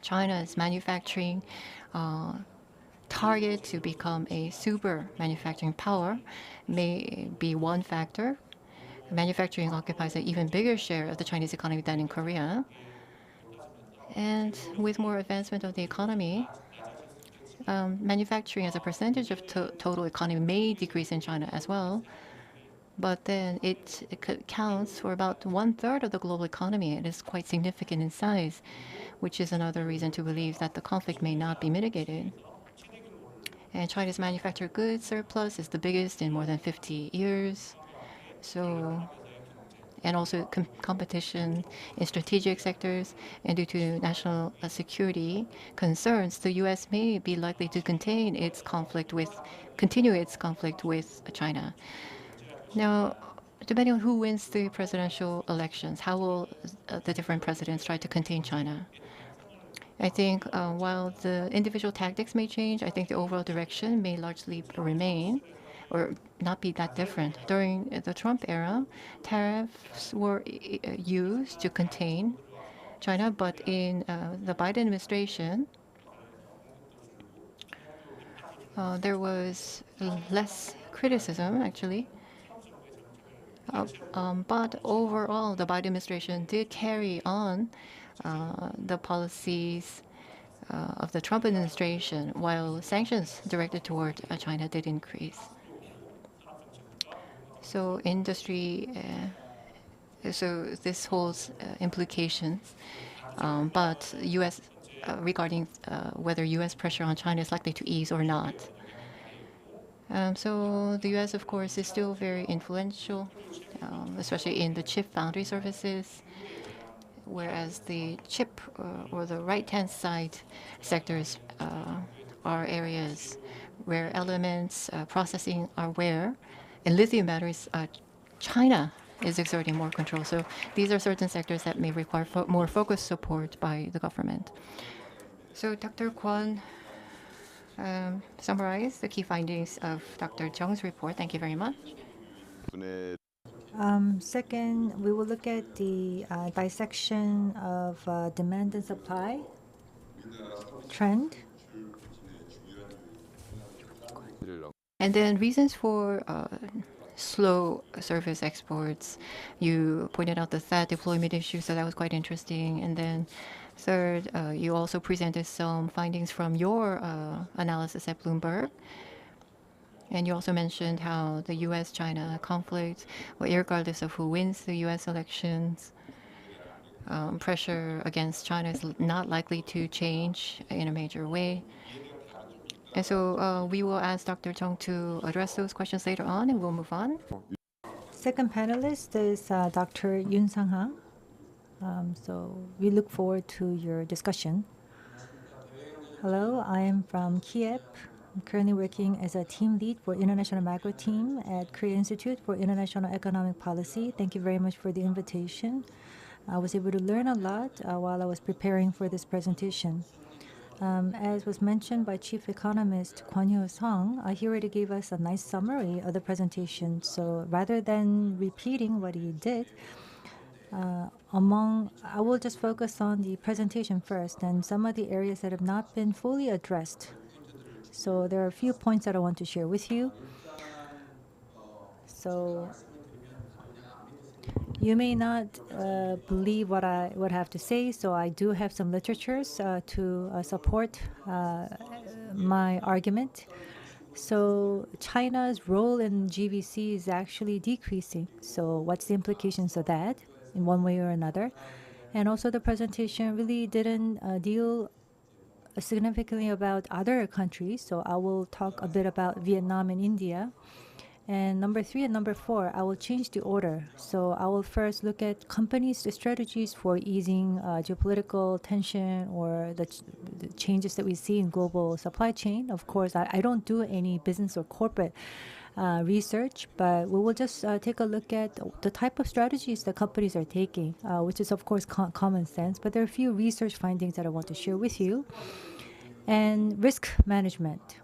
China's manufacturing target to become a super manufacturing power may be one factor. Manufacturing occupies an even bigger share of the Chinese economy than in Korea. And with more advancement of the economy, manufacturing as a percentage of total economy may decrease in China as well. but then counts for about 1/3 of the global economy. It is quite significant in size, which is another reason to believe that the conflict may not be mitigated. And China's manufactured goods surplus is the biggest in more than 50 years. So, and also competition in strategic sectors, and due to national security concerns, the U.S. may be likely to continue its conflict with China. Now, depending on who wins the presidential elections, how will the different presidents try to contain China? I think while the individual tactics may change, I think the overall direction may largely remain or not be that different. During the Trump era, tariffs were used to contain China, but in the Biden administration, there was less criticism, actually. But overall, the Biden administration did carry on the policies of the Trump administration, while sanctions directed toward China did increase. So so this holds implications, but U.S. Regarding whether U.S. pressure on China is likely to ease or not. So the U.S., of course, is still very influential, especially in the chip foundry services, whereas the chip or the right-hand side sectors are areas where elements processing are where. In lithium batteries, China is exerting more control. So these are certain sectors that may require more focused support by the government. So Dr. Kwon summarized the key findings of Dr. Jung's report. Thank you very much. Second, we will look at the dissection of demand and supply trend. And then reasons for slow service exports. You pointed out the THAAD deployment issue, so that was quite interesting. And then third, you also presented some findings from your analysis at Bloomberg. And you also mentioned how the U.S.-China conflict, well, regardless of who wins the U.S. elections, pressure against China is not likely to change in a major way. And so we will ask Dr. Jung to address those questions later on, and we'll move on. Second panelist is Dr. Yoon Sang-ha. So we look forward to your discussion. Hello, I am from Kiev. I'm currently working as a team lead for International Macro Team at Korea Institute for International Economic Policy. Thank you very much for the invitation. I was able to learn a lot while I was preparing for this presentation. As was mentioned by Chief Economist Kwon Hyo-sung, he already gave us a nice summary of the presentation. So rather than repeating what he did, I will just focus on the presentation first and some of the areas that have not been fully addressed. So there are a few points that I want to share with you. So you may not believe what I have to say, so I do have some literatures to support my argument. So China's role in GVC is actually decreasing. So what's the implications of that in one way or another? And also the presentation really didn't deal significantly about other countries. So I will talk a bit about Vietnam and India. And number 3 and number 4, I will change the order. So I will first look at companies' strategies for easing geopolitical tension or the changes that we see in global supply chain. Of course, I don't do any business or corporate research, but we will just take a look at the type of strategies that companies are taking, which is, of course, common sense. But there are a few research findings that I want to share with you. And risk management.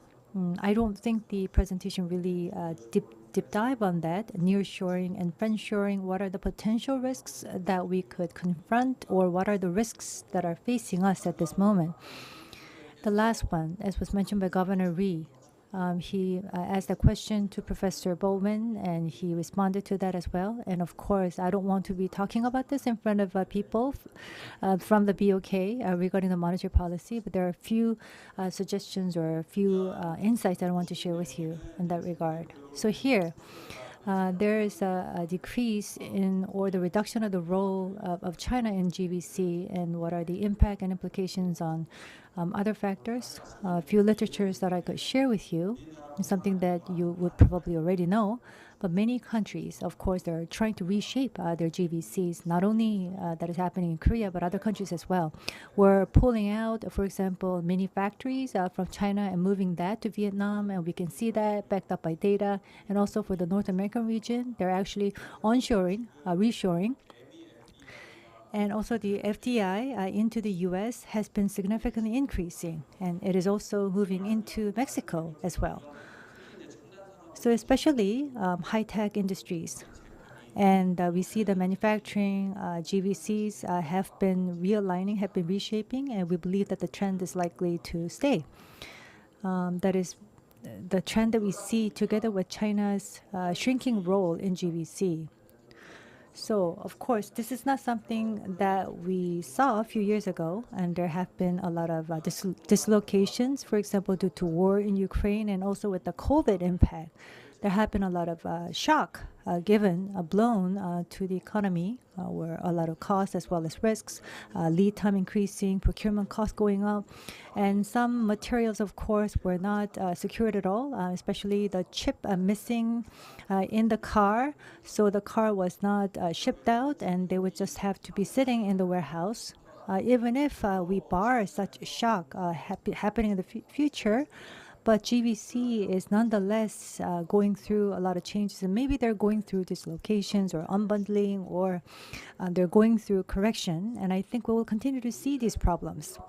I don't think the presentation really deep dive on that. Nearshoring and friendshoring, what are the potential risks that we could confront, or what are the risks that are facing us at this moment? The last one, as was mentioned by Governor Rhee, he asked a question to Professor Bowman, and he responded to that as well. And of course, I don't want to be talking about this in front of people from the BOK regarding the monetary policy, but there are a few suggestions or a few insights that I want to share with you in that regard. So here, there is a decrease in or the reduction of the role of China in GVC, and what are the impact and implications on other factors. A few literatures that I could share with you, something that you would probably already know, but many countries, of course, they're trying to reshape their GVCs, not only that is happening in Korea, but other countries as well. We're pulling out, for example, mini factories from China and moving that to Vietnam, and we can see that backed up by data. And also for the North American region, they're actually onshoring, reshoring. And also the FDI into the US has been significantly increasing, and it is also moving into Mexico as well. So especially high-tech industries. And we see the manufacturing GVCs have been realigning, have been reshaping, and we believe that the trend is likely to stay. That is the trend that we see together with China's shrinking role in GVC. So, of course, this is not something that we saw a few years ago, and there have been a lot of dislocations, for example, due to war in Ukraine, and also with the COVID impact. There have been a lot of shock blown to the economy, where a lot of costs as well as risks, lead time increasing, procurement costs going up, and some materials, of course, were not secured at all, especially the chip missing in the car. So the car was not shipped out, and they would just have to be sitting in the warehouse. Even if we bar such shock happening in the future, but GVC is nonetheless going through a lot of changes, and maybe they're going through dislocations or unbundling, or they're going through correction, and I think we will continue to see these problems.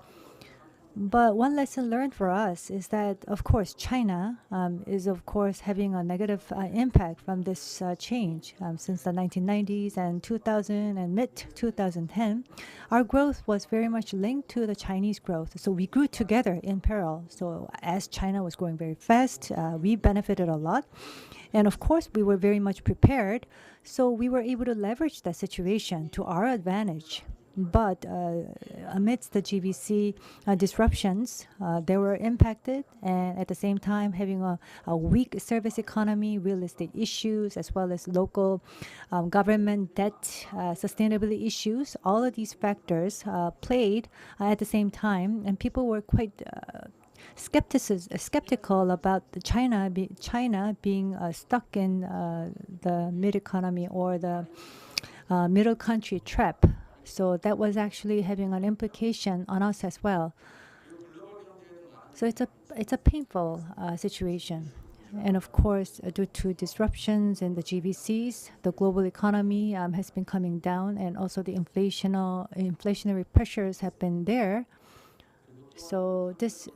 But one lesson learned for us is that, of course, China is, of course, having a negative impact from this change. Since the 1990s and 2000 and mid-2010, our growth was very much linked to the Chinese growth. So we grew together in parallel. So as China was growing very fast, we benefited a lot. And of course, we were very much prepared. So we were able to leverage that situation to our advantage. But amidst the GVC disruptions, they were impacted, and at the same time having a weak service economy, real estate issues, as well as local government debt, sustainability issues. All of these factors played at the same time, and people were quite skeptical about China being stuck in the mid economy or the middle country trap. So that was actually having an implication on us as well. So it's a painful situation. And of course, due to disruptions in the GVCs, the global economy has been coming down, and also the inflationary pressures have been there. So this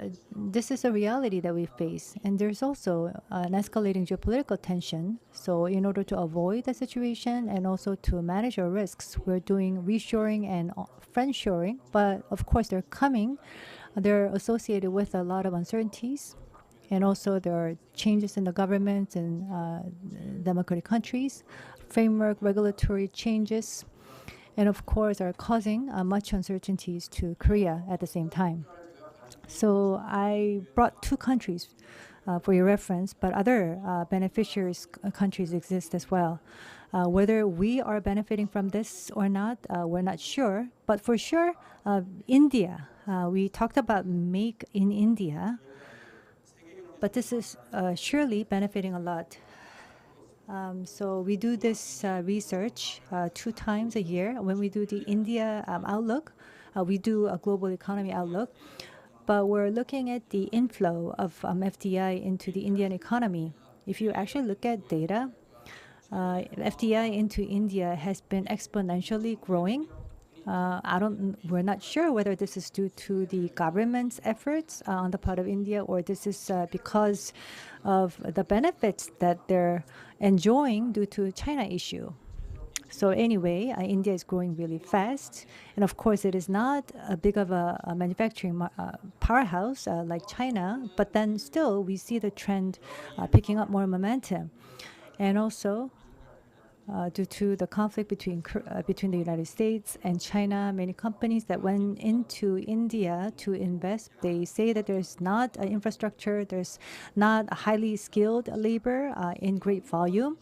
is a reality that we face, and there's also an escalating geopolitical tension. So in order to avoid the situation and also to manage our risks, we're doing reshoring and friendshoring. But of course, they're associated with a lot of uncertainties, and also there are changes in the government and democratic countries, framework regulatory changes, and of course are causing much uncertainties to Korea at the same time. So I brought two countries for your reference, but other beneficiaries countries exist as well. Whether we are benefiting from this or not, we're not sure. But for sure, India. We talked about Make in India, but this is surely benefiting a lot. So we do this research 2 times a year. When we do the India outlook, we do a global economy outlook. But we're looking at the inflow of FDI into the Indian economy. If you actually look at data, FDI into India has been exponentially growing. We're not sure whether this is due to the government's efforts on the part of India, or this is because of the benefits that they're enjoying due to China issue. So anyway, India is growing really fast. And of course, it is not a big of a manufacturing powerhouse like China, but then still we see the trend picking up more momentum. And also, due to the conflict between the United States and China, many companies that went into India to invest, they say that there's not an infrastructure, there's not a highly skilled labor in great volume.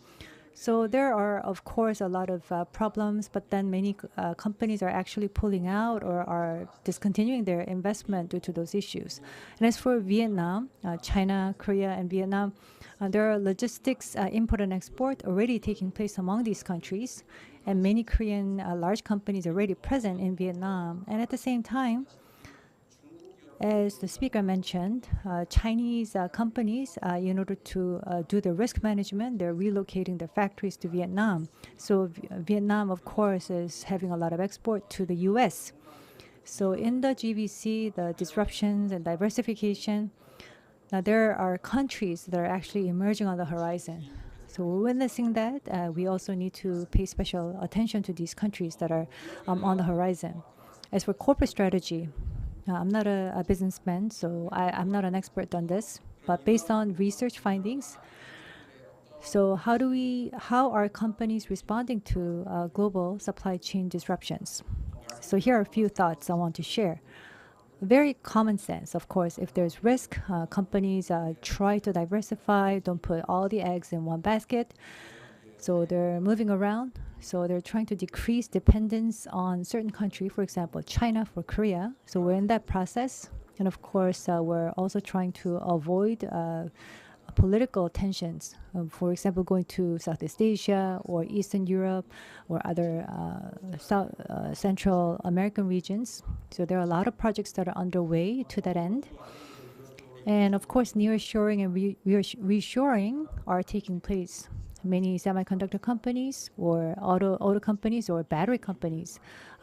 So there are, of course, a lot of problems, but then many companies are actually pulling out or are discontinuing their investment due to those issues. And as for Vietnam, China, Korea, and Vietnam, there are logistics, import and export already taking place among these countries, and many Korean large companies are already present in Vietnam. And at the same time, as the speaker mentioned, Chinese companies, in order to do the risk management, they're relocating their factories to Vietnam. So Vietnam, of course, is having a lot of export to the U.S. So in the GVC, the disruptions and diversification, now there are countries that are actually emerging on the horizon. So we're witnessing that. We also need to pay special attention to these countries that are on the horizon. As for corporate strategy, I'm not a businessman, so I'm not an expert on this. But based on research findings, so how are companies responding to global supply chain disruptions? So here are a few thoughts I want to share. Very common sense, of course. If there's risk, companies try to diversify, don't put all the eggs in one basket. So they're moving around. So they're trying to decrease dependence on certain country, for example, China for Korea. So we're in that process. And of course, we're also trying to avoid political tensions. For example, going to Southeast Asia or Eastern Europe or other Central American regions. So there are a lot of projects that are underway to that end. And of course, nearshoring and reshoring are taking place. Many semiconductor companies or auto companies or battery companies,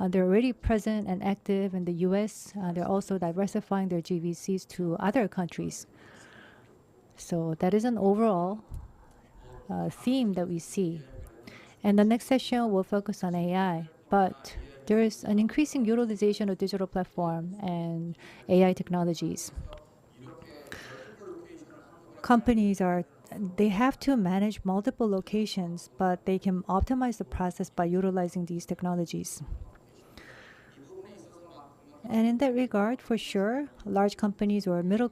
they're already present and active in the US. They're also diversifying their GVCs to other countries. So that is an overall theme that we see. And the next session will focus on AI, but there is an increasing utilization of digital platform and AI technologies. Companies they have to manage multiple locations, but they can optimize the process by utilizing these technologies. And in that regard, for sure, large companies or middle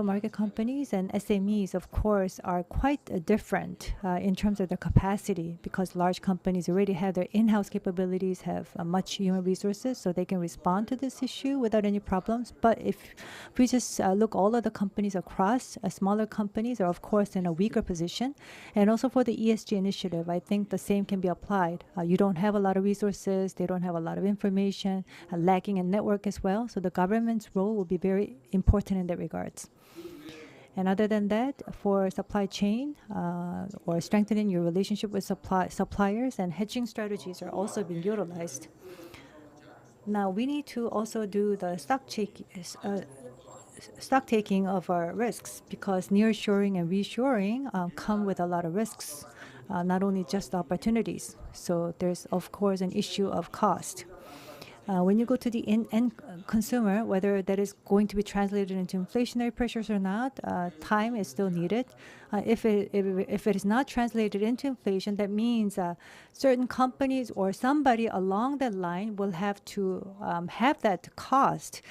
market companies and SMEs, of course, are quite different in terms of their capacity, because large companies already have their in-house capabilities, have much human resources, so they can respond to this issue without any problems. But if we just look all of the companies across, smaller companies are, of course, in a weaker position. And also for the ESG initiative, I think the same can be applied. You don't have a lot of resources, they don't have a lot of information, lacking in network as well. So the government's role will be very important in that regards. And other than that, for supply chain or strengthening your relationship with suppliers and hedging strategies are also being utilized. Now we need to also do the stock taking of our risks, because nearshoring and reshoring come with a lot of risks, not only just opportunities. So there's, of course, an issue of cost. When you go to the end consumer, whether that is going to be translated into inflationary pressures or not, time is still needed. If it is not translated into inflation, that means certain companies or somebody along that line will have to have that cost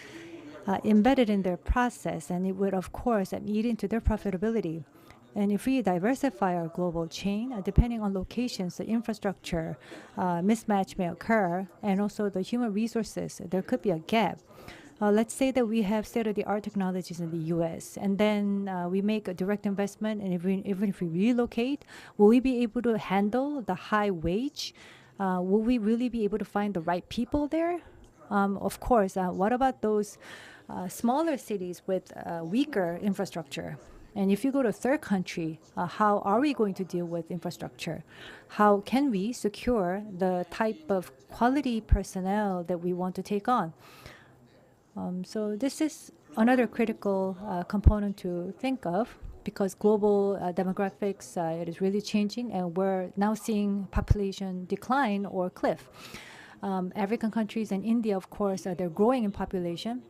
embedded in their process, and it would, of course, eat into their profitability. And if we diversify our global chain, depending on locations, the infrastructure mismatch may occur, and also the human resources, there could be a gap. Let's say that we have state-of-the-art technologies in the U.S., and then we make a direct investment, and even if we relocate, will we be able to handle the high wage? Will we really be able to find the right people there? Of course, what about those smaller cities with weaker infrastructure? And if you go to a third country, how are we going to deal with infrastructure? How can we secure the type of quality personnel that we want to take on? So this is another critical component to think of, because global demographics, it is really changing, and we're now seeing population decline or cliff. African countries and India, of course, they're growing in population.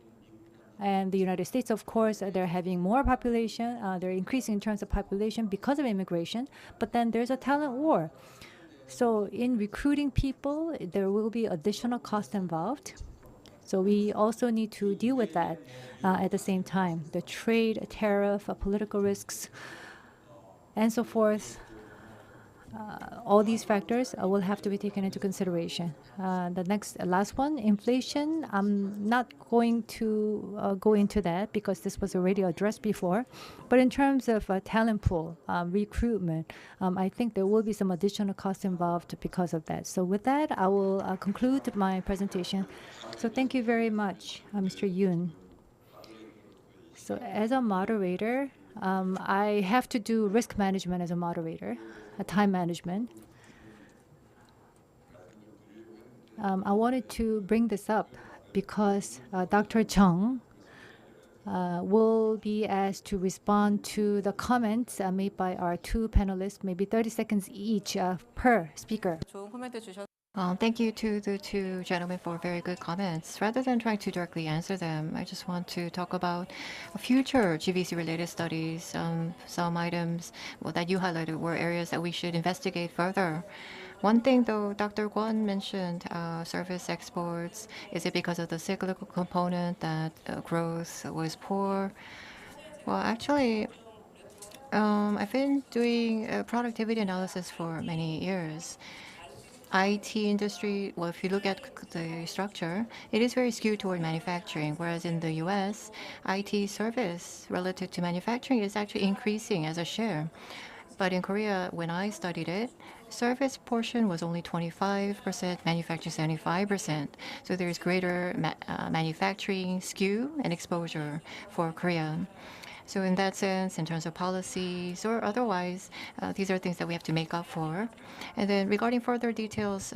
And the United States, of course, they're having more population. They're increasing in terms of population because of immigration. But then there's a talent war. So in recruiting people, there will be additional cost involved. So we also need to deal with that at the same time. The trade, tariff, political risks, and so forth. all these factors will have to be taken into consideration. Last one, inflation. I'm not going to go into that because this was already addressed before. But in terms of talent pool, recruitment, I think there will be some additional costs involved because of that. So with that, I will conclude my presentation. So thank you very much, Mr. Yoon. So as a moderator, I have to do risk management as a moderator, time management. I wanted to bring this up because Dr. Chung will be asked to respond to the comments made by our two panelists, maybe 30 seconds each per speaker. Thank you to the two gentlemen for very good comments. Rather than trying to directly answer them, I just want to talk about future GVC-related studies. Some items that you highlighted were areas that we should investigate further. One thing, though, Dr. Kwon mentioned service exports. Is it because of the cyclical component that growth was poor? Well, actually, I've been doing productivity analysis for many years. IT industry, well, if you look at the structure, it is very skewed toward manufacturing, whereas in the US, IT service relative to manufacturing is actually increasing as a share. But in Korea, when I studied it, service portion was only 25%, manufacturing 75%. So there's greater manufacturing skew and exposure for Korea. So in that sense, in terms of policies or otherwise, these are things that we have to make up for. And then regarding further details,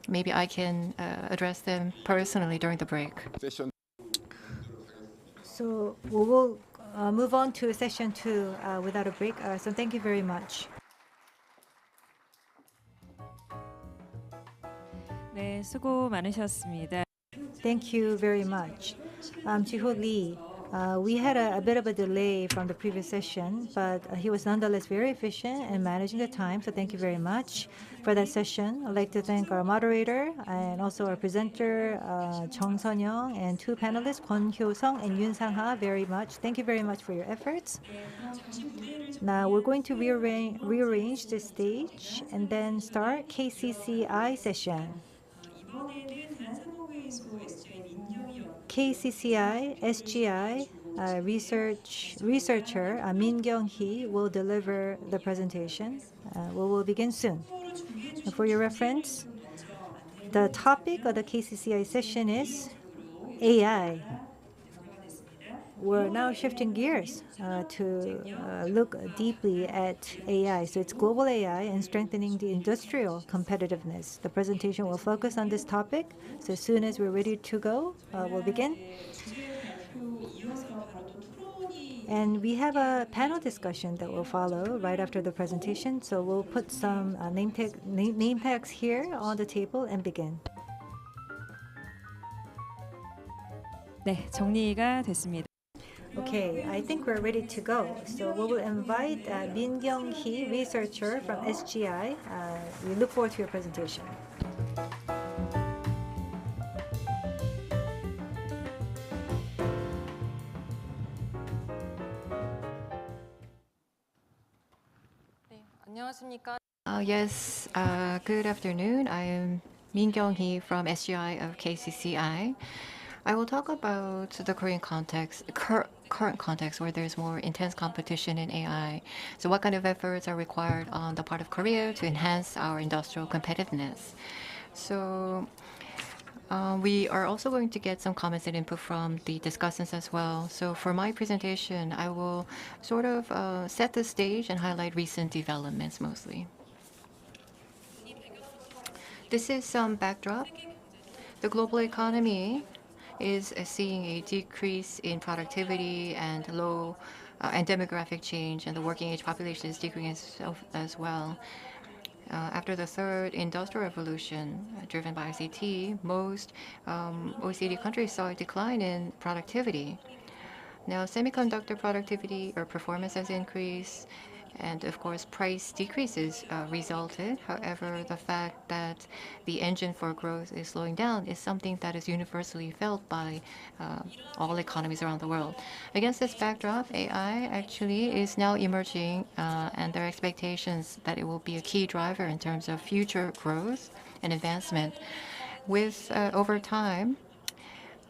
maybe I can address them personally during the break. So we will move on to session 2 without a break. So thank you very much. 네, 수고 많으셨습니다. Thank you very much. Jiho Lee, we had a bit of a delay from the previous session, but he was nonetheless very efficient in managing the time, so thank you very much for that session. I'd like to thank our moderator and also our presenter, Chung Sun-young, and two panelists, Kwon Hyo-sung and Yoon Sang-ha, very much. Thank you very much for your efforts. Now we're going to rearrange the stage and then start KCCI session. KCCI SGI researcher Min Kyung-hee will deliver the presentation. We will begin soon. For your reference, the topic of the KCCI session is AI. We're now shifting gears to look deeply at AI. So it's global AI and strengthening the industrial competitiveness. The presentation will focus on this topic. So as soon as we're ready to go, we'll begin. And we have a panel discussion that will follow right after the presentation. So we'll put some name tags here on the table and begin. 네, 정리가 됐습니다. Okay, I think we're ready to go. So we will invite Min Kyung-hee, researcher from SGI. We look forward to your presentation. Yes, good afternoon. I am Min Kyung-hee from SGI of KCCI. I will talk about the Korean context, current context where there's more intense competition in AI. So what kind of efforts are required on the part of Korea to enhance our industrial competitiveness? So we are also going to get some comments and input from the discussants as well. So for my presentation, I will sort of set the stage and highlight recent developments mostly. This is some backdrop. The global economy is seeing a decrease in productivity and low and demographic change, and the working age population is decreasing as well. After the third industrial revolution driven by ICT, most OECD countries saw a decline in productivity. Now, semiconductor productivity or performance has increased, And of course, price decreases resulted. However, the fact that the engine for growth is slowing down is something that is universally felt by all economies around the world. Against this backdrop, AI actually is now emerging, and there are expectations that it will be a key driver in terms of future growth and advancement. With over time,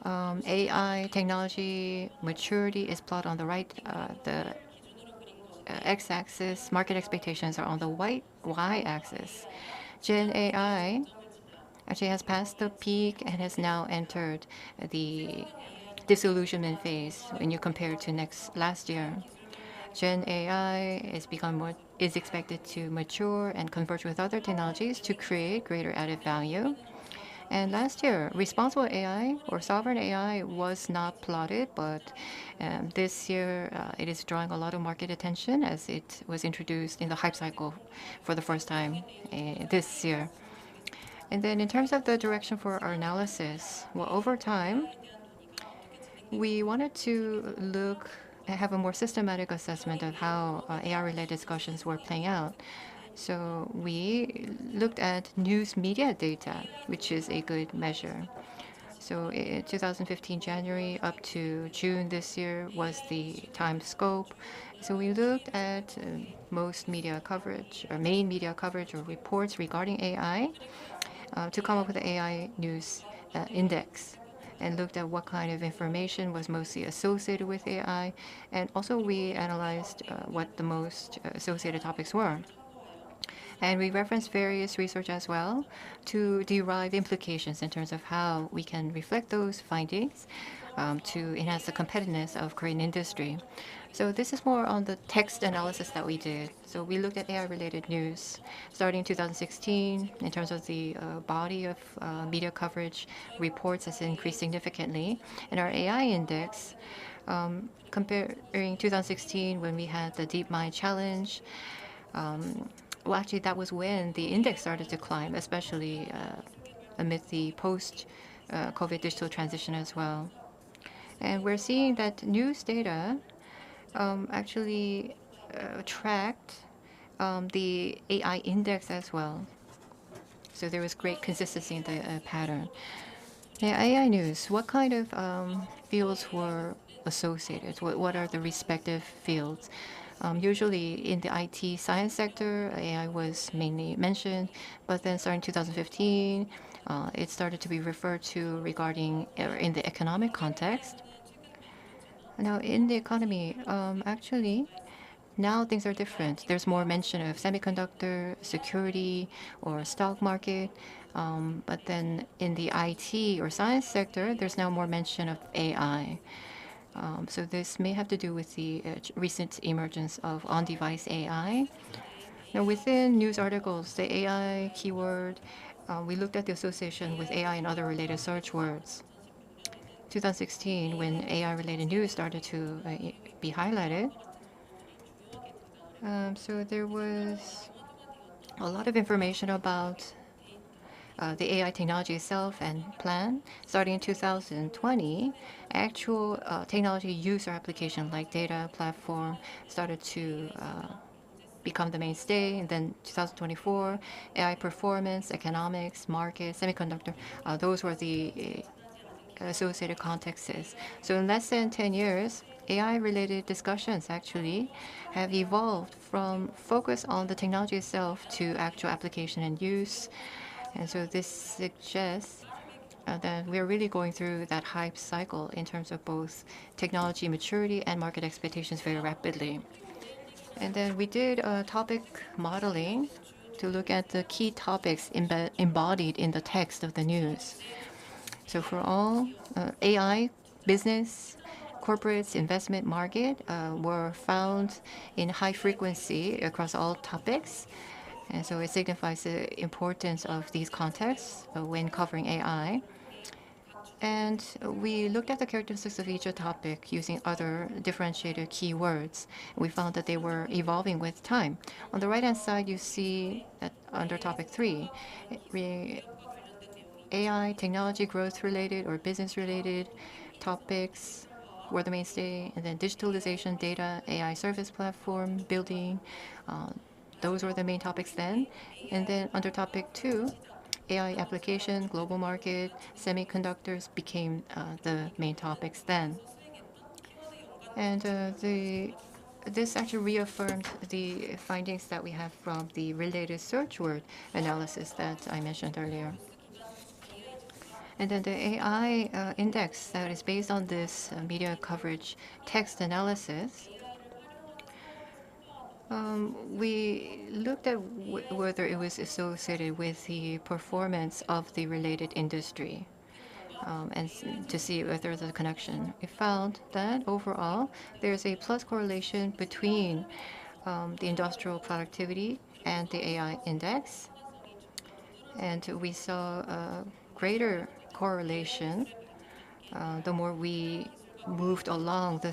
AI technology maturity is plotted on the right. The x-axis, market expectations are on the y-axis. Gen AI actually has passed the peak and has now entered the disillusionment phase when you compare to last year. Gen AI is expected to mature and converge with other technologies to create greater added value. And last year, responsible AI or sovereign AI was not plotted, but this year it is drawing a lot of market attention as it was introduced in the hype cycle for the first time this year. And then in terms of the direction for our analysis, well, over time, we wanted to have a more systematic assessment of how AI-related discussions were playing out. So we looked at news media data, which is a good measure. So in 2015 January up to June this year was the time scope. So we looked at most media coverage or main media coverage or reports regarding AI to come up with the AI news index, and looked at what kind of information was mostly associated with AI. And also we analyzed what the most associated topics were. And we referenced various research as well to derive implications in terms of how we can reflect those findings to enhance the competitiveness of Korean industry. So this is more on the text analysis that we did. So we looked at AI-related news starting in 2016 in terms of the body of media coverage reports has increased significantly. And our AI index, comparing 2016 when we had the DeepMind challenge, well, actually, that was when the index started to climb, especially amid the post-COVID digital transition as well. And we're seeing that news data actually tracked the AI index as well. So there was great consistency in the pattern. Yeah, AI news, what kind of fields were associated? What are the respective fields? Usually in the IT science sector, AI was mainly mentioned, but then starting 2015, it started to be referred to regarding in the economic context. Now, in the economy, actually, now things are different. There's more mention of semiconductor, security, or stock market. But then in the IT or science sector, there's now more mention of AI. So this may have to do with the recent emergence of on-device AI. Now, within news articles, the AI keyword, we looked at the association with AI and other related search words. 2016, when AI-related news started to be highlighted, so there was a lot of information about the AI technology itself and plan. Starting in 2020, actual technology user application like data platform started to become the mainstay. And then 2024, AI performance, economics, market, semiconductor, those were the associated contexts. So in less than 10 years, AI-related discussions actually have evolved from focus on the technology itself to actual application and use. And so this suggests that we're really going through that hype cycle in terms of both technology maturity and market expectations very rapidly. And then we did topic modeling to look at the key topics embodied in the text of the news. So for all AI, business, corporates, investment market were found in high frequency across all topics. And so it signifies the importance of these contexts when covering AI. And we looked at the characteristics of each topic using other differentiated keywords. We found that they were evolving with time. On the right-hand side, you see that under topic 3, AI, technology growth related or business related topics were the mainstay, and then digitalization, data, AI service platform, building. Those were the main topics then. And then under topic 2, AI application, global market, semiconductors became the main topics then. And this actually reaffirmed the findings that we have from the related search word analysis that I mentioned earlier. And then the AI index that is based on this media coverage text analysis, we looked at whether it was associated with the performance of the related industry. And to see if there's a connection. We found that overall, there's a plus correlation between the industrial productivity and the AI index. And we saw a greater correlation the more we moved along the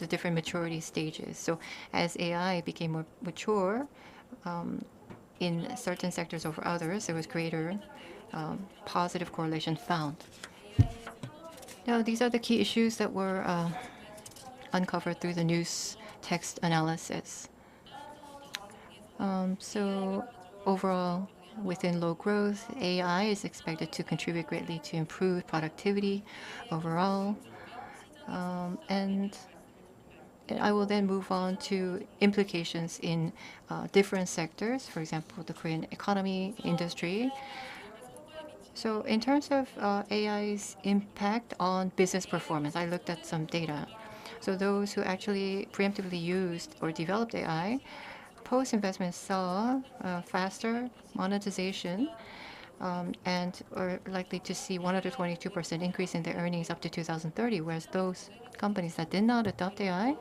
different maturity stages. So as AI became more mature, in certain sectors over others, there was greater positive correlation found. Now, these are the key issues that were uncovered through the news text analysis. So overall, within low growth, AI is expected to contribute greatly to improved productivity overall. And I will then move on to implications in different sectors, for example, the Korean economy, industry. So in terms of AI's impact on business performance, I looked at some data. So those who actually preemptively used or developed AI, post-investment saw faster monetization and are likely to see 122% increase in their earnings up to 2030, whereas those companies that did not adopt AI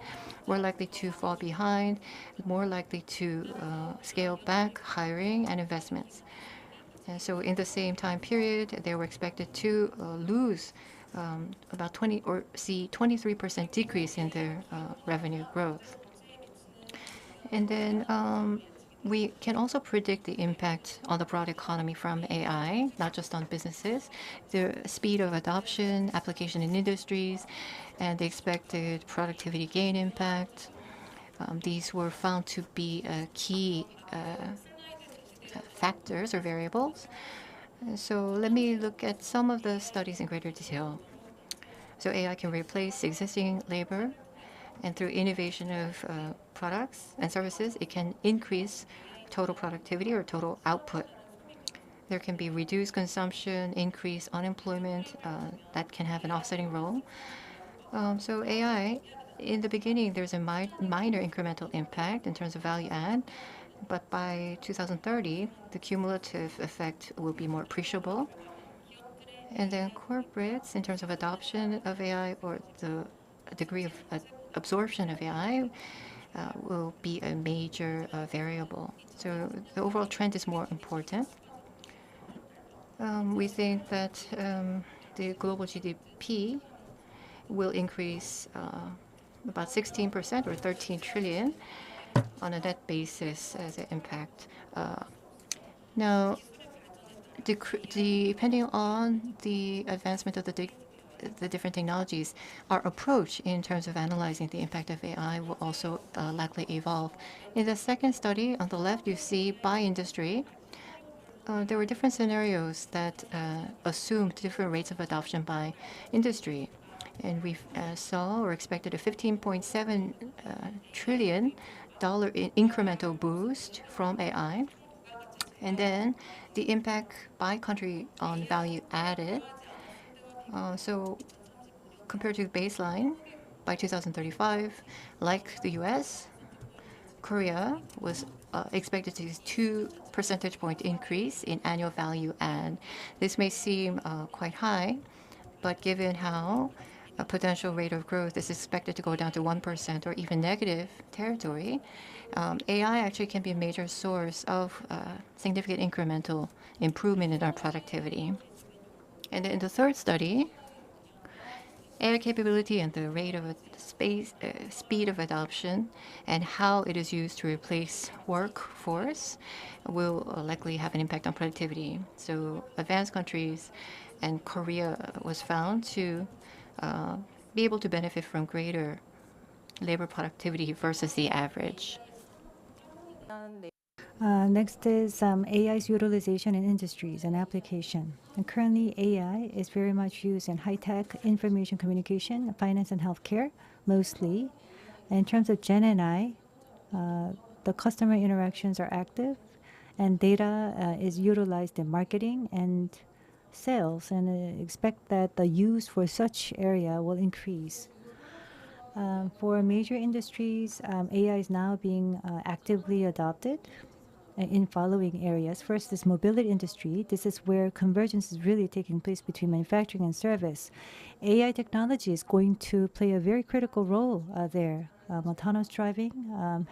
were likely to fall behind, more likely to scale back hiring and investments. And so in the same time period, they were expected to lose about 23% decrease in their revenue growth. And then we can also predict the impact on the broad economy from AI, not just on businesses, the speed of adoption, application in industries, and the expected productivity gain impact. These were found to be key factors or variables. So let me look at some of the studies in greater detail. So AI can replace existing labor, and through innovation of products and services, it can increase total productivity or total output. There can be reduced consumption, increased unemployment that can have an offsetting role. So AI, in the beginning, there's a minor incremental impact in terms of value add. But by 2030, the cumulative effect will be more appreciable. And then corporates, in terms of adoption of AI or the degree of absorption of AI, will be a major variable. So the overall trend is more important. We think that the global GDP will increase about 16% or 13 trillion on a net basis as an impact. Now, depending on the advancement of the different technologies, our approach in terms of analyzing the impact of AI will also likely evolve. In the second study, on the left, you see by industry. There were different scenarios that assumed different rates of adoption by industry. And we saw or expected a $15.7 trillion incremental boost from AI. And then the impact by country on value added. So compared to the baseline, by 2035, like the US, Korea was expected to see 2 percentage point increase in annual value add. This may seem quite high, but given how a potential rate of growth is expected to go down to 1% or even negative territory, AI actually can be a major source of significant incremental improvement in our productivity. And in the third study, AI capability and the rate of speed of adoption and how it is used to replace workforce will likely have an impact on productivity. So advanced countries and Korea was found to be able to benefit from greater labor productivity versus the average? Next is AI's utilization in industries and application. And currently, AI is very much used in high-tech, information communication, finance, and healthcare, mostly. In terms of Gen AI, the customer interactions are active, and data is utilized in marketing and sales, and expect that the use for such area will increase. For major industries, AI is now being actively adopted in following areas. First is mobility industry. This is where convergence is really taking place between manufacturing and service. AI technology is going to play a very critical role there. Autonomous driving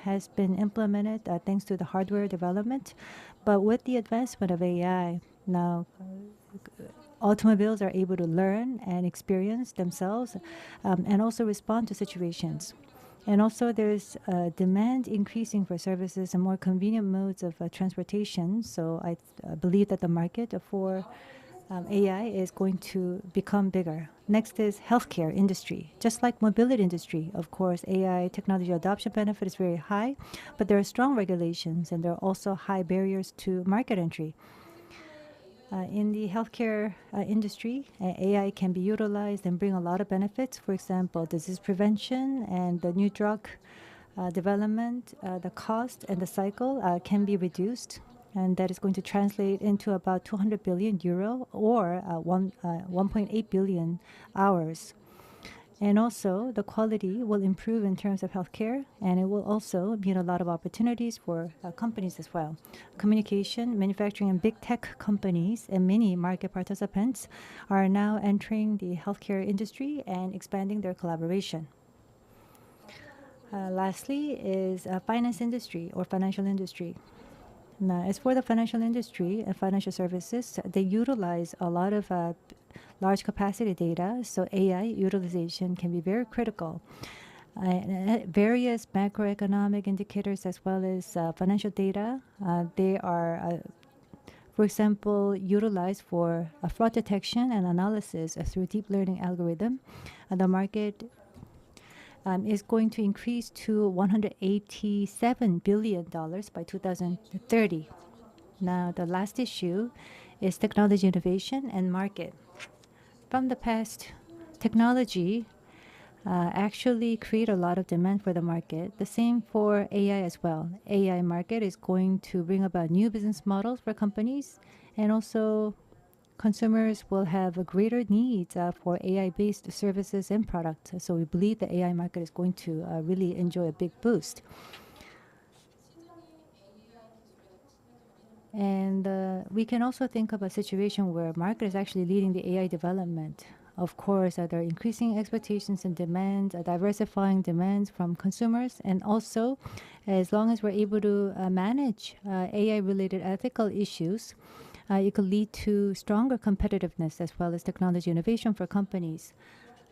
has been implemented thanks to the hardware development. But with the advancement of AI, now automobiles are able to learn and experience themselves and also respond to situations. And also there's demand increasing for services and more convenient modes of transportation. So I believe that the market for AI is going to become bigger. Next is healthcare industry. Just like mobility industry, of course, AI technology adoption benefit is very high, but there are strong regulations and there are also high barriers to market entry. In the healthcare industry, AI can be utilized and bring a lot of benefits. For example, disease prevention and the new drug development, the cost and the cycle can be reduced. And that is going to translate into about 200 billion euro or 1.8 billion hours. And also, the quality will improve in terms of healthcare, and it will also mean a lot of opportunities for companies as well. Communication, manufacturing, and big tech companies and many market participants are now entering the healthcare industry and expanding their collaboration. Lastly is finance industry or financial industry. Now, as for the financial industry and financial services, they utilize a lot of large capacity data, so AI utilization can be very critical. Various macroeconomic indicators as well as financial data, they are, for example, utilized for fraud detection and analysis through deep learning algorithm. The market is going to increase to $187 billion by 2030. Now, the last issue is technology innovation and market. From the past, technology actually create a lot of demand for the market. The same for AI as well. AI market is going to bring about new business models for companies, and also consumers will have a greater need for AI-based services and products. So we believe the AI market is going to really enjoy a big boost. And we can also think of a situation where market is actually leading the AI development. Of course, there are increasing expectations and demands, diversifying demands from consumers, and also, as long as we're able to manage AI-related ethical issues, it could lead to stronger competitiveness as well as technology innovation for companies.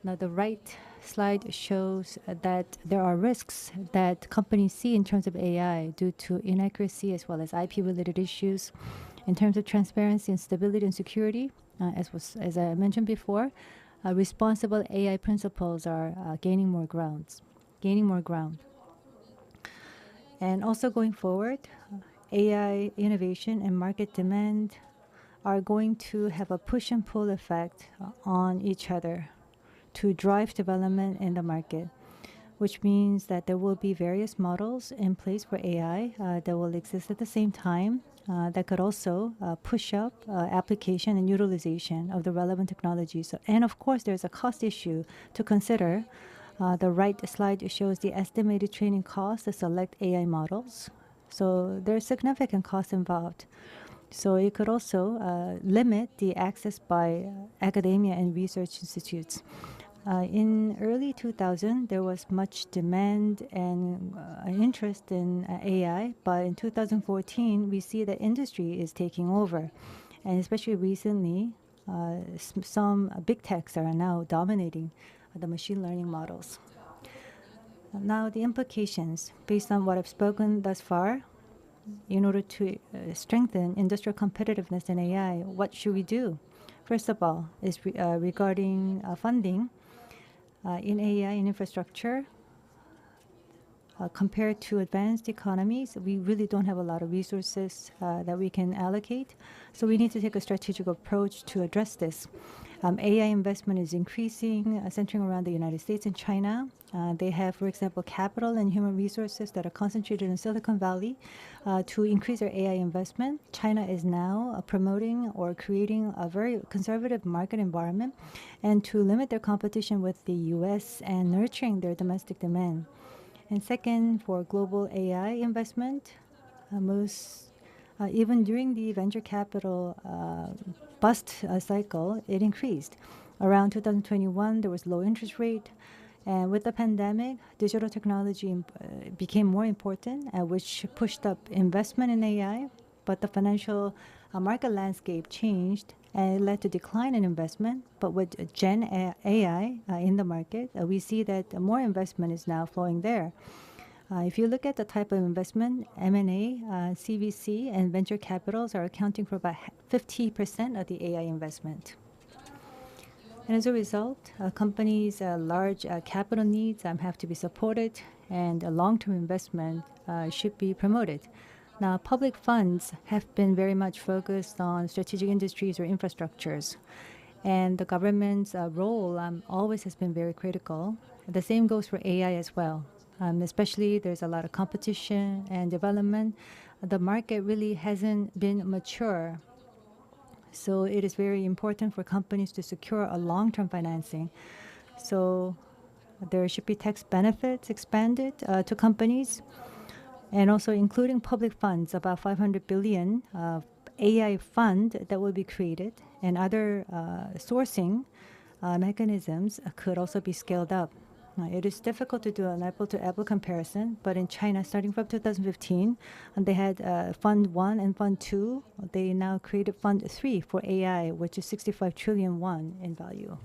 Now, the right slide shows that there are risks that companies see in terms of AI due to inaccuracy as well as IP-related issues. In terms of transparency and stability and security, as I mentioned before, responsible AI principles are gaining more ground. And also going forward, AI innovation and market demand are going to have a push and pull effect on each other to drive development in the market, which means that there will be various models in place for AI that will exist at the same time that could also push up application and utilization of the relevant technologies. So, and of course, there's a cost issue to consider. The right slide shows the estimated training cost to select AI models. So there's significant cost involved. So it could also limit the access by academia and research institutes. In early 2000, there was much demand and interest in AI, but in 2014, we see that industry is taking over. And especially recently, some big techs are now dominating the machine learning models. Now, the implications, based on what I've spoken thus far, in order to strengthen industrial competitiveness in AI, what should we do? First of all, is regarding funding. in AI and infrastructure, compared to advanced economies, we really don't have a lot of resources that we can allocate. So we need to take a strategic approach to address this. AI investment is increasing, centering around the United States and China. They have, for example, capital and human resources that are concentrated in Silicon Valley to increase their AI investment. China is now promoting or creating a very conservative market environment and to limit their competition with the US and nurturing their domestic demand. And second, for global AI investment, even during the venture capital bust cycle, it increased. Around 2021, there was low interest rate. And with the pandemic, digital technology became more important, which pushed up investment in AI. But the financial market landscape changed, and it led to decline in investment. But with Gen AI in the market, we see that more investment is now flowing there. If you look at the type of investment, M&A, CVC, and venture capitals are accounting for about 50% of the AI investment. And as a result, companies' large capital needs have to be supported, and long-term investment should be promoted. Now, public funds have been very much focused on strategic industries or infrastructures, and the government's role always has been very critical. The same goes for AI as well. Especially there's a lot of competition and development. The market really hasn't been mature. So it is very important for companies to secure a long-term financing. So there should be tax benefits expanded to companies, and also including public funds, about 500 billion AI fund that will be created, and other sourcing mechanisms could also be scaled up. It is difficult to do an apple-to-apple comparison, but in China, starting from 2015, they had Fund 1 and Fund 2. They now created Fund 3 for AI, which is 65 trillion won in value.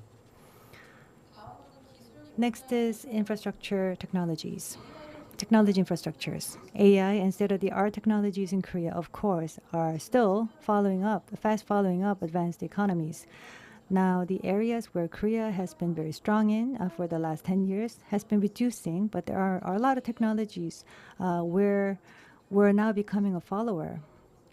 Next is infrastructure technologies. Technology infrastructures. AI and state-of-the-art technologies in Korea, of course, are still fast following up advanced economies. Now, the areas where Korea has been very strong in for the last 10 years has been reducing, but there are a lot of technologies where we're now becoming a follower.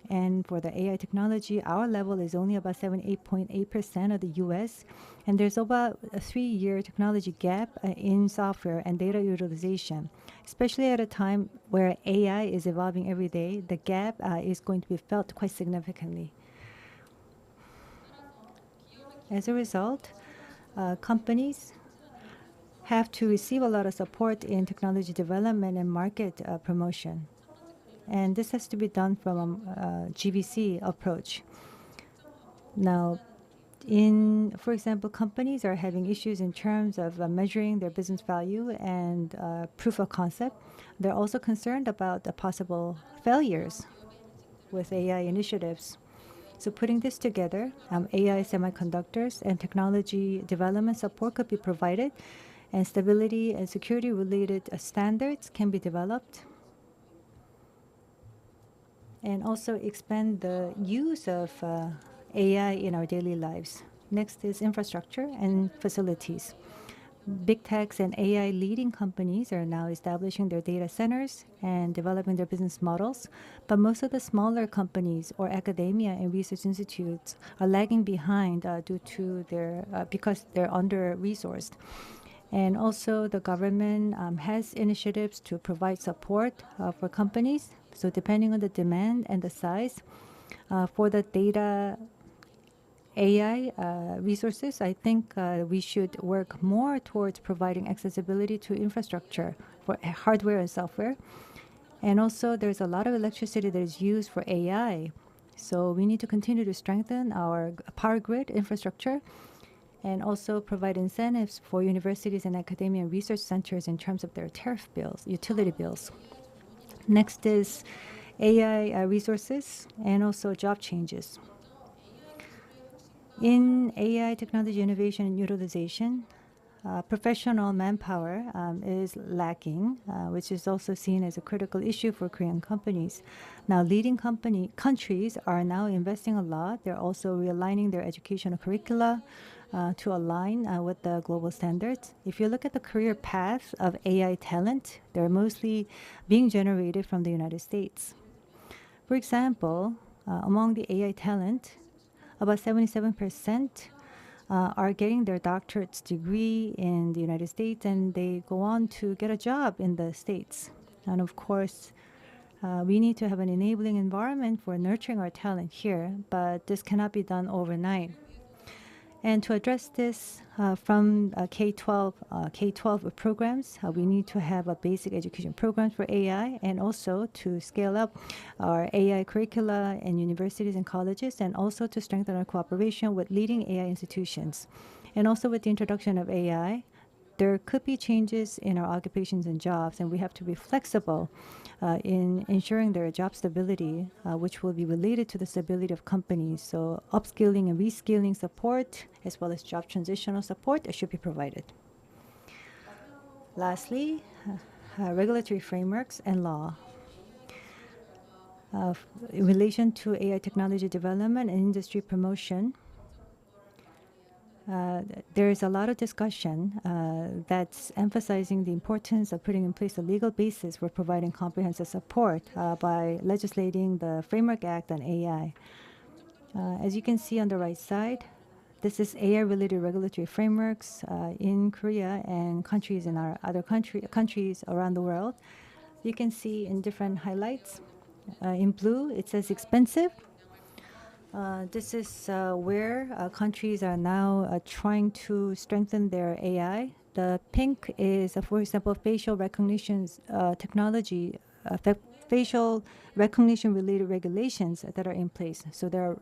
And for the AI technology, our level is only about 78.8% of the US. And there's about a 3-year technology gap in software and data utilization. Especially at a time where AI is evolving every day, the gap is going to be felt quite significantly. As a result, companies have to receive a lot of support in technology development and market promotion. And this has to be done from a GVC approach. Now, for example, companies are having issues in terms of measuring their business value and proof of concept. They're also concerned about the possible failures with AI initiatives. So putting this together, AI semiconductors and technology development support could be provided, and stability and security related standards can be developed, and also expand the use of AI in our daily lives. Next is infrastructure and facilities. Big techs and AI leading companies are now establishing their data centers and developing their business models, but most of the smaller companies or academia and research institutes are lagging behind because they're under-resourced. And also the government has initiatives to provide support for companies. So depending on the demand and the size, for the data AI resources, I think we should work more towards providing accessibility to infrastructure for hardware and software. And also there's a lot of electricity that is used for AI. So we need to continue to strengthen our power grid infrastructure and also provide incentives for universities and academia and research centers in terms of their tariff bills, utility bills. Next is AI resources and also job changes. In AI technology innovation and utilization, professional manpower is lacking, which is also seen as a critical issue for Korean companies. Now, leading countries are now investing a lot. They're also realigning their educational curricula to align with the global standards. If you look at the career path of AI talent, they're mostly being generated from the United States. For example, among the AI talent, about 77% are getting their doctorate's degree in the United States, and they go on to get a job in the States. And of course, we need to have an enabling environment for nurturing our talent here, but this cannot be done overnight. And to address this from K-12 programs, we need to have a basic education program for AI, and also to scale up our AI curricula in universities and colleges, and also to strengthen our cooperation with leading AI institutions. And also with the introduction of AI, there could be changes in our occupations and jobs, and we have to be flexible in ensuring their job stability, which will be related to the stability of companies. So upskilling and reskilling support, as well as job transitional support, should be provided. Lastly, regulatory frameworks and law. In relation to AI technology development and industry promotion, there is a lot of discussion that's emphasizing the importance of putting in place a legal basis for providing comprehensive support by legislating the Framework Act on AI. As you can see on the right side, this is AI-related regulatory frameworks in Korea and countries in our other countries around the world. You can see in different highlights. In blue, it says expensive. This is where countries are now trying to strengthen their AI. The pink is, for example, facial recognition technology, facial recognition-related regulations that are in place. So there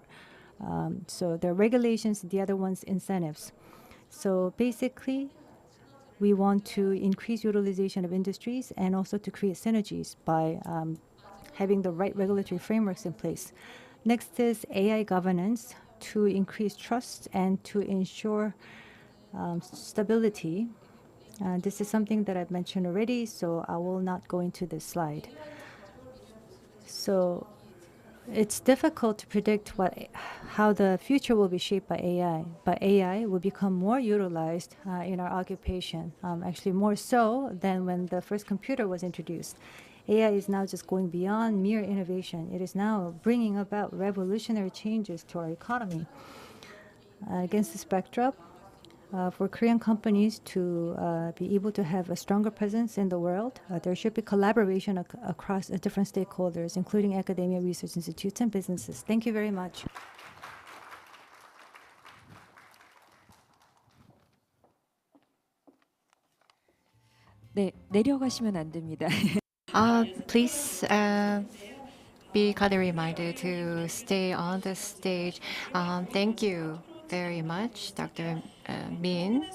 are regulations. The other one's incentives. So basically, we want to increase utilization of industries and also to create synergies by having the right regulatory frameworks in place. Next is AI governance to increase trust and to ensure stability. This is something that I've mentioned already, so I will not go into this slide. So it's difficult to predict how the future will be shaped by AI, but AI will become more utilized in our occupation, actually more so than when the first computer was introduced. AI is now just going beyond mere innovation. It is now bringing about revolutionary changes to our economy. Against this backdrop, for Korean companies to be able to have a stronger presence in the world, there should be collaboration across different stakeholders, including academia, research institutes, and businesses. Thank you very much. 네, 내려가시면 안 됩니다. Please be kindly reminded to stay on the stage. Thank you very much, Dr. Min.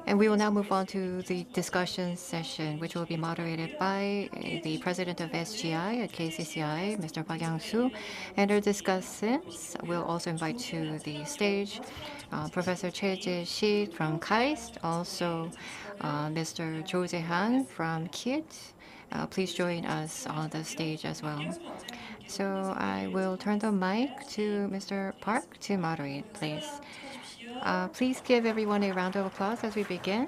And we will now move on to the discussion session, which will be moderated by the president of SGI at KCCI, Mr. Park Yang-soo. And our discussants will also invite to the stage Professor Choi Jae-shi from KAIST, also Mr. Jo Jae-han from KIT. Please join us on the stage as well. So I will turn the mic to Mr. Park to moderate, please. Please give everyone a round of applause as we begin.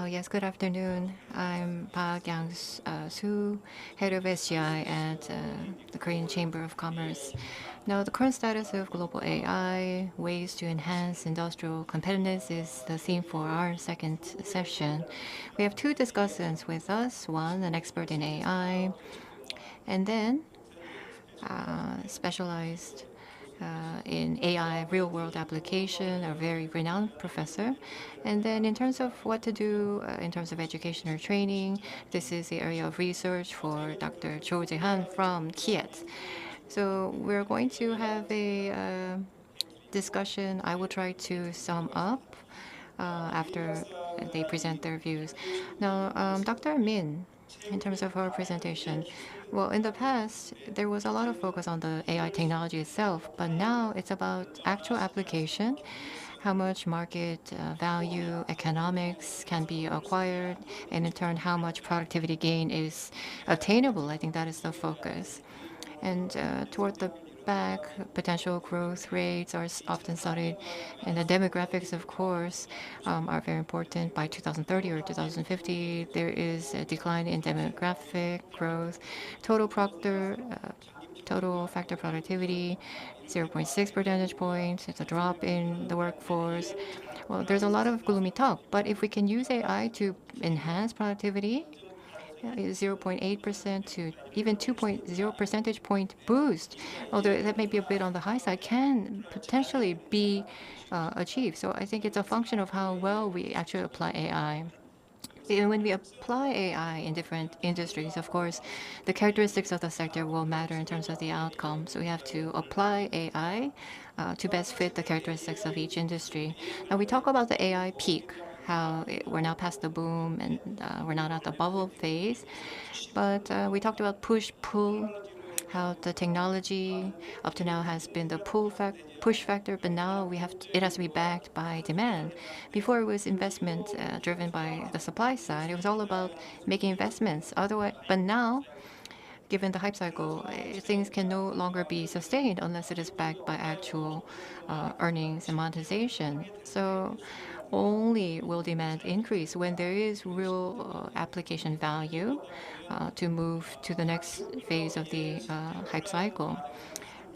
Yes, good afternoon. I'm Park Yang-soo, head of SGI at the Korean Chamber of Commerce. Now, the current status of global AI, ways to enhance industrial competitiveness is the theme for our second session. We have two discussants with us, one an expert in AI, and then specialized in AI real-world application, a very renowned professor. And then in terms of what to do in terms of education or training, this is the area of research for Dr. Jo Jae-han from KIT. So we're going to have a discussion. I will try to sum up after they present their views. Now, Dr. Min, in terms of her presentation, well, in the past, there was a lot of focus on the AI technology itself, but now it's about actual application, how much market value, economics can be acquired, and in turn, how much productivity gain is attainable. I think that is the focus. And toward the back, potential growth rates are often studied, and the demographics, of course, are very important. By 2030 or 2050, there is a decline in demographic growth. Total factor productivity, 0.6 percentage points. It's a drop in the workforce. Well, there's a lot of gloomy talk, but if we can use AI to enhance productivity, 0.8% to even 2.0 percentage point boost, although that may be a bit on the high side, can potentially be achieved. So I think it's a function of how well we actually apply AI. And when we apply AI in different industries, of course, the characteristics of the sector will matter in terms of the outcome. So we have to apply AI to best fit the characteristics of each industry. Now we talk about the AI peak, how we're now past the boom and we're not at the bubble phase. But we talked about push-pull, how the technology up to now has been the push factor, but now it has to be backed by demand. Before it was investment driven by the supply side. It was all about making investments. Otherwise, but now, given the hype cycle, things can no longer be sustained unless it is backed by actual earnings and monetization. So only will demand increase when there is real application value to move to the next phase of the hype cycle.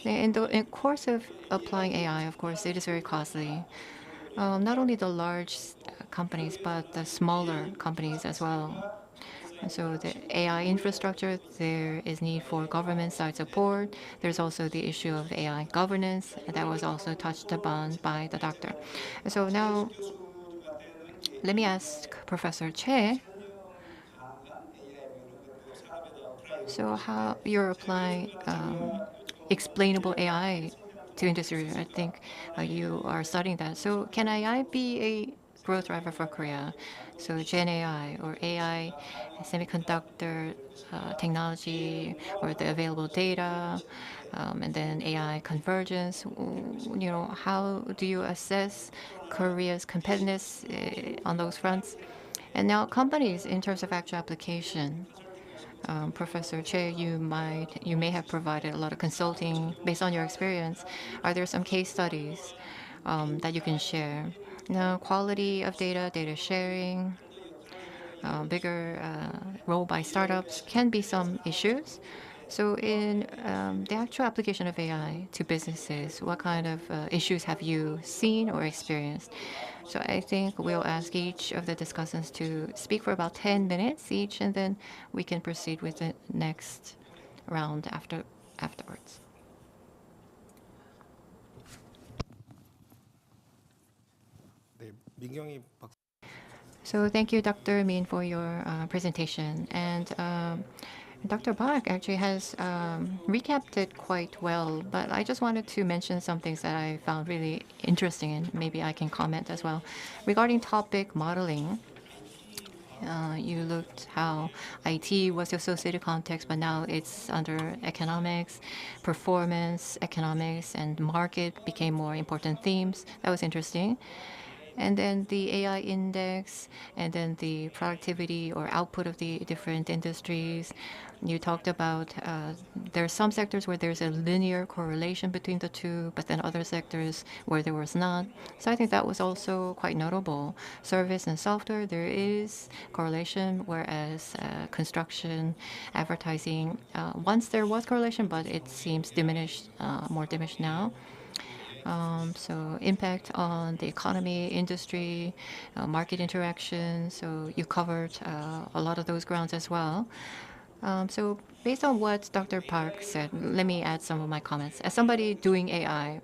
In the course of applying AI, of course, it is very costly. Not only the large companies, but the smaller companies as well. And so the AI infrastructure, there is need for government side support. There's also the issue of AI governance that was also touched upon by the doctor. So now let me ask Professor Che. So how you're applying explainable AI to industry? I think you are studying that. So can AI be a growth driver for Korea? So Gen AI or AI semiconductor technology or the available data, and then AI convergence. How do you assess Korea's competitiveness on those fronts? And now companies in terms of actual application. Professor Che, you may have provided a lot of consulting based on your experience. Are there some case studies that you can share? Now, quality of data sharing, bigger role by startups can be some issues. So in the actual application of AI to businesses, what kind of issues have you seen or experienced? So I think we'll ask each of the discussants to speak for about 10 minutes each, and then we can proceed with the next round afterwards. 네, 민경희 박 So thank you, Dr. Min, for your presentation. And Dr. Park actually has recapped it quite well, but I just wanted to mention some things that I found really interesting, and maybe I can comment as well. Regarding topic modeling, you looked how IT was the associated context, but now it's under economics, performance, economics, and market became more important themes. That was interesting. And then the AI index, and then the productivity or output of the different industries. You talked about there are some sectors where there's a linear correlation between the two, but then other sectors where there was not. So I think that was also quite notable. Service and software, there is correlation, whereas construction, advertising, once there was correlation, but it seems diminished, more diminished now. So impact on the economy, industry, market interaction. So you covered a lot of those grounds as well. So based on what Dr. Park said, let me add some of my comments. As somebody doing AI,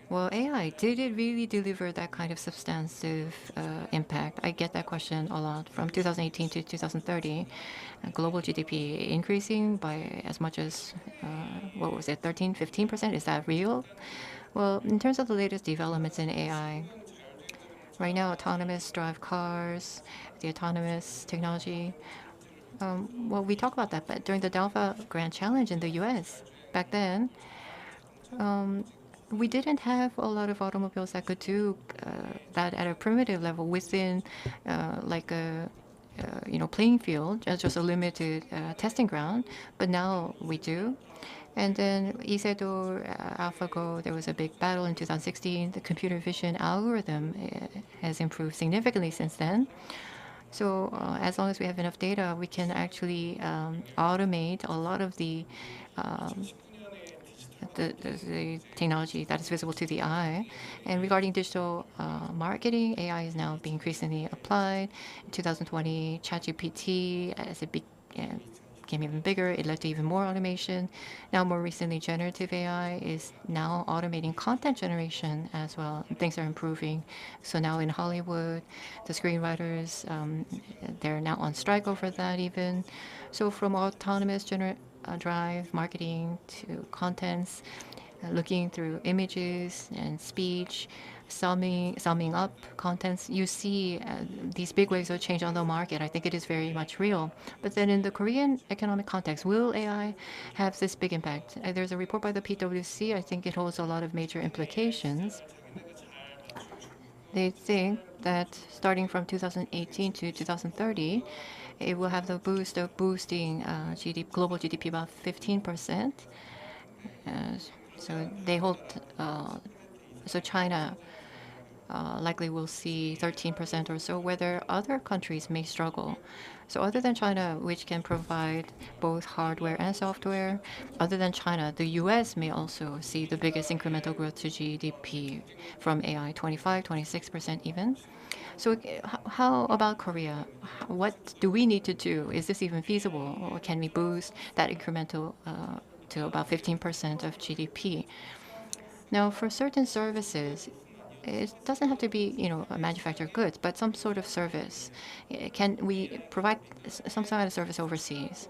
well, AI, did it really deliver that kind of substantive impact? I get that question a lot. From 2018 to 2030, global GDP increasing by as much as, 13, 15%? Is that real? Well, in terms of the latest developments in AI, right now, autonomous drive cars, the autonomous technology, well, we talk about that, but during the Delta Grand Challenge in the US, back then, we didn't have a lot of automobiles that could do that at a primitive level within like a playing field, just a limited testing ground. But now we do. And then Isidore, AlphaGo, there was a big battle in 2016. The computer vision algorithm has improved significantly since then. So as long as we have enough data, we can actually automate a lot of um, the technology that is visible to the eye. And regarding digital marketing, AI is now being increasingly applied. In 2020, ChatGPT, as it became even bigger, it led to even more automation. Now, more recently, generative AI is now automating content generation as well. Things are improving. So now in Hollywood, the screenwriters, they're now on strike over that even. So from autonomous drive marketing to contents, looking through images and speech, summing up contents, you see these big waves of change on the market. I think it is very much real. But then in the Korean economic context, will AI have this big impact? There's a report by the PwC. I think it holds a lot of major implications. They think that starting from 2018 to 2030, it will have the boost of boosting global GDP about 15%. So they hold. So China likely will see 13% or so, whether other countries may struggle. So other than China, which can provide both hardware and software, other than China, the US may also see the biggest incremental growth to GDP from AI, 25, 26% even. So how about Korea? What do we need to do? Is this even feasible? Or can we boost that incremental to about 15% of GDP? Now, for certain services, it doesn't have to be, a manufactured goods, but some sort of service. Can we provide some kind of service overseas?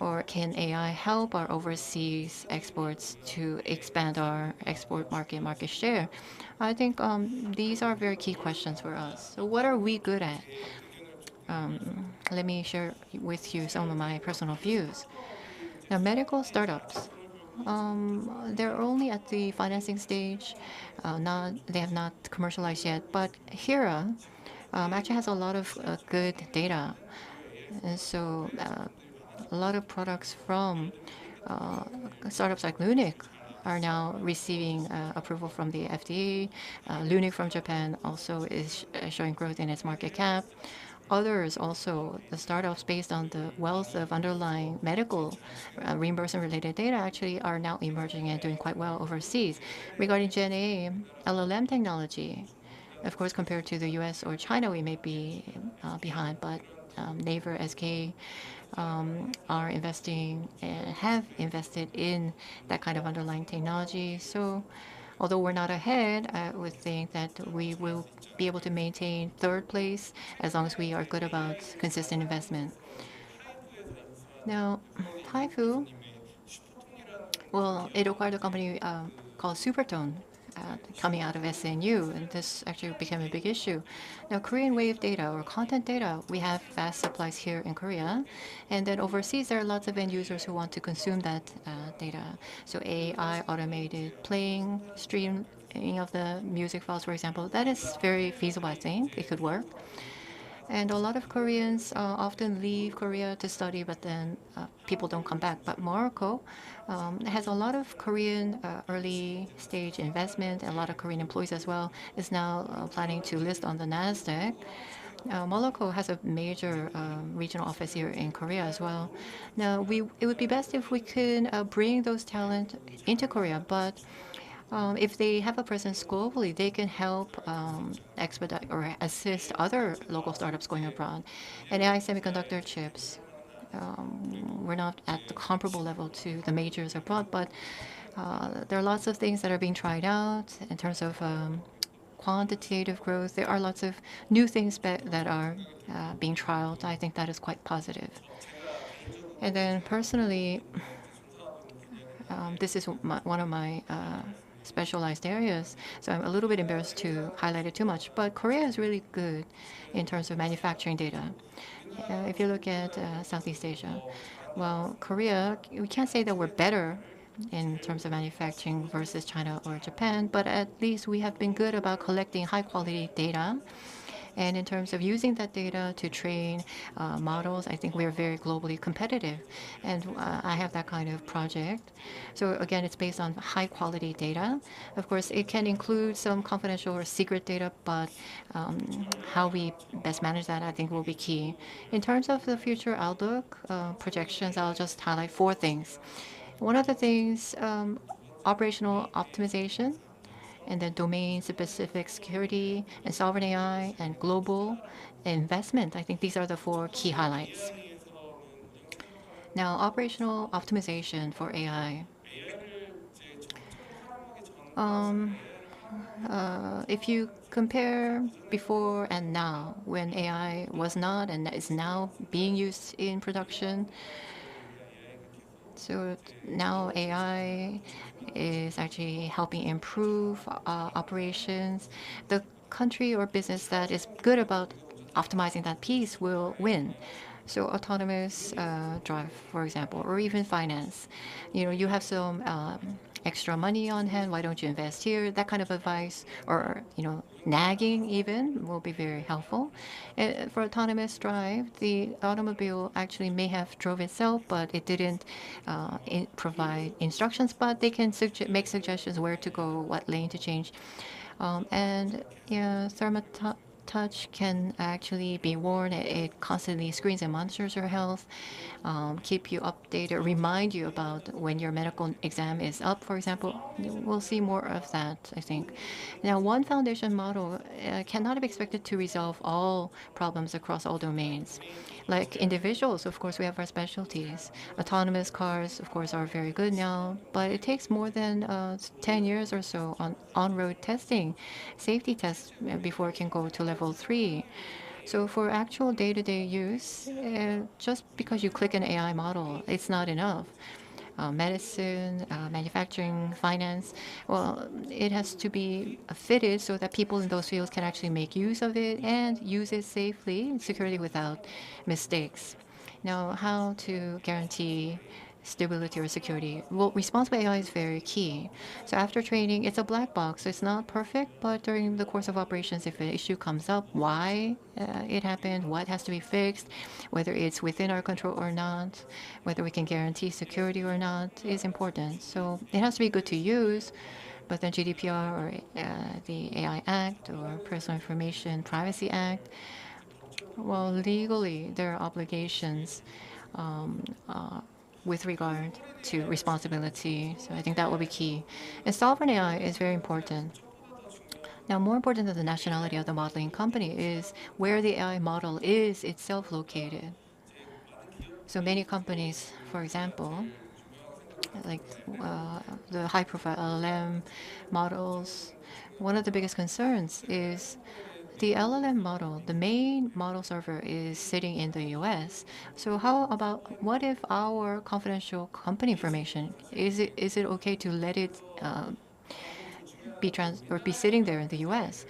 Or can AI help our overseas exports to expand our export market share? I think these are very key questions for us. So what are we good at? Let me share with you some of my personal views. Now, medical startups, they're only at the financing stage. They have not commercialized yet. But Hira actually has a lot of good data. And so a lot of products from startups like Lunic are now receiving approval from the FDA. Lunic from Japan also is showing growth in its market cap. Others also, the startups based on the wealth of underlying medical reimbursement-related data actually are now emerging and doing quite well overseas. Regarding Gen A, LLM technology, of course, compared to the US or China, we may be behind, but Naver, SK are investing and have invested in that kind of underlying technology. So although we're not ahead, I would think that we will be able to maintain third place as long as we are good about consistent investment. Now, Haifu, well, it acquired a company called Supertone coming out of SNU, and this actually became a big issue. Now, Korean wave data or content data, we have vast supplies here in Korea, and then overseas there are lots of end users who want to consume that data. So AI automated playing, streaming of the music files, for example, that is very feasible. I think it could work. And a lot of Koreans often leave Korea to study, but then people don't come back. But Morocco has a lot of Korean early stage investment, and a lot of Korean employees as well, is now planning to list on the NASDAQ. Morocco has a major regional office here in Korea as well. Now, it would be best if we could bring those talent into Korea, but if they have a presence globally, they can help expedite or assist other local startups going abroad. And AI semiconductor chips, we're not at the comparable level to the majors abroad, but there are lots of things that are being tried out in terms of quantitative growth. There are lots of new things that are being trialed. I think that is quite positive. And then personally, this is one of my specialized areas, so I'm a little bit embarrassed to highlight it too much. But Korea is really good in terms of manufacturing data. If you look at Southeast Asia, well, Korea, we can't say that we're better in terms of manufacturing versus China or Japan, but at least we have been good about collecting high quality data. And in terms of using that data to train models, I think we are very globally competitive. And I have that kind of project. So again, it's based on high quality data. Of course, it can include some confidential or secret data, but how we best manage that, I think, will be key. In terms of the future outlook, projections, I'll just highlight 4 things. One of the things, operational optimization, and then domain-specific security, and sovereign AI, and global investment. I think these are the 4 key highlights. Now, operational optimization for AI. If you compare before and now, when AI was not and is now being used in production, so now AI is actually helping improve operations. The country or business that is good about optimizing that piece will win. So autonomous drive, for example, or even finance. You have some extra money on hand. Why don't you invest here? That kind of advice, or nagging even, will be very helpful. For autonomous drive, the automobile actually may have drove itself, but it didn't provide instructions. But they can make suggestions where to go, what lane to change, and touch can actually be worn. It constantly screens and monitors your health, keep you updated, remind you about when your medical exam is up, for example. We'll see more of that, I think. Now, one foundation model cannot be expected to resolve all problems across all domains. Like individuals, of course, we have our specialties. Autonomous cars, of course, are very good now, but it takes more than 10 years or so on-road testing, safety tests, before it can go to level 3. So for actual day-to-day use, just because you click an AI model, it's not enough. Medicine, manufacturing, finance, well, it has to be fitted so that people in those fields can actually make use of it and use it safely and securely without mistakes. Now, how to guarantee stability or security? Well, responsible AI is very key. So after training, it's a black box. So it's not perfect, but during the course of operations, if an issue comes up, why it happened, what has to be fixed, whether it's within our control or not, whether we can guarantee security or not, is important. So it has to be good to use, but then GDPR or the AI Act or Personal Information Privacy Act, well, legally, there are obligations with regard to responsibility. So I think that will be key. And sovereign AI is very important. Now, more important than the nationality of the modeling company is where the AI model is itself located. So many companies, for example, like the high-profile LLM models, one of the biggest concerns is the LLM model, the main model server, is sitting in the US. So how about, what if our confidential company information, is it okay to let it be sitting there in the US?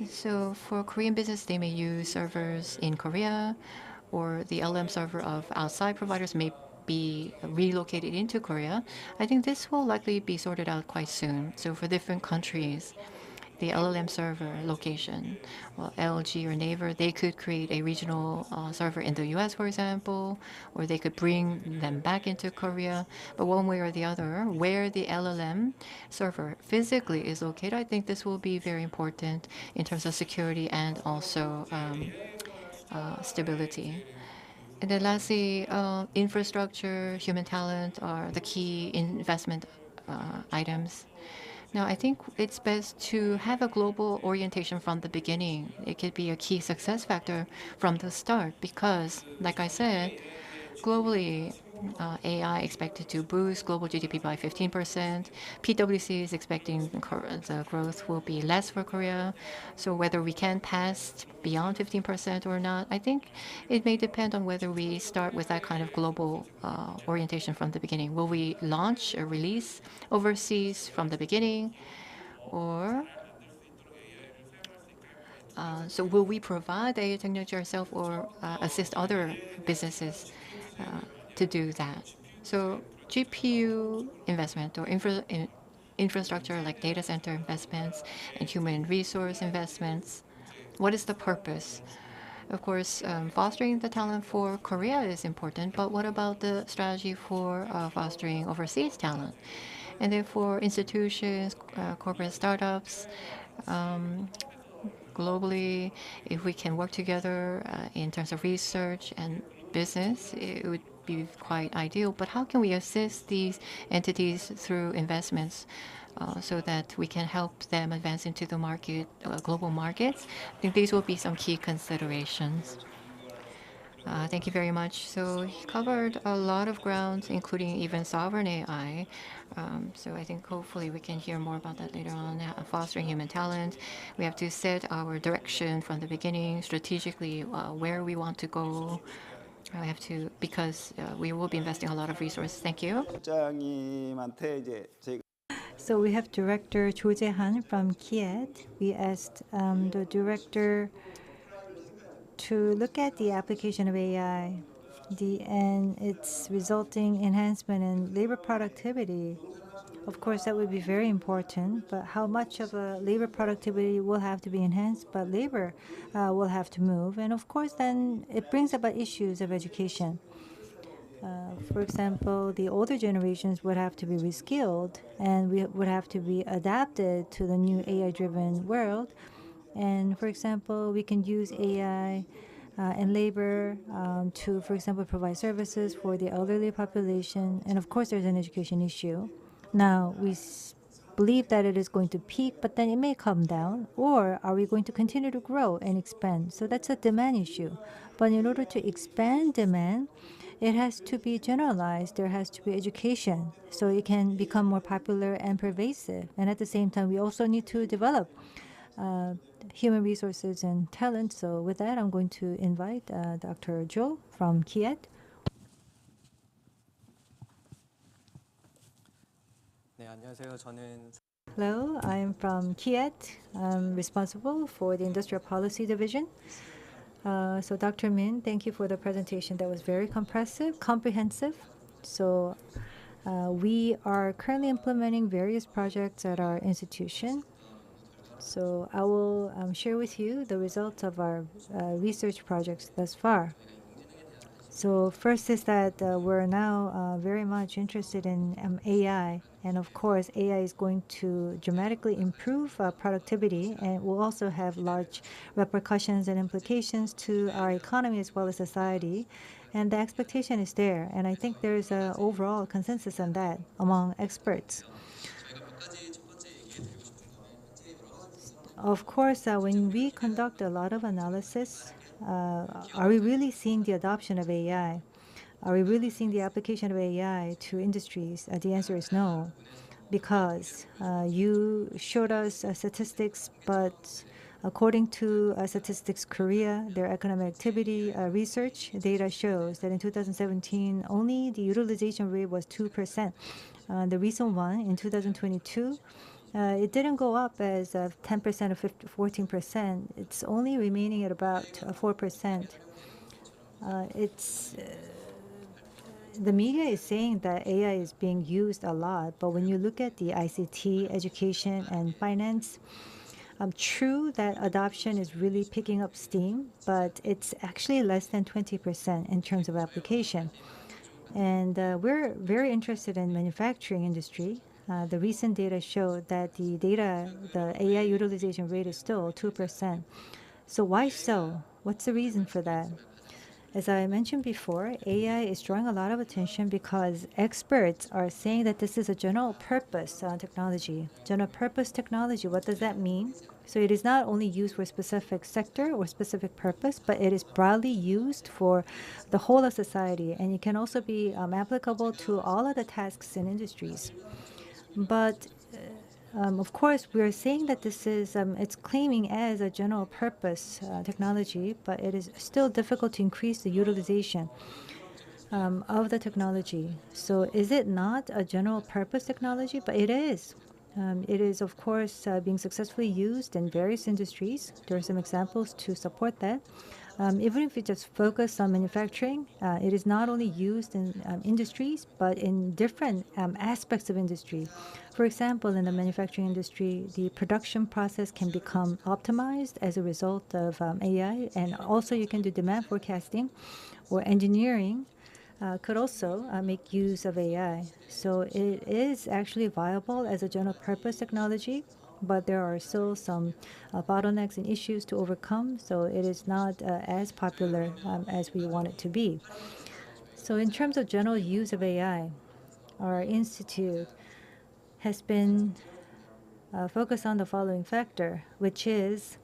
So for Korean business, they may use servers in Korea, or the LLM server of outside providers may be relocated into Korea. I think this will likely be sorted out quite soon. So for different countries, the LLM server location, well, LG or Naver, they could create a regional server in the US, for example, or they could bring them back into Korea. But one way or the other, where the LLM server physically is located, I think this will be very important in terms of security and also stability. And then lastly, infrastructure, human talent are the key investment items. Now, I think it's best to have a global orientation from the beginning. It could be a key success factor from the start because, like I said, globally, AI expected to boost global GDP by 15%. PwC is expecting the growth will be less for Korea. So whether we can pass beyond 15% or not, I think it may depend on whether we start with that kind of global orientation from the beginning. Will we launch or release overseas from the beginning? Or so will we provide AI technology ourselves or assist other businesses to do that? So GPU investment or infrastructure like data center investments and human resource investments, What is the purpose? Of course, fostering the talent for Korea is important, but what about the strategy for fostering overseas talent? And then for institutions, corporate startups, globally, if we can work together in terms of research and business, it would be quite ideal. But how can we assist these entities through investments so that we can help them advance into the market, global markets? I think these will be some key considerations. Thank you very much. So he covered a lot of ground, including even sovereign AI. So I think hopefully we can hear more about that later on. Fostering human talent, we have to set our direction from the beginning, strategically where we want to go. We have to, because we will be investing a lot of resources. Thank you. 장님한테 이제 저희가 So we have Director Cho Jae-han from Keynote. We asked the director to look at the application of AI and its resulting enhancement in labor productivity. Of course, that would be very important, but how much of a labor productivity will have to be enhanced, but labor will have to move. And of course, then it brings about issues of education. For example, the older generations would have to be reskilled and we would have to be adapted to the new AI-driven world. And for example, we can use AI and labor to, for example, provide services for the elderly population. And of course, there's an education issue. Now, we believe that it is going to peak, but then it may come down. Or are we going to continue to grow and expand? So that's a demand issue. But in order to expand demand, it has to be generalized. There has to be education so it can become more popular and pervasive. And at the same time, we also need to develop human resources and talent. So with that, I'm going to invite Dr. Jo from Keynote. 네, 안녕하세요. 저는 Hello, I am from Keynote. I'm responsible for the Industrial Policy Division. So Dr. Min, thank you for the presentation. That was very comprehensive. So we are currently implementing various projects at our institution. So I will share with you the results of our research projects thus far. So first is that we're now very much interested in AI. And of course, AI is going to dramatically improve productivity and will also have large repercussions and implications to our economy as well as society. And the expectation is there. And I think there's an overall consensus on that among experts. Of course, when we conduct a lot of analysis, are we really seeing the adoption of AI? Are we really seeing the application of AI to industries? The answer is no, because you showed us statistics, but according to Statistics Korea, their economic activity research data shows that in 2017, only the utilization rate was 2%. The recent one in 2022, it didn't go up as 10% or 14%. It's only remaining at about 4%. The media is saying that AI is being used a lot, but when you look at the ICT, education, and finance, true that adoption is really picking up steam, but it's actually less than 20% in terms of application. And we're very interested in manufacturing industry. The recent data showed that the AI utilization rate is still 2%. So why so? What's the reason for that? As I mentioned before, AI is drawing a lot of attention because experts are saying that this is a general purpose technology. General purpose technology, what does that mean? So it is not only used for a specific sector or specific purpose, but it is broadly used for the whole of society. And it can also be applicable to all of the tasks in industries. But of course, we are saying that this is it's claiming as a general purpose technology, but it is still difficult to increase the utilization of the technology. So is it not a general purpose technology? But it is. It is, of course, being successfully used in various industries. There are some examples to support that. Even if we just focus on manufacturing, it is not only used in industries, but in different aspects of industry. For example, in the manufacturing industry, the production process can become optimized as a result of AI, and also you can do demand forecasting, or engineering could also make use of AI. So it is actually viable as a general purpose technology, but there are still some bottlenecks and issues to overcome, so it is not as popular as we want it to be. So in terms of general use of AI, our institute has been focused on the following factor, which is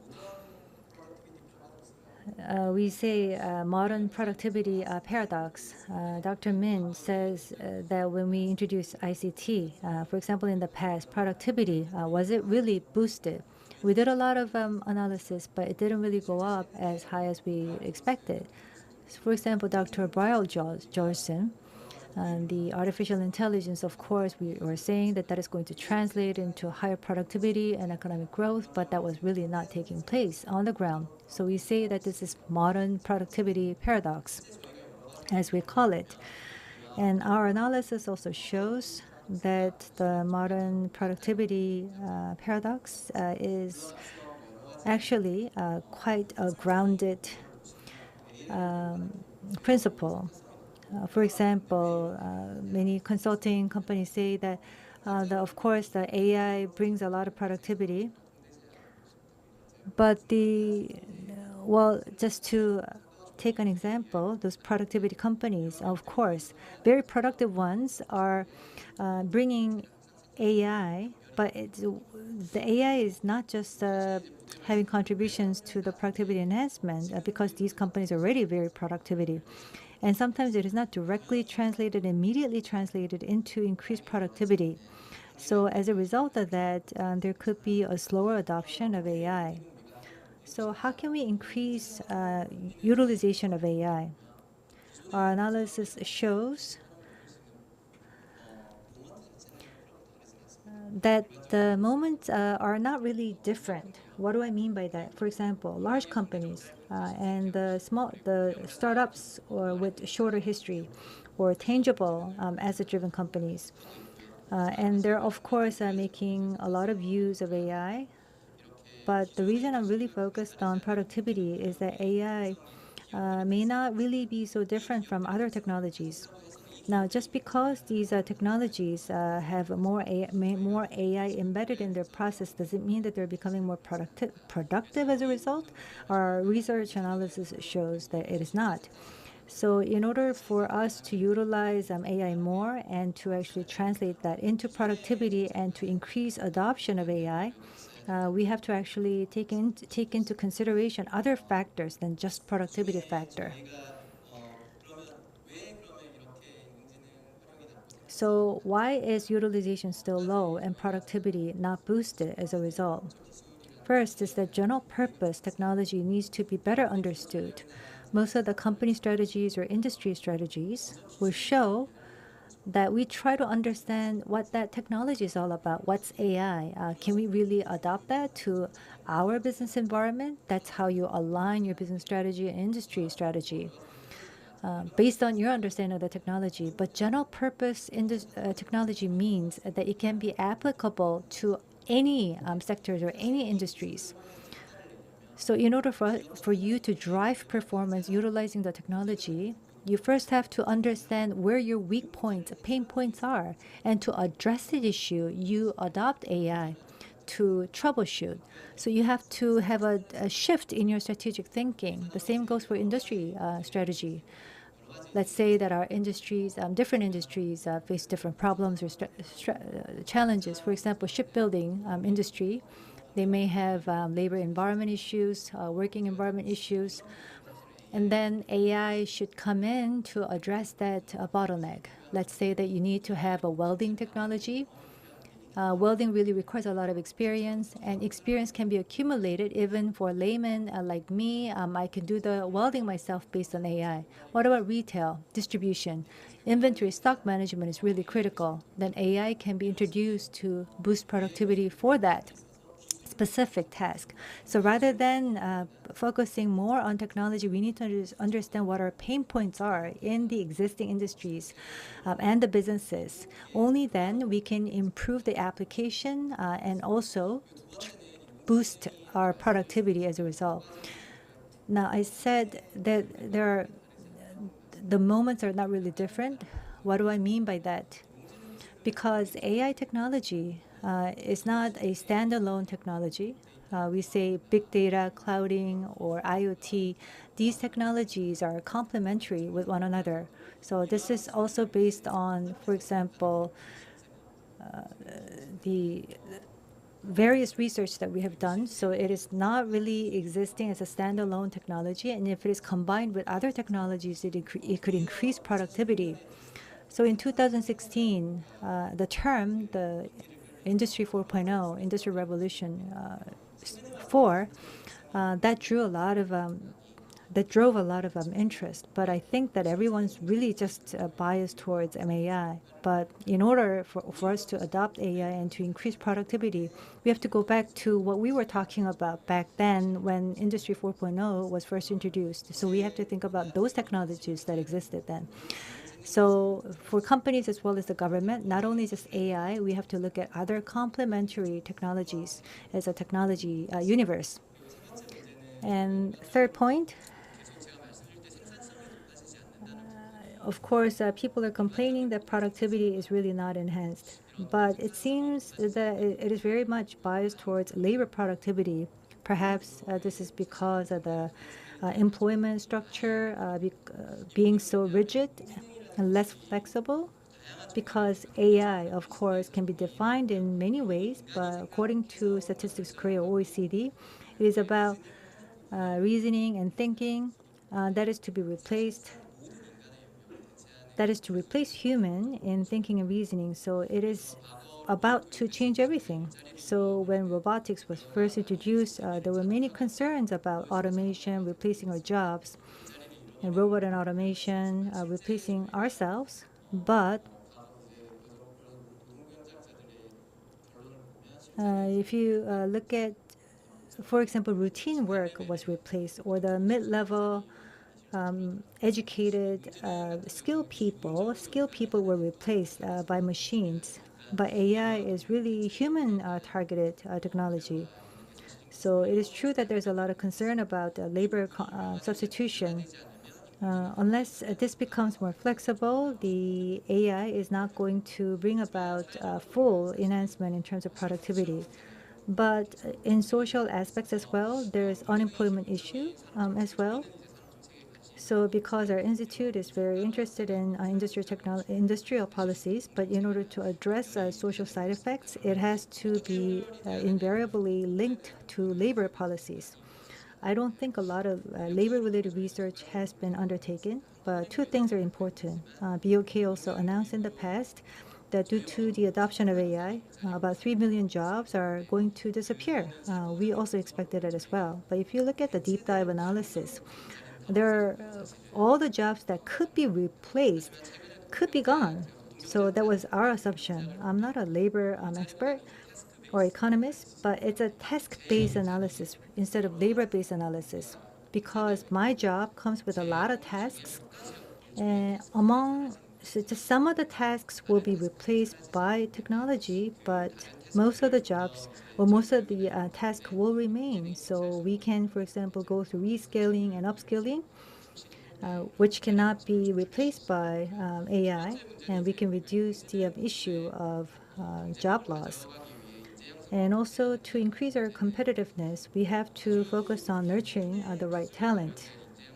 we say modern productivity paradox. Dr. Min says that when we introduce ICT, for example, in the past, productivity, was it really boosted? We did a lot of analysis, but it didn't really go up as high as we expected. So for example, Dr. Brian Georgeson, the artificial intelligence, of course, we were saying that that is going to translate into higher productivity and economic growth, but that was really not taking place on the ground. So we say that this is modern productivity paradox, as we call it. And our analysis also shows that the modern productivity paradox is actually quite a grounded principle. For example, many consulting companies say that, of course, the AI brings a lot of productivity. But just to take an example, those productivity companies, of course, very productive ones are bringing AI, but the AI is not just having contributions to the productivity enhancement because these companies are already very productivity. And sometimes it is not directly translated, immediately translated into increased productivity. So as a result of that, there could be a slower adoption of AI. So how can we increase utilization of AI? Our analysis shows that the moments are not really different. What do I mean by that? For example, large companies and the startups or with shorter history, or tangible asset-driven companies, and they're of course making a lot of use of AI. But the reason I'm really focused on productivity is that AI may not really be so different from other technologies. Now, just because these technologies have more AI embedded in their process doesn't mean that they're becoming more productive as a result. Our research analysis shows that it is not. So in order for us to utilize AI more and to actually translate that into productivity and to increase adoption of AI, we have to actually take into consideration other factors than just productivity factor. So why is utilization still low and productivity not boosted as a result? First is that general purpose technology needs to be better understood. Most of the company strategies or industry strategies will show that we try to understand what that technology is all about. What's AI? Can we really adopt that to our business environment? That's how you align your business strategy and industry strategy. Based on your understanding of the technology. But general purpose technology means that it can be applicable to any sectors or any industries. So in order for you to drive performance utilizing the technology, you first have to understand where your weak points, pain points are. And to address the issue, you adopt AI to troubleshoot. So you have to have a shift in your strategic thinking. The same goes for industry strategy. Let's say that our industries, different industries face different problems or challenges. For example, shipbuilding industry, they may have labor environment issues, working environment issues. And then AI should come in to address that bottleneck. Let's say that you need to have a welding technology. Welding really requires a lot of experience, and experience can be accumulated even for a layman like me. I can do the welding myself based on AI. What about retail, distribution? Inventory stock management is really critical. Then AI can be introduced to boost productivity for that specific task. So rather than focusing more on technology, we need to understand what our pain points are in the existing industries and the businesses. Only then we can improve the application and also boost our productivity as a result. Now, I said that the moments are not really different. What do I mean by that? Because AI technology is not a standalone technology. We say big data, clouding, or IoT. These technologies are complementary with one another. So this is also based on, for example, the various research that we have done. So it is not really existing as a standalone technology. And if it is combined with other technologies, it could increase productivity. So in 2016, the term, the Industry 4.0, Industry Revolution 4, that drove a lot of interest. But I think that everyone's really just biased towards AI. But in order for us to adopt AI and to increase productivity, we have to go back to what we were talking about back then when Industry 4.0 was first introduced. So we have to think about those technologies that existed then. So for companies as well as the government, not only just AI, we have to look at other complementary technologies as a technology universe. And third point, of course, people are complaining that productivity is really not enhanced. But it seems that it is very much biased towards labor productivity. Perhaps this is because of the employment structure being so rigid and less flexible, because AI, of course, can be defined in many ways, but according to Statistics Korea OECD, it is about reasoning and thinking that is to be replaced. That is to replace human in thinking and reasoning. So it is about to change everything. So when robotics was first introduced, there were many concerns about automation replacing our jobs, and robot and automation replacing ourselves. But if you look at, for example, routine work was replaced, or the mid-level educated skilled people were replaced by machines. But AI is really human targeted technology. So it is true that there's a lot of concern about labor substitution. Unless this becomes more flexible, the AI is not going to bring about full enhancement in terms of productivity. But in social aspects as well, there is unemployment issue as well. So because our institute is very interested in industrial policies, but in order to address social side effects, it has to be invariably linked to labor policies. I don't think a lot of labor-related research has been undertaken, but two things are important. BOK also announced in the past that due to the adoption of AI, about 3 million jobs are going to disappear. We also expected it as well. But if you look at the deep dive analysis, there are all the jobs that could be replaced could be gone. So that was our assumption. I'm not a labor expert or economist, but it's a task-based analysis instead of labor-based analysis, because my job comes with a lot of tasks, and some of the tasks will be replaced by technology, but most of the jobs or most of the tasks will remain. So we can, for example, go through reskilling and upskilling, which cannot be replaced by AI, and we can reduce the issue of job loss. And also, to increase our competitiveness, we have to focus on nurturing the right talent.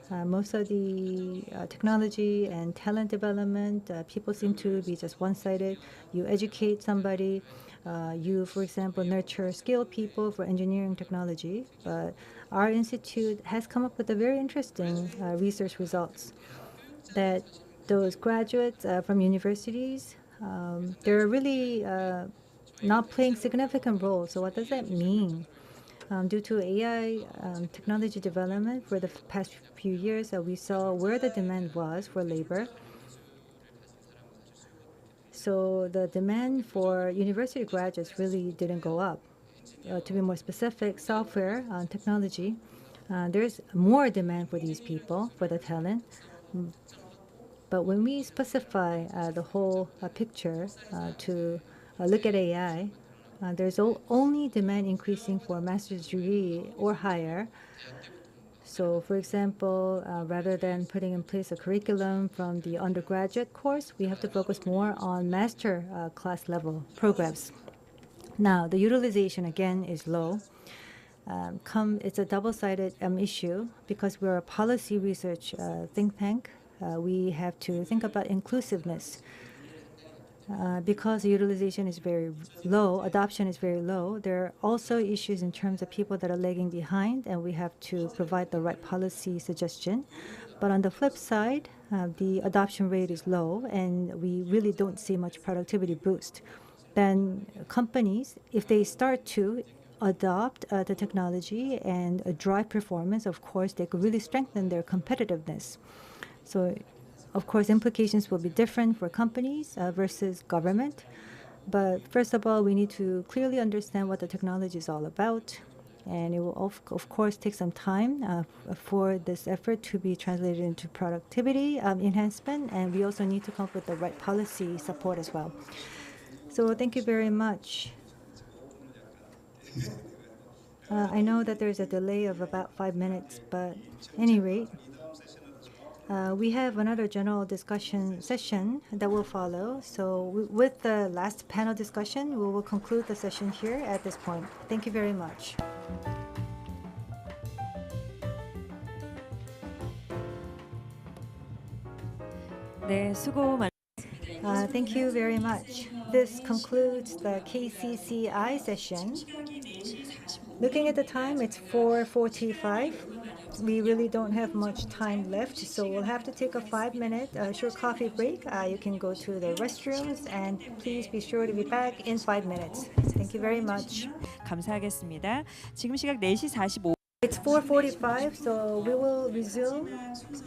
Most of the technology and talent development, people seem to be just one-sided. You educate somebody, you, for example, nurture skilled people for engineering technology. But our institute has come up with a very interesting research results that those graduates from universities, they're really not playing significant role. So what does that mean? Due to AI technology development for the past few years, we saw where the demand was for labor. So the demand for university graduates really didn't go up. To be more specific, software technology, there's more demand for these people, for the talent. But when we specify the whole picture to look at AI, there's only demand increasing for master's degree or higher. So, for example, rather than putting in place a curriculum from the undergraduate course, we have to focus more on master class level programs. Now, the utilization again is low. It's a double-sided issue because we're a policy research think tank. We have to think about inclusiveness. Because the utilization is very low, adoption is very low, there are also issues in terms of people that are lagging behind, and we have to provide the right policy suggestion. But on the flip side, the adoption rate is low, and we really don't see much productivity boost. Then companies, if they start to adopt the technology and drive performance, of course, they could really strengthen their competitiveness. So, of course, implications will be different for companies versus government. But first of all, we need to clearly understand what the technology is all about. And it will, of course, take some time for this effort to be translated into productivity enhancement. And we also need to come up with the right policy support as well. So thank you very much. I know that there's a delay of about 5 minutes, but at any rate, we have another general discussion session that will follow. So with the last panel discussion, we will conclude the session here at this point. Thank you very much. 네, 수고 많. Thank you very much. This concludes the KCCI session. Looking at the time, it's 4:45. We really don't have much time left, so we'll have to take a 5-minute short coffee break. You can go to the restrooms, and please be sure to be back in 5 minutes. Thank you very much. 감사하겠습니다. 지금 시각 4시 45. It's 4:45, so we will resume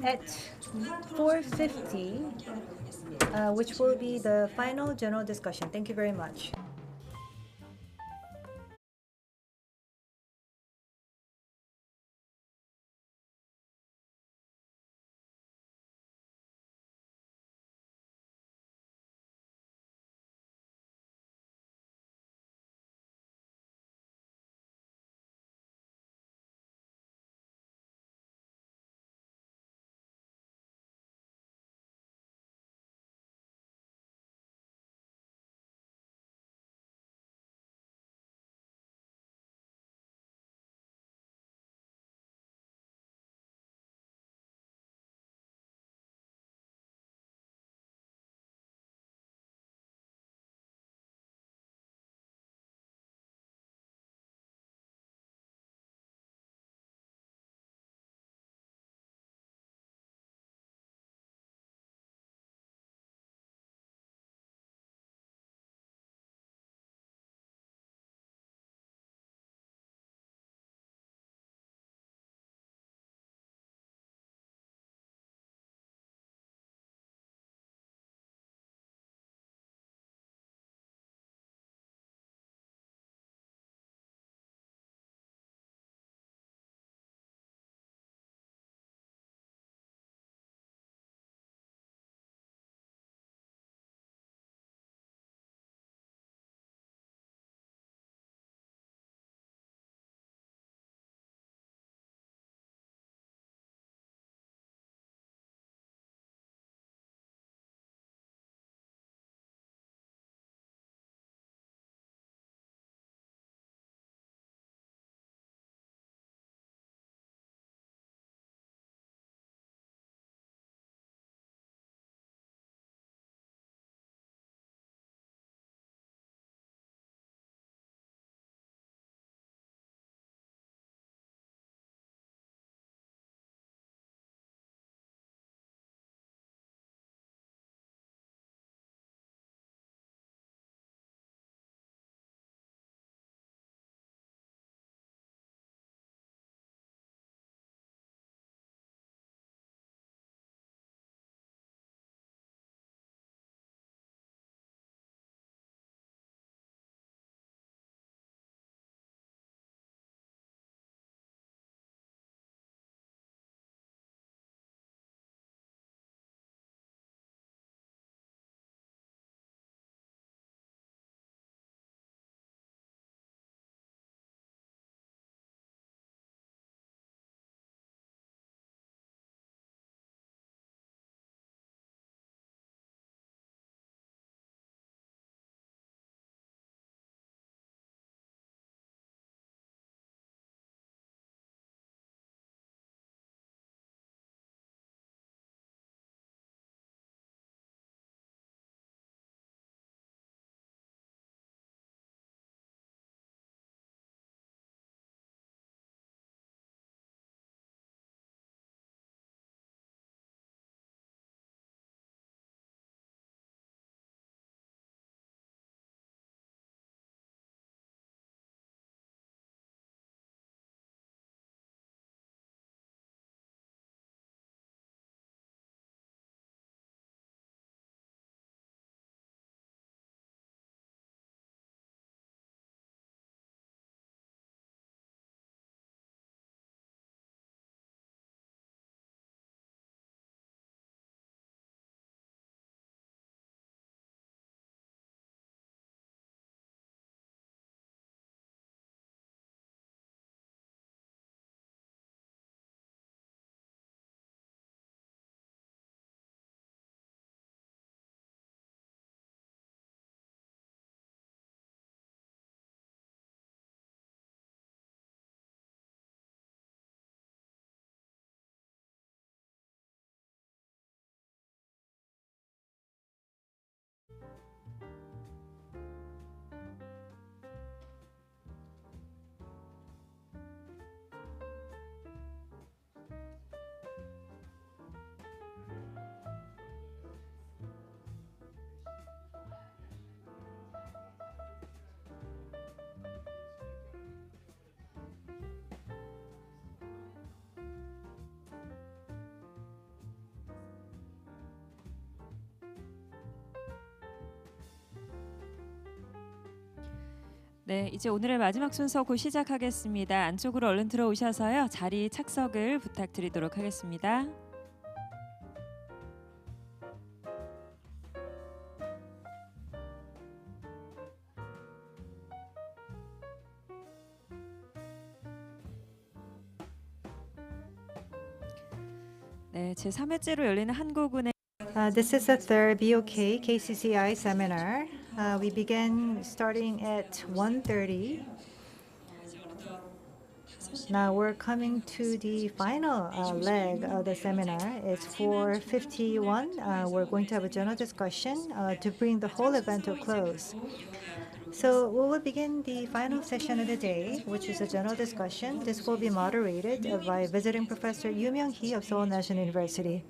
at 4:50, which will be the final general discussion. Thank you very much. 네, 이제 오늘의 마지막 순서 곧 시작하겠습니다. 안쪽으로 얼른 들어오셔서요. 자리 착석을 부탁드리도록 하겠습니다. 네, 제 3회째로 열리는 한국은행 This is the third BOK-KCCI Seminar. We began starting at 1:30. Now we're coming to the final leg of the seminar. It's 4:51. We're going to have a general discussion to bring the whole event to a close. So we will begin the final session of the day, which is a general discussion. This will be moderated by visiting Professor Yoo Myung-hee of Seoul National University.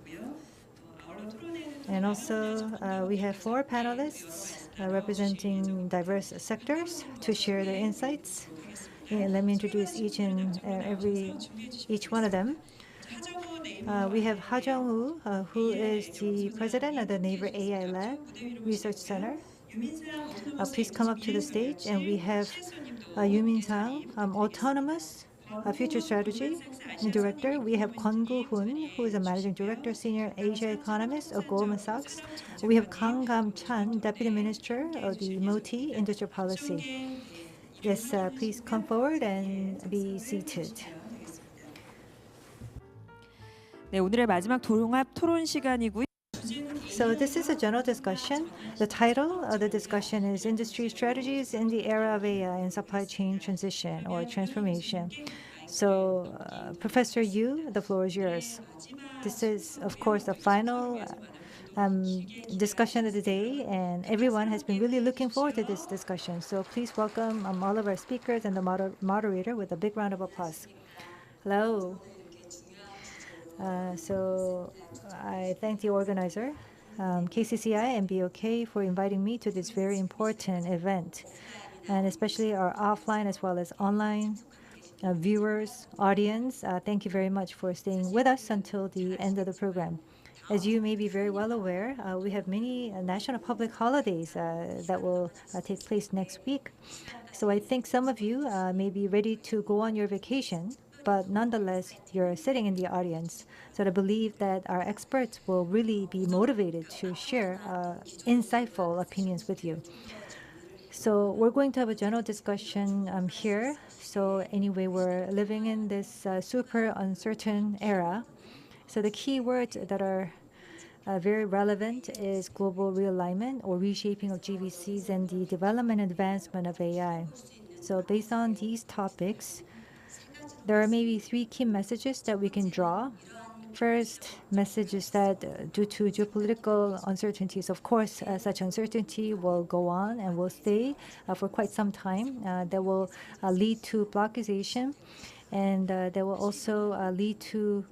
And also, we have 4 panelists representing diverse sectors to share their insights. Let me introduce each one of them. We have Ha Jung-woo, who is the president of the Naver AI Lab Research Center. Please come up to the stage. And we have Yoo Min-sang, Autonomous Future Strategy Director. We have Kwon Gu-hoon, who is a Managing Director, Senior Asia Economist of Goldman Sachs. We have Kang Kam-chan, Deputy Minister of the MOTI Industrial Policy. Yes, please come forward and be seated. 네, 오늘의 마지막 종합 토론 시간이고요. So this is a general discussion. The title of the discussion is Industry Strategies in the Era of AI and Supply Chain Transition or Transformation. So, Professor Yu, the floor is yours. This is, of course, the final discussion of the day, and everyone has been really looking forward to this discussion. So please welcome all of our speakers and the moderator with a big round of applause. Hello. So I thank the organizer, KCCI and BOK, for inviting me to this very important event, and especially our offline as well as online viewers, audience. Thank you very much for staying with us until the end of the program. As you may be very well aware, we have many national public holidays that will take place next week. So I think some of you may be ready to go on your vacation, but nonetheless, you're sitting in the audience. So I believe that our experts will really be motivated to share insightful opinions with you. So we're going to have a general discussion here. So anyway, we're living in this super uncertain era. So the key words that are very relevant is global realignment or reshaping of GVCs and the development and advancement of AI. So based on these topics, there are maybe 3 key messages that we can draw. First message is that due to geopolitical uncertainties, of course, such uncertainty will go on and will stay for quite some time. That will lead to blockization, and that will also lead to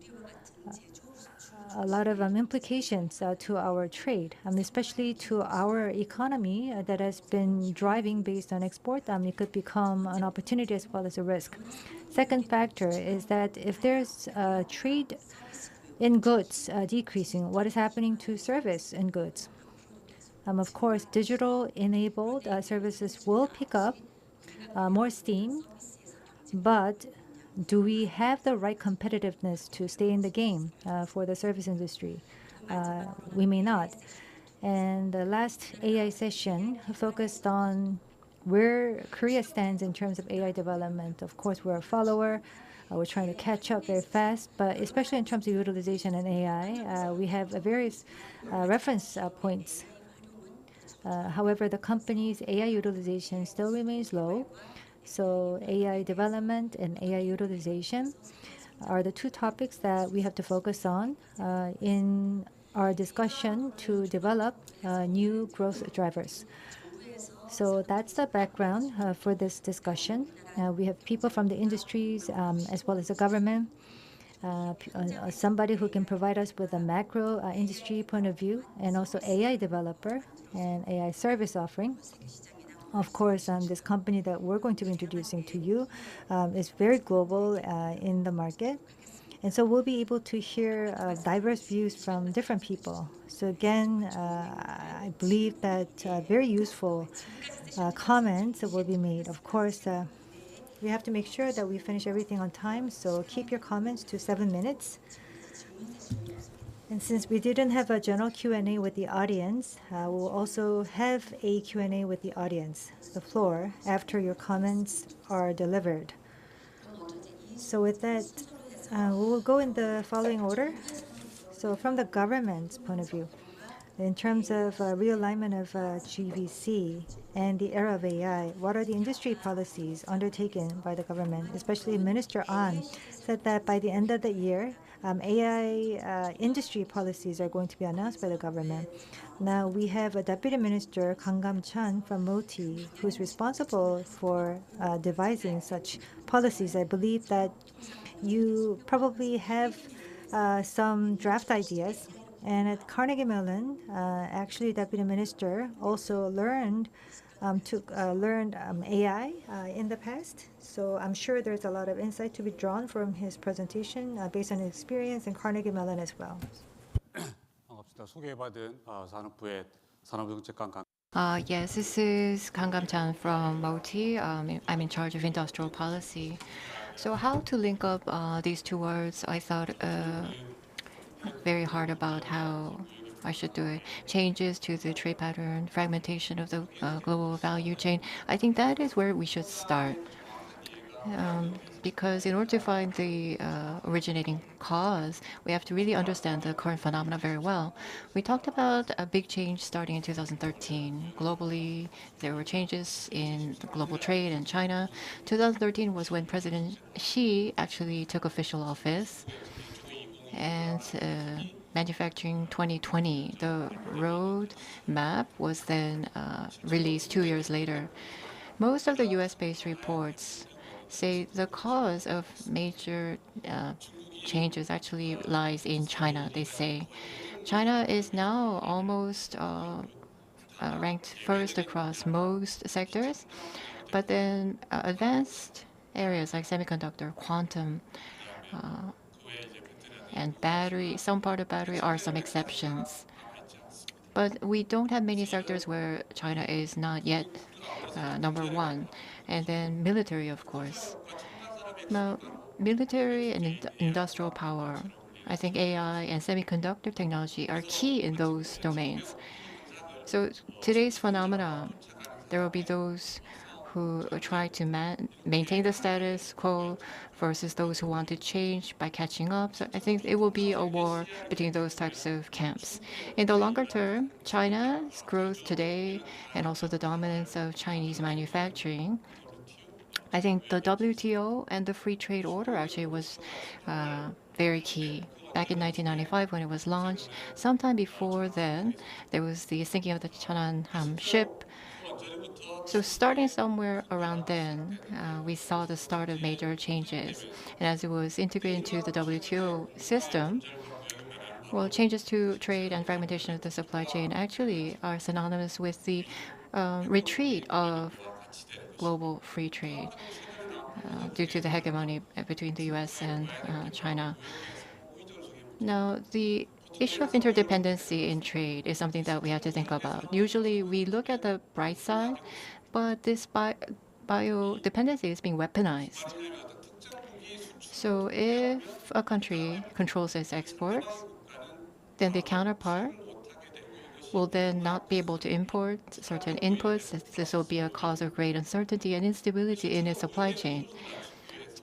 a lot of implications to our trade, especially to our economy that has been driving based on export. It could become an opportunity as well as a risk. Second factor is that if there's trade in goods decreasing, what is happening to service in goods? Of course, digital-enabled services will pick up more steam, but do we have the right competitiveness to stay in the game for the service industry? We may not. And the last AI session focused on where Korea stands in terms of AI development. Of course, we're a follower. We're trying to catch up very fast, but especially in terms of utilization in AI, we have various reference points. However, the company's AI utilization still remains low. So AI development and AI utilization are the 2 topics that we have to focus on in our discussion to develop new growth drivers. So that's the background for this discussion. We have people from the industries as well as the government, somebody who can provide us with a macro industry point of view, and also AI developer and AI service offering. Of course, this company that we're going to be introducing to you is very global in the market. And so we'll be able to hear diverse views from different people. So again, I believe that very useful comments will be made. Of course, we have to make sure that we finish everything on time, so keep your comments to 7 minutes. And since we didn't have a general Q&A with the audience, we'll also have a Q&A with the audience, the floor, after your comments are delivered. So with that, we will go in the following order. So from the government's point of view, in terms of realignment of GVC and the era of AI, what are the industry policies undertaken by the government? Especially Minister An said that by the end of the year, AI industry policies are going to be announced by the government. Now we have a Deputy Minister, Kang Kam-chan from MOTI, who's responsible for devising such policies. I believe that you probably have some draft ideas. And at Carnegie Mellon, actually, Deputy Minister also learned AI in the past. So I'm sure there's a lot of insight to be drawn from his presentation based on his experience in Carnegie Mellon as well. 반갑습니다. 소개받은 산업부의 산업정책관 강. Yes, this is Kang Kam-chan from MOTI. I'm in charge of industrial policy. So how to link up these two words, I thought very hard about how I should do it. Changes to the trade pattern, fragmentation of the global value chain. I think that is where we should start. Because in order to find the originating cause, we have to really understand the current phenomena very well. We talked about a big change starting in 2013. Globally, there were changes in the global trade in China. 2013 was when President Xi actually took official office. And Manufacturing 2020, the road map was then released 2 years later. Most of the US-based reports say the cause of major changes actually lies in China, they say. China is now almost ranked first across most sectors, but then advanced areas like semiconductor, quantum, and battery, some part of battery are some exceptions. But we don't have many sectors where China is not yet number one. And then military, of course. Now, military and industrial power, I think AI and semiconductor technology are key in those domains. So today's phenomena, there will be those who try to maintain the status quo versus those who want to change by catching up. So I think it will be a war between those types of camps. In the longer term, China's growth today and also the dominance of Chinese manufacturing, I think the WTO and the free trade order actually was very key. Back in 1995 when it was launched, sometime before then, there was the sinking of the Cheonan ship. So starting somewhere around then, we saw the start of major changes. And as it was integrated into the WTO system, well, changes to trade and fragmentation of the supply chain actually are synonymous with the retreat of global free trade due to the hegemony between the US and China. Now, the issue of interdependency in trade is something that we have to think about. Usually, we look at the bright side, but this bio-dependency is being weaponized. So if a country controls its exports, then the counterpart will then not be able to import certain inputs. This will be a cause of great uncertainty and instability in its supply chain.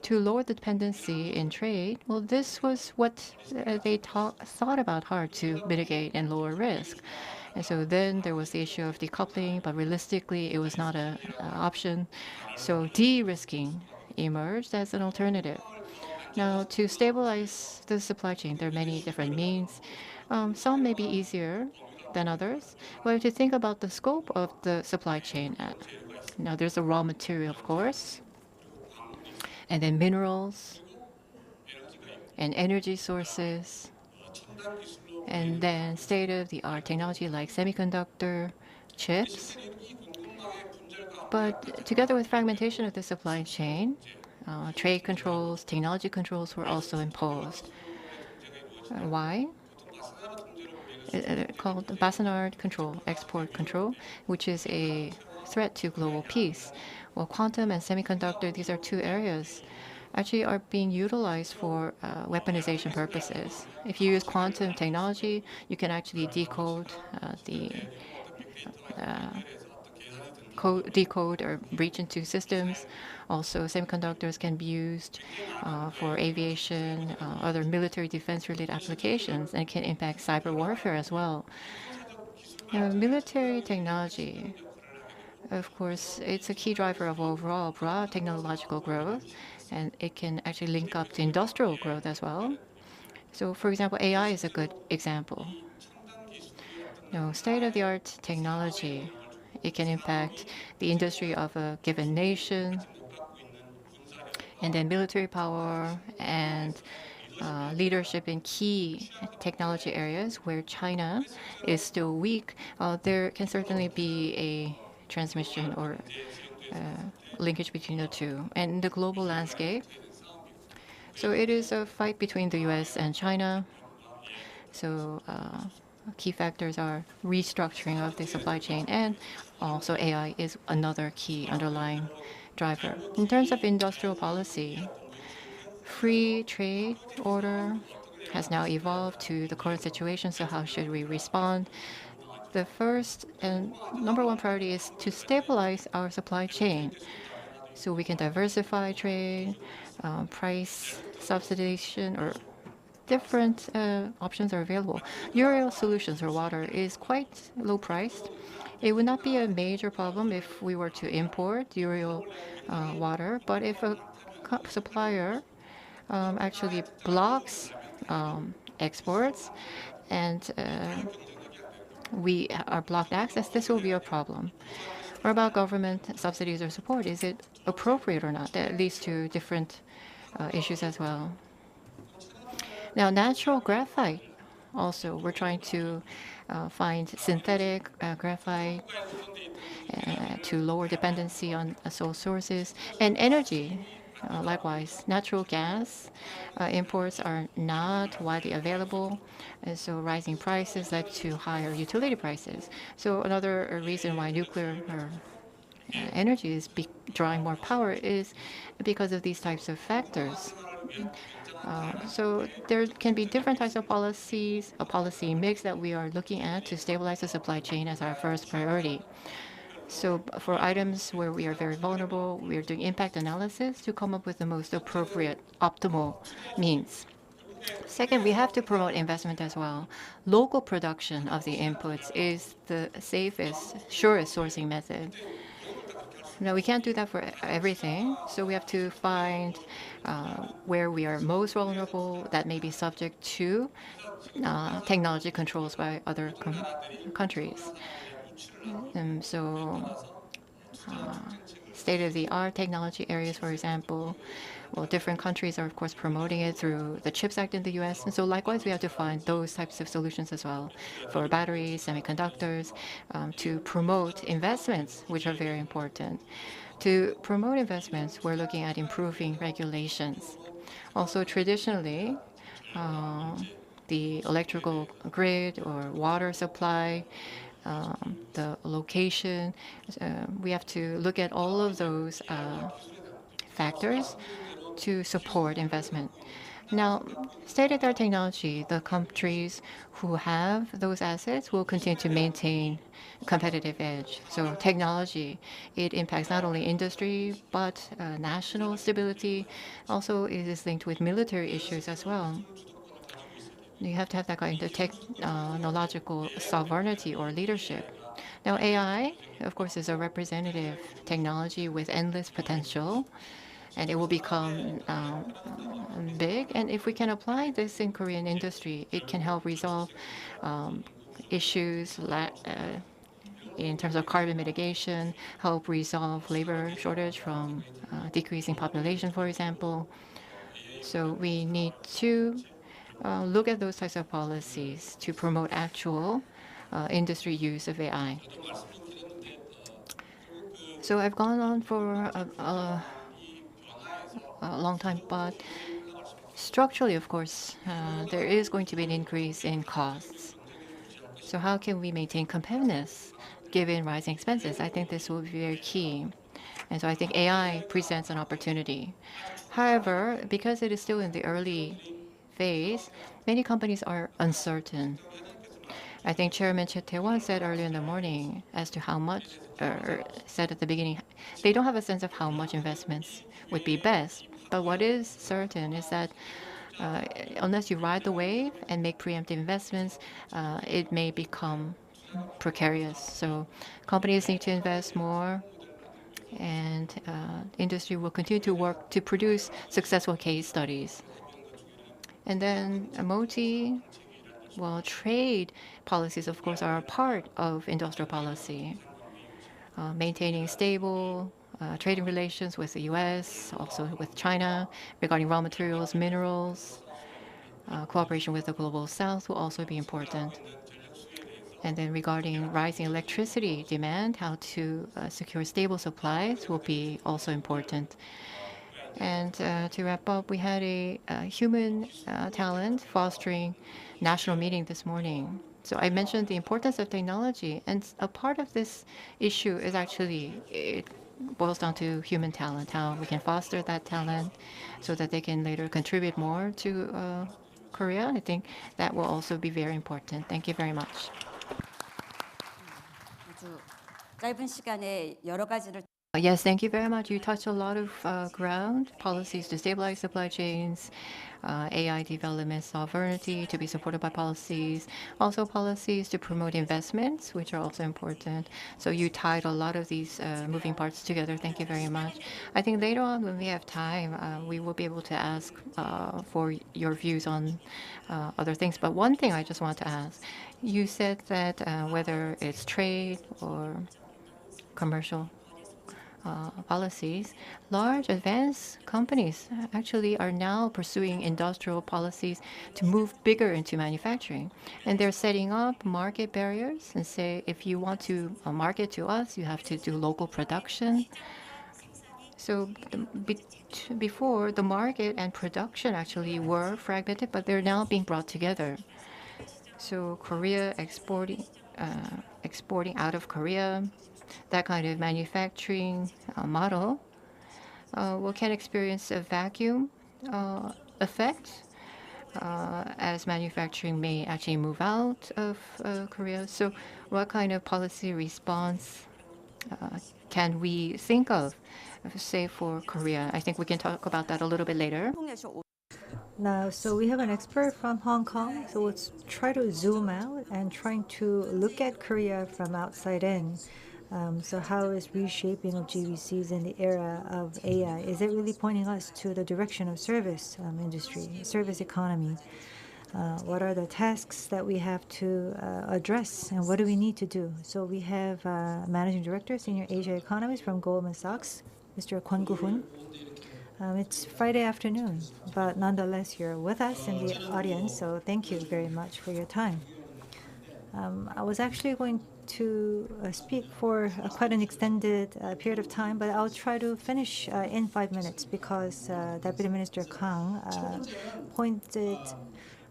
To lower the dependency in trade, well, this was what they thought about hard to mitigate and lower risk. And so then there was the issue of decoupling, but realistically, it was not an option. So de-risking emerged as an alternative. Now, to stabilize the supply chain, there are many different means. Some may be easier than others. We have to think about the scope of the supply chain. Now, there's a raw material, of course, and then minerals and energy sources, and then state-of-the-art technology like semiconductor chips. But together with fragmentation of the supply chain, trade controls, technology controls were also imposed. Why? Called Bassinard control, export control, which is a threat to global peace. Well, quantum and semiconductor, these are two areas actually are being utilized for weaponization purposes. If you use quantum technology, you can actually decode decode or breach into systems. Also, semiconductors can be used for aviation, other military defense-related applications, and can impact cyber warfare as well. Military technology, of course, it's a key driver of overall broad technological growth, and it can actually link up to industrial growth as well. So, for example, AI is a good example. State-of-the-art technology, it can impact the industry of a given nation, and then military power and leadership in key technology areas where China is still weak. There can certainly be a transmission or linkage between the two. And the global landscape, so it is a fight between the US and China. So key factors are restructuring of the supply chain, and also AI is another key underlying driver. In terms of industrial policy, free trade order has now evolved to the current situation, so how should we respond? The first and number one priority is to stabilize our supply chain so we can diversify trade, price subsidization, or different options are available. Urea solutions or water is quite low priced. It would not be a major problem if we were to import urea water, but if a supplier actually blocks exports and we are blocked access, this will be a problem. What about government subsidies or support? Is it appropriate or not? That leads to different issues as well. Now, natural graphite, also, we're trying to find synthetic graphite to lower dependency on sole sources. And energy, likewise, natural gas imports are not widely available, and so rising prices led to higher utility prices. So another reason why nuclear energy is drawing more power is because of these types of factors. So there can be different types of policies, a policy mix that we are looking at to stabilize the supply chain as our first priority. So for items where we are very vulnerable, we are doing impact analysis to come up with the most appropriate, optimal means. Second, we have to promote investment as well. Local production of the inputs is the safest, surest sourcing method. Now, we can't do that for everything, so we have to find where we are most vulnerable that may be subject to technology controls by other countries. State-of-the-art technology areas, for example, well, different countries are, of course, promoting it through the CHIPS Act in the US. And so likewise, we have to find those types of solutions as well for batteries, semiconductors, to promote investments, which are very important. To promote investments, we're looking at improving regulations. Also, traditionally, the electrical grid or water supply, the location, we have to look at all of those factors to support investment. Now, state-of-the-art technology, the countries who have those assets will continue to maintain competitive edge. So technology, it impacts not only industry, but national stability. Also, it is linked with military issues as well. You have to have that kind of technological sovereignty or leadership. Now, AI, of course, is a representative technology with endless potential, and it will become big. And if we can apply this in Korean industry, it can help resolve issues in terms of carbon mitigation, help resolve labor shortage from decreasing population, for example. So we need to look at those types of policies to promote actual industry use of AI. So I've gone on for a long time, but structurally, of course, there is going to be an increase in costs. So how can we maintain competitiveness given rising expenses? I think this will be very key. And so I think AI presents an opportunity. However, because it is still in the early phase, many companies are uncertain. I think Chairman Choi Tae-won said earlier in the morning as to how much, or said at the beginning, they don't have a sense of how much investments would be best. But what is certain is that unless you ride the wave and make preemptive investments, it may become precarious. So companies need to invest more, and industry will continue to work to produce successful case studies. And then MOTI, well, trade policies, of course, are a part of industrial policy. Maintaining stable trading relations with the US, also with China, regarding raw materials, minerals, cooperation with the Global South will also be important. And then regarding rising electricity demand, how to secure stable supplies will be also important. And to wrap up, we had a human talent fostering national meeting this morning. So I mentioned the importance of technology, and a part of this issue is actually it boils down to human talent, how we can foster that talent so that they can later contribute more to Korea. I think that will also be very important. Thank you very much. 아주 짧은 시간에 여러 가지를 Yes, thank you very much. You touched a lot of ground, policies to stabilize supply chains, AI development, sovereignty to be supported by policies, also policies to promote investments, which are also important. So you tied a lot of these moving parts together. Thank you very much. I think later on when we have time, we will be able to ask for your views on other things. But one thing I just want to ask, you said that whether it's trade or commercial policies, large advanced companies actually are now pursuing industrial policies to move bigger into manufacturing. And they're setting up market barriers and say, if you want to market to us, you have to do local production. So before, the market and production actually were fragmented, but they're now being brought together. So Korea exporting out of Korea, that kind of manufacturing model can experience a vacuum effect as manufacturing may actually move out of Korea. So what kind of policy response can we think of, say, for Korea? I think we can talk about that a little bit later. Now, so we have an expert from Hong Kong. So let's try to zoom out and trying to look at Korea from outside in. So how is reshaping of GVCs in the era of AI? Is it really pointing us to the direction of service industry, service economy? What are the tasks that we have to address, and what do we need to do? So we have Managing Director, Senior Asia Economist from Goldman Sachs, Mr. Kwon Gu-hoon. It's Friday afternoon, but nonetheless, you're with us in the audience, so thank you very much for your time. I was actually going to speak for quite an extended period of time, but I'll try to finish in 5 minutes because Deputy Minister Kang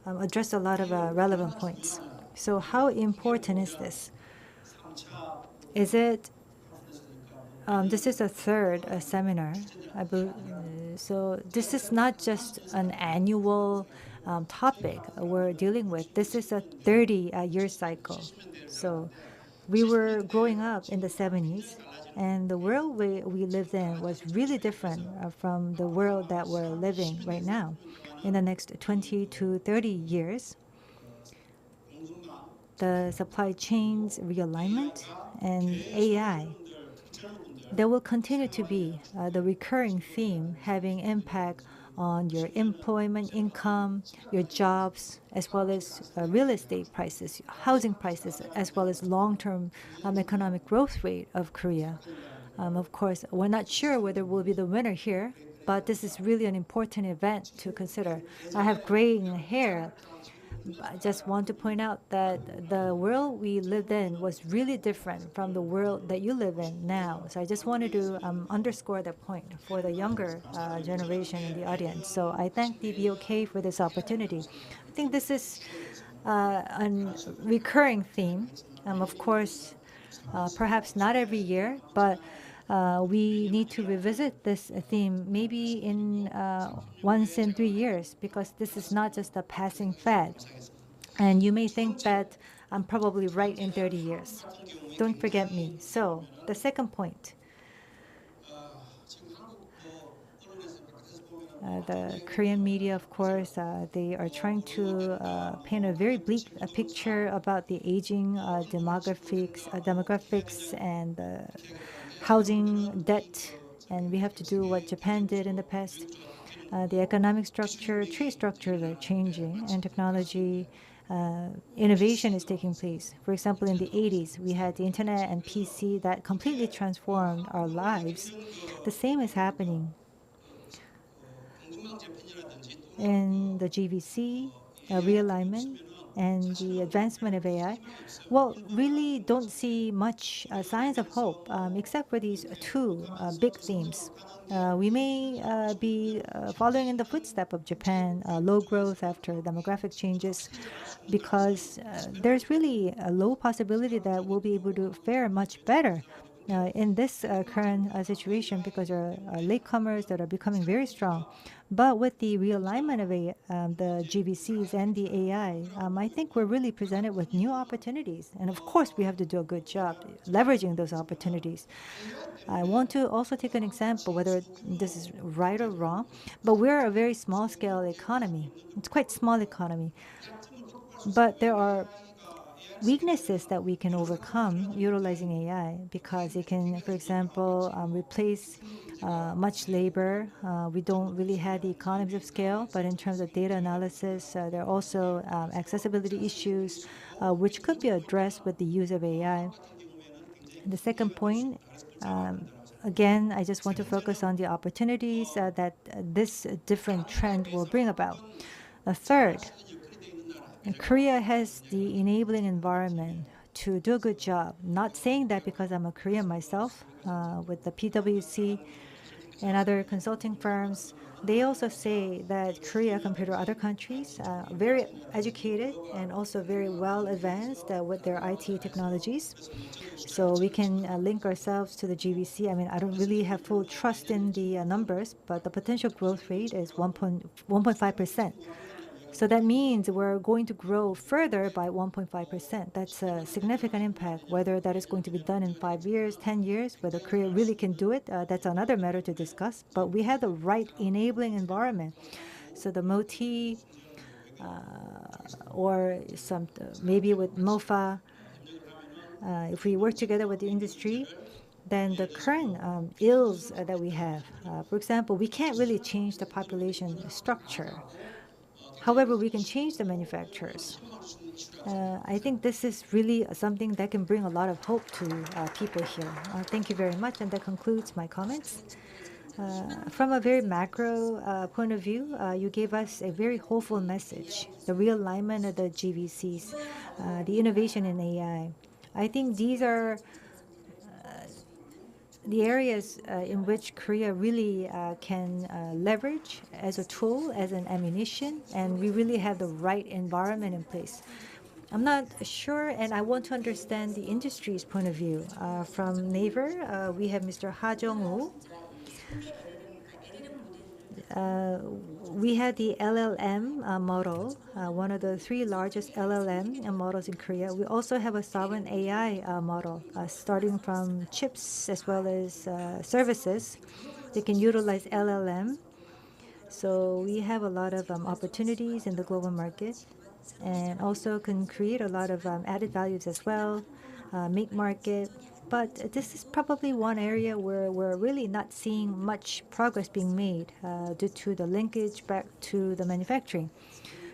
addressed a lot of relevant points. So how important is this? Is it this is a third seminar, I believe. So this is not just an annual topic we're dealing with. This is a 30-year cycle. So we were growing up in the 70s, and the world we lived in was really different from the world that we're living right now. In the next 20 to 30 years, the supply chains realignment and AI, there will continue to be the recurring theme having impact on your employment income, your jobs, as well as real estate prices, housing prices, as well as long-term economic growth rate of Korea. Of course, we're not sure whether we'll be the winner here, but this is really an important event to consider. I have gray hair, I just want to point out that the world we lived in was really different from the world that you live in now. So I just wanted to underscore that point for the younger generation in the audience. So I thank the BOK for this opportunity. I think this is a recurring theme. Of course, perhaps not every year, but we need to revisit this theme maybe in once in 3 years, because this is not just a passing fad. And you may think that I'm probably right in 30 years. Don't forget me. So the second point, the Korean media, of course, they are trying to paint a very bleak picture about the aging demographics and housing debt, and we have to do what Japan did in the past. The economic structure, trade structures are changing, and technology innovation is taking place. For example, in the 80s, we had the internet and PC that completely transformed our lives. The same is happening in the GVC, realignment, and the advancement of AI. Well, really don't see much signs of hope, except for these two big themes. We may be following in the footsteps of Japan, low growth after demographic changes, because there's really a low possibility that we'll be able to fare much better in this current situation, because there are latecomers that are becoming very strong. But with the realignment of the GVCs and the AI, I think we're really presented with new opportunities. And of course, we have to do a good job leveraging those opportunities. I want to also take an example, whether this is right or wrong, but we're a very small-scale economy. It's quite small economy. But there are weaknesses that we can overcome utilizing AI, because it can, for example, replace much labor. We don't really have the economies of scale, but in terms of data analysis, there are also accessibility issues which could be addressed with the use of AI. The second point, again, I just want to focus on the opportunities that this different trend will bring about. The third, Korea has the enabling environment to do a good job. Not saying that because I'm a Korean myself, with the PwC and other consulting firms, they also say that Korea, compared to other countries, very educated and also very well advanced with their IT technologies. So we can link ourselves to the GVC. I mean, I don't really have full trust in the numbers, but the potential growth rate is 1.5%. So that means we're going to grow further by 1.5%. That's a significant impact. Whether that is going to be done in 5 years, 10 years, whether Korea really can do it, that's another matter to discuss. But we have the right enabling environment. So the MOTI, or some maybe with MOFA, if we work together with the industry, then the current ills that we have, for example, we can't really change the population structure. However, we can change the manufacturers. I think this is really something that can bring a lot of hope to people here. Thank you very much, and that concludes my comments. From a very macro point of view, you gave us a very hopeful message, the realignment of the GVCs, the innovation in AI. I think these are the areas in which Korea really can leverage as a tool, as an ammunition, and we really have the right environment in place. I'm not sure, and I want to understand the industry's point of view. From Naver, we have Mr. Ha Jong-woo. We had the LLM model, one of the 3 largest LLM models in Korea. We also have a sovereign AI model, starting from chips as well as services. They can utilize LLM. So we have a lot of opportunities in the global market, and also can create a lot of added values as well, make market. But this is probably one area where we're really not seeing much progress being made due to the linkage back to the manufacturing.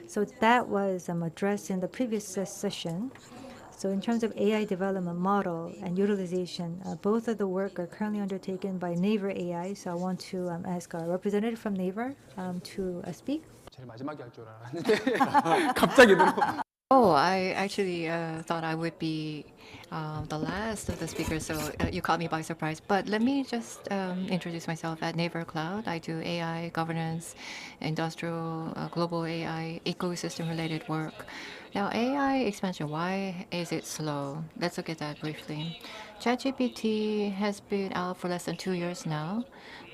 So that was addressed in the previous session. So in terms of AI development model and utilization, both of the work are currently undertaken by Naver AI. So I want to ask our representative from Naver to speak. 제일 마지막에 할 줄 알았는데 갑자기 너무. Oh, I actually thought I would be the last of the speakers, so you caught me by surprise. But let me just introduce myself. At Naver Cloud, I do AI governance, industrial, global AI, ecosystem-related work. Now, AI expansion, why is it slow? Let's look at that briefly. ChatGPT has been out for less than 2 years now.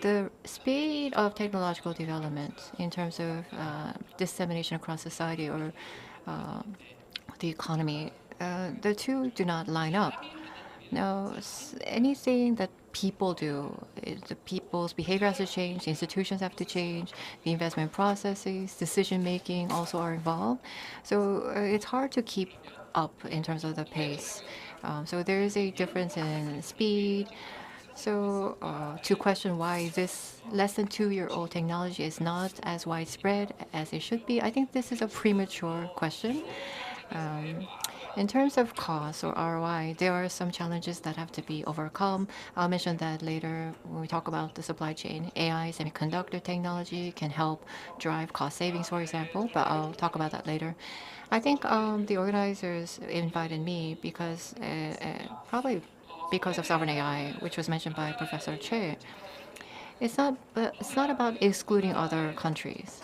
The speed of technological development in terms of dissemination across society or the economy, the two do not line up. Now, anything that people do, the people's behavior has to change, institutions have to change, the investment processes, decision making also are involved. So it's hard to keep up in terms of the pace. So there is a difference in speed. So to question why this less than 2-year-old technology is not as widespread as it should be, I think this is a premature question. In terms of cost or ROI, there are some challenges that have to be overcome. I'll mention that later when we talk about the supply chain. AI, semiconductor technology can help drive cost savings, for example, but I'll talk about that later. I think the organizers invited me because probably because of sovereign AI, which was mentioned by Professor Che. It's not about excluding other countries.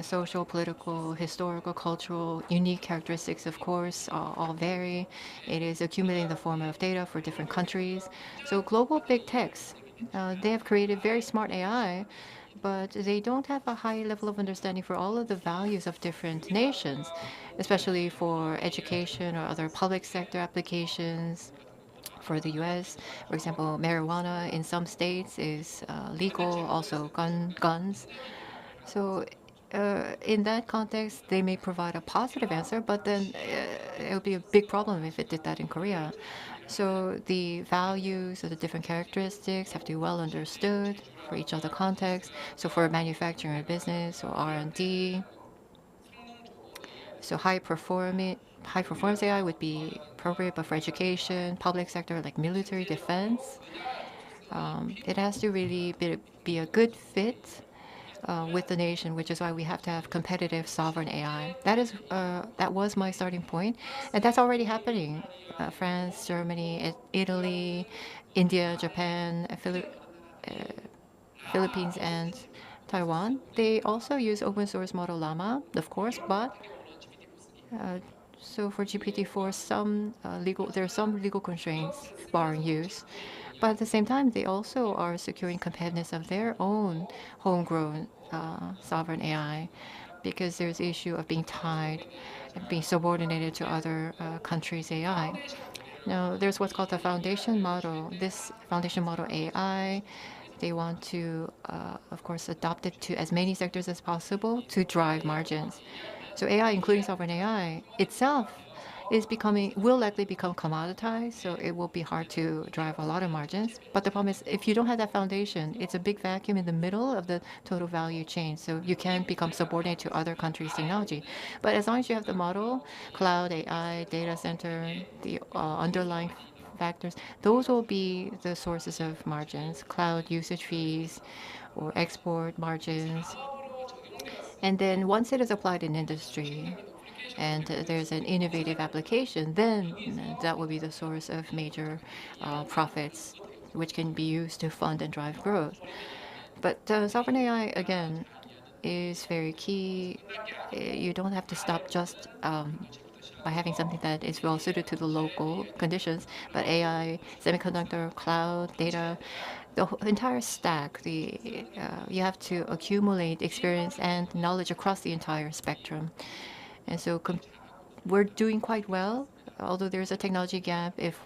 Social, political, historical, cultural, unique characteristics, of course, all vary. It is accumulating the form of data for different countries. So global big techs, they have created very smart AI, but they don't have a high level of understanding for all of the values of different nations, especially for education or other public sector applications. For the U.S., for example, marijuana in some states is legal, also guns. So in that context, they may provide a positive answer, but then it would be a big problem if it did that in Korea. So the values of the different characteristics have to be well understood for each other context. So for manufacturing or business or R&D, so high performance AI would be appropriate, but for education, public sector like military defense, it has to really be a good fit with the nation, which is why we have to have competitive sovereign AI. That was my starting point, and that's already happening. France, Germany, Italy, India, Japan, Philippines, and Taiwan. They also use open source model Llama, of course, but so for GPT-4, there are some legal constraints barring use. But at the same time, they also are securing competitiveness of their own homegrown sovereign AI, because there's the issue of being tied and being subordinated to other countries' AI. Now, there's what's called the foundation model. This foundation model AI, they want to, of course, adopt it to as many sectors as possible to drive margins. So AI, including sovereign AI itself, will likely become commoditized, so it will be hard to drive a lot of margins. But the problem is, if you don't have that foundation, it's a big vacuum in the middle of the total value chain, so you can become subordinate to other countries' technology. But as long as you have the model, cloud, AI, data center, the underlying factors, those will be the sources of margins, cloud usage fees or export margins. And then once it is applied in industry, and there's an innovative application, then that will be the source of major profits, which can be used to fund and drive growth. But sovereign AI, again, is very key. You don't have to stop just by having something that is well suited to the local conditions, but AI, semiconductor, cloud, data, the entire stack, you have to accumulate experience and knowledge across the entire spectrum. And so we're doing quite well, although there's a technology gap. If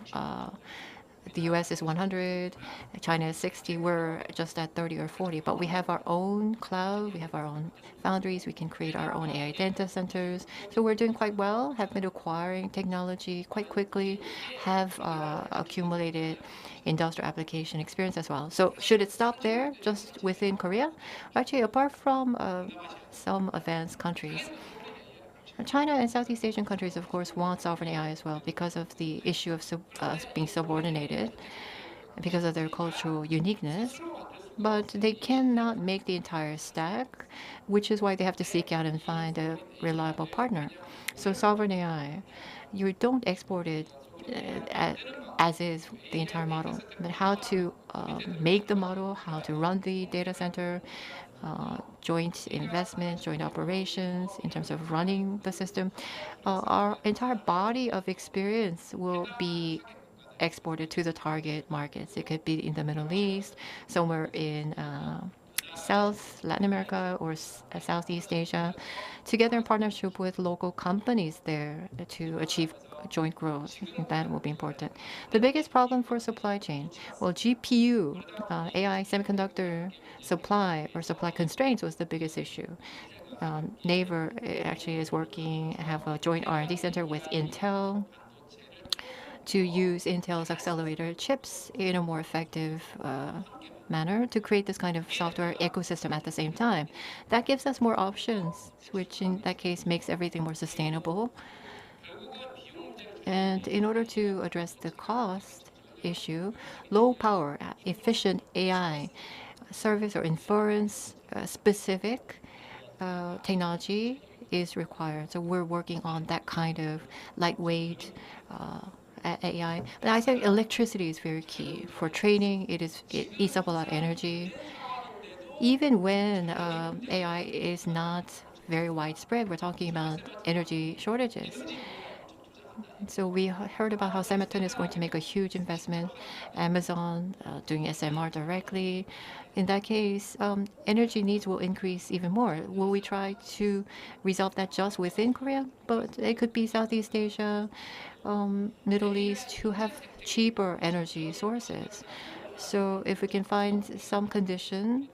the US is 100, China is 60, we're just at 30 or 40. But we have our own cloud, we have our own foundries, we can create our own AI data centers. So we're doing quite well, have been acquiring technology quite quickly, have accumulated industrial application experience as well. So should it stop there, just within Korea? Actually, apart from some advanced countries, China and Southeast Asian countries, of course, want sovereign AI as well because of the issue of being subordinated, because of their cultural uniqueness. but they cannot make the entire stack, which is why they have to seek out and find a reliable partner. So sovereign AI, you don't export it as is the entire model, but how to make the model, how to run the data center, joint investments, joint operations in terms of running the system. Our entire body of experience will be exported to the target markets. It could be in the Middle East, somewhere in South Latin America or Southeast Asia, together in partnership with local companies there to achieve joint growth. I think that will be important. The biggest problem for supply chain, well, GPU, AI semiconductor supply or supply constraints was the biggest issue. Naver actually is working, have a joint R&D center with Intel to use Intel's accelerator chips in a more effective manner to create this kind of software ecosystem at the same time. That gives us more options, which in that case makes everything more sustainable. And in order to address the cost issue, low power, efficient AI service or inference specific technology is required. So we're working on that kind of lightweight AI. But I think electricity is very key. For training, it eats up a lot of energy. Even when AI is not very widespread, we're talking about energy shortages. So we heard about how Semiton is going to make a huge investment, Amazon doing SMR directly. In that case, energy needs will increase even more. Will we try to resolve that just within Korea? But it could be Southeast Asia, Middle East, who have cheaper energy sources. So if we can find some condition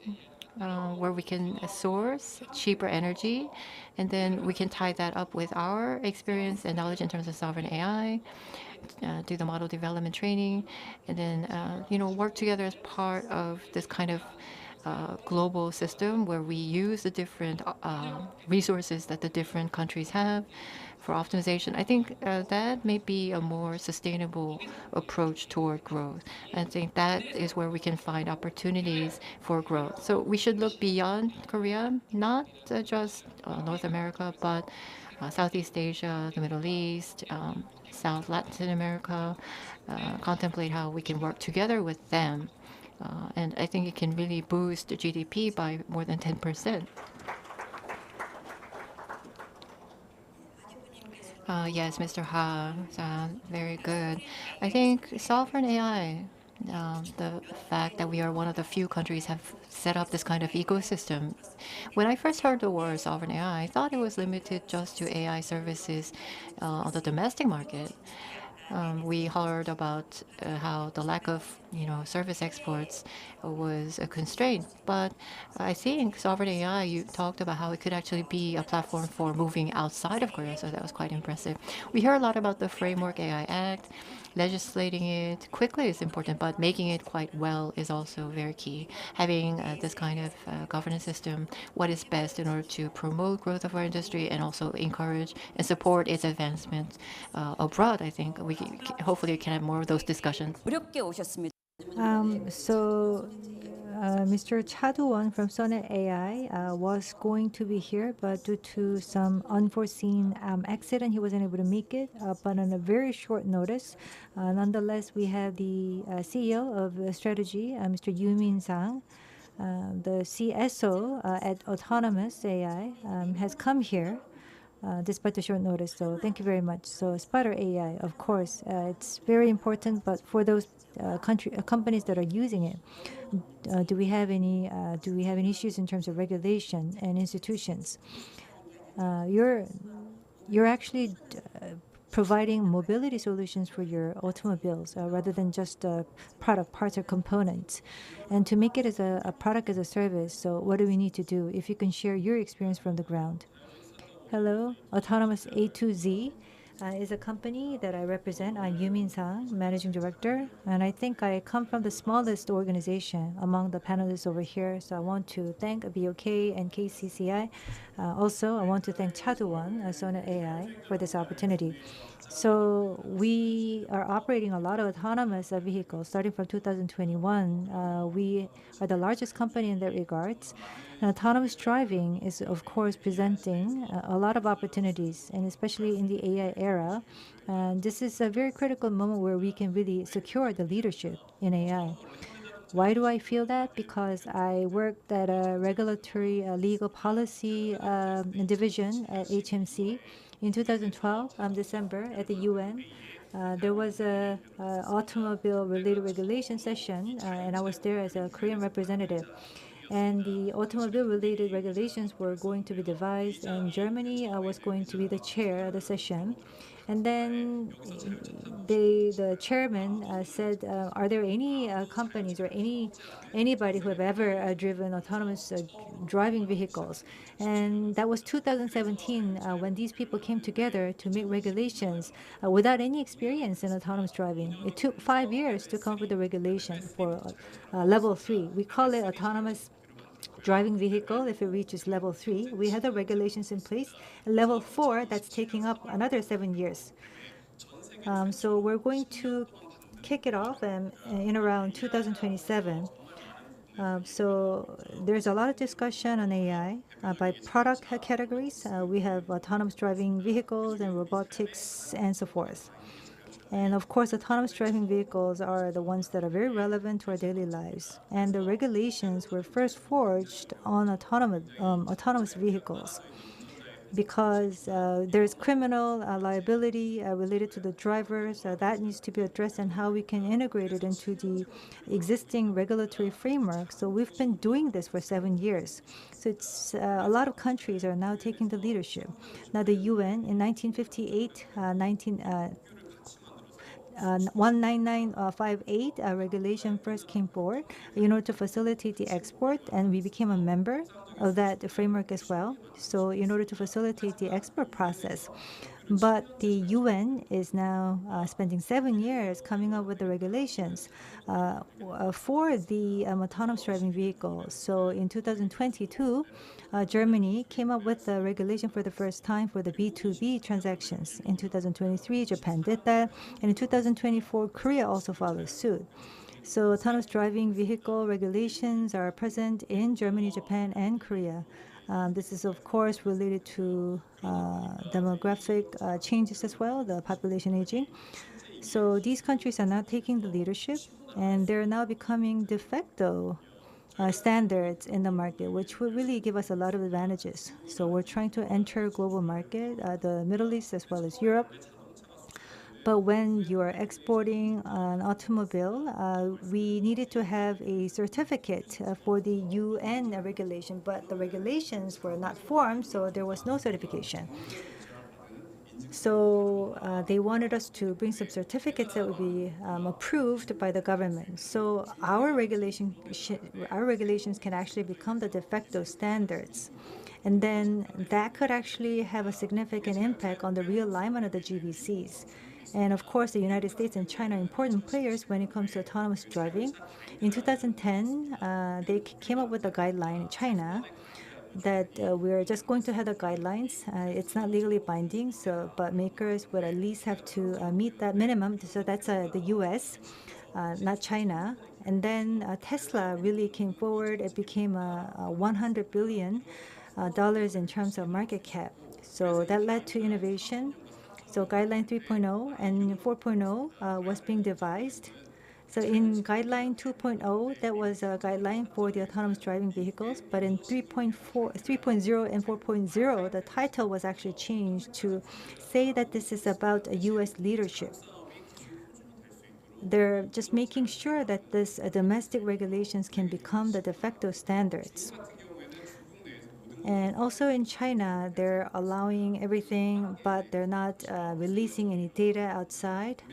where we can source cheaper energy, and then we can tie that up with our experience and knowledge in terms of sovereign AI, do the model development training, and then work together as part of this kind of global system where we use the different resources that the different countries have for optimization. I think that may be a more sustainable approach toward growth. I think that is where we can find opportunities for growth. So we should look beyond Korea, not just North America, but Southeast Asia, the Middle East, South Latin America, contemplate how we can work together with them. And I think it can really boost the GDP by more than 10%. Yes, Mr. Ha, very good. I think sovereign AI, the fact that we are one of the few countries have set up this kind of ecosystem. When I first heard the word sovereign AI, I thought it was limited just to AI services on the domestic market. We heard about how the lack of service exports was a constraint. But I think sovereign AI, you talked about how it could actually be a platform for moving outside of Korea. So that was quite impressive. We hear a lot about the Framework AI Act. Legislating it quickly is important, but making it quite well is also very key. Having this kind of governance system, what is best in order to promote growth of our industry and also encourage and support its advancement abroad. I think we hopefully can have more of those discussions. 어렵게 오셨습니다. Mr. Cha Do-won from Sonnet AI was going to be here, but due to some unforeseen accident, he wasn't able to make it. But on a very short notice, nonetheless, we have the CEO of Strategy, Mr. Yoo Min Sang. The CSO at Autonomous AI has come here despite the short notice. So thank you very much. So Spider AI, of course, it's very important. But for those companies that are using it, do we have any issues in terms of regulation and institutions? You're actually providing mobility solutions for your automobiles rather than just product parts or components. And to make it as a product as a service, so what do we need to do? If you can share your experience from the ground. Hello, Autonomous A to Z. is a company that I represent. I'm Yumin Sang, Managing Director, and I think I come from the smallest organization among the panelists over here. So I want to thank BOK and KCCI. Also, I want to thank Chaduwon, Sonnet AI, for this opportunity. So we are operating a lot of autonomous vehicles starting from 2021. We are the largest company in that regards. And autonomous driving is, of course, presenting a lot of opportunities, and especially in the AI era. And this is a very critical moment where we can really secure the leadership in AI. Why do I feel that? Because I worked at a regulatory legal policy division at HMC in 2012, December, at the UN. There was a automobile-related regulation session, and I was there as a Korean representative. And the automobile-related regulations were going to be devised, and Germany was going to be the chair of the session. And then the chairman said, "Are there any companies or anybody who have ever driven autonomous driving vehicles?" And that was 2017 when these people came together to make regulations without any experience in autonomous driving. It took 5 years to come up with the regulation for level 3. We call it autonomous driving vehicle if it reaches level 3. We have the regulations in place. Level 4, that's taking up another 7 years. So we're going to kick it off in around 2027. So there's a lot of discussion on AI by product categories. We have autonomous driving vehicles and robotics and so forth. And of course, autonomous driving vehicles are the ones that are very relevant to our daily lives. And the regulations were first forged on autonomous vehicles because there's criminal liability related to the drivers that needs to be addressed, and how we can integrate it into the existing regulatory framework. So we've been doing this for 7 years. So it's a lot of countries are now taking the leadership. Now the UN in 1958, 19958 regulation first came forward in order to facilitate the export, and we became a member of that framework as well. So in order to facilitate the export process. But the UN is now spending 7 years coming up with the regulations for the autonomous driving vehicles. So in 2022, Germany came up with the regulation for the first time for the B2B transactions. In 2023, Japan did that. And in 2024, Korea also followed suit. So autonomous driving vehicle regulations are present in Germany, Japan, and Korea. This is, of course, related to demographic changes as well, the population aging. So these countries are now taking the leadership, and they're now becoming de facto standards in the market, which will really give us a lot of advantages. So we're trying to enter global market, the Middle East as well as Europe. But when you are exporting an automobile, we needed to have a certificate for the UN regulation, but the regulations were not formed, so there was no certification. So they wanted us to bring some certificates that would be approved by the government. So our regulations can actually become the de facto standards. And then that could actually have a significant impact on the realignment of the GVCs. And of course, the United States and China are important players when it comes to autonomous driving. In 2010, they came up with a guideline in China that we're just going to have the guidelines. It's not legally binding, but makers would at least have to meet that minimum. So that's the US, not China. And then Tesla really came forward. It became a $100 billion in terms of market cap. So that led to innovation. So guideline 3.0 and 4.0 was being devised. So in guideline 2.0, that was a guideline for the autonomous driving vehicles. But in 3.0 and 4.0, the title was actually changed to say that this is about a U.S. leadership. They're just making sure that this domestic regulations can become the de facto standards. And also in China, they're allowing everything, but they're not releasing any data outside.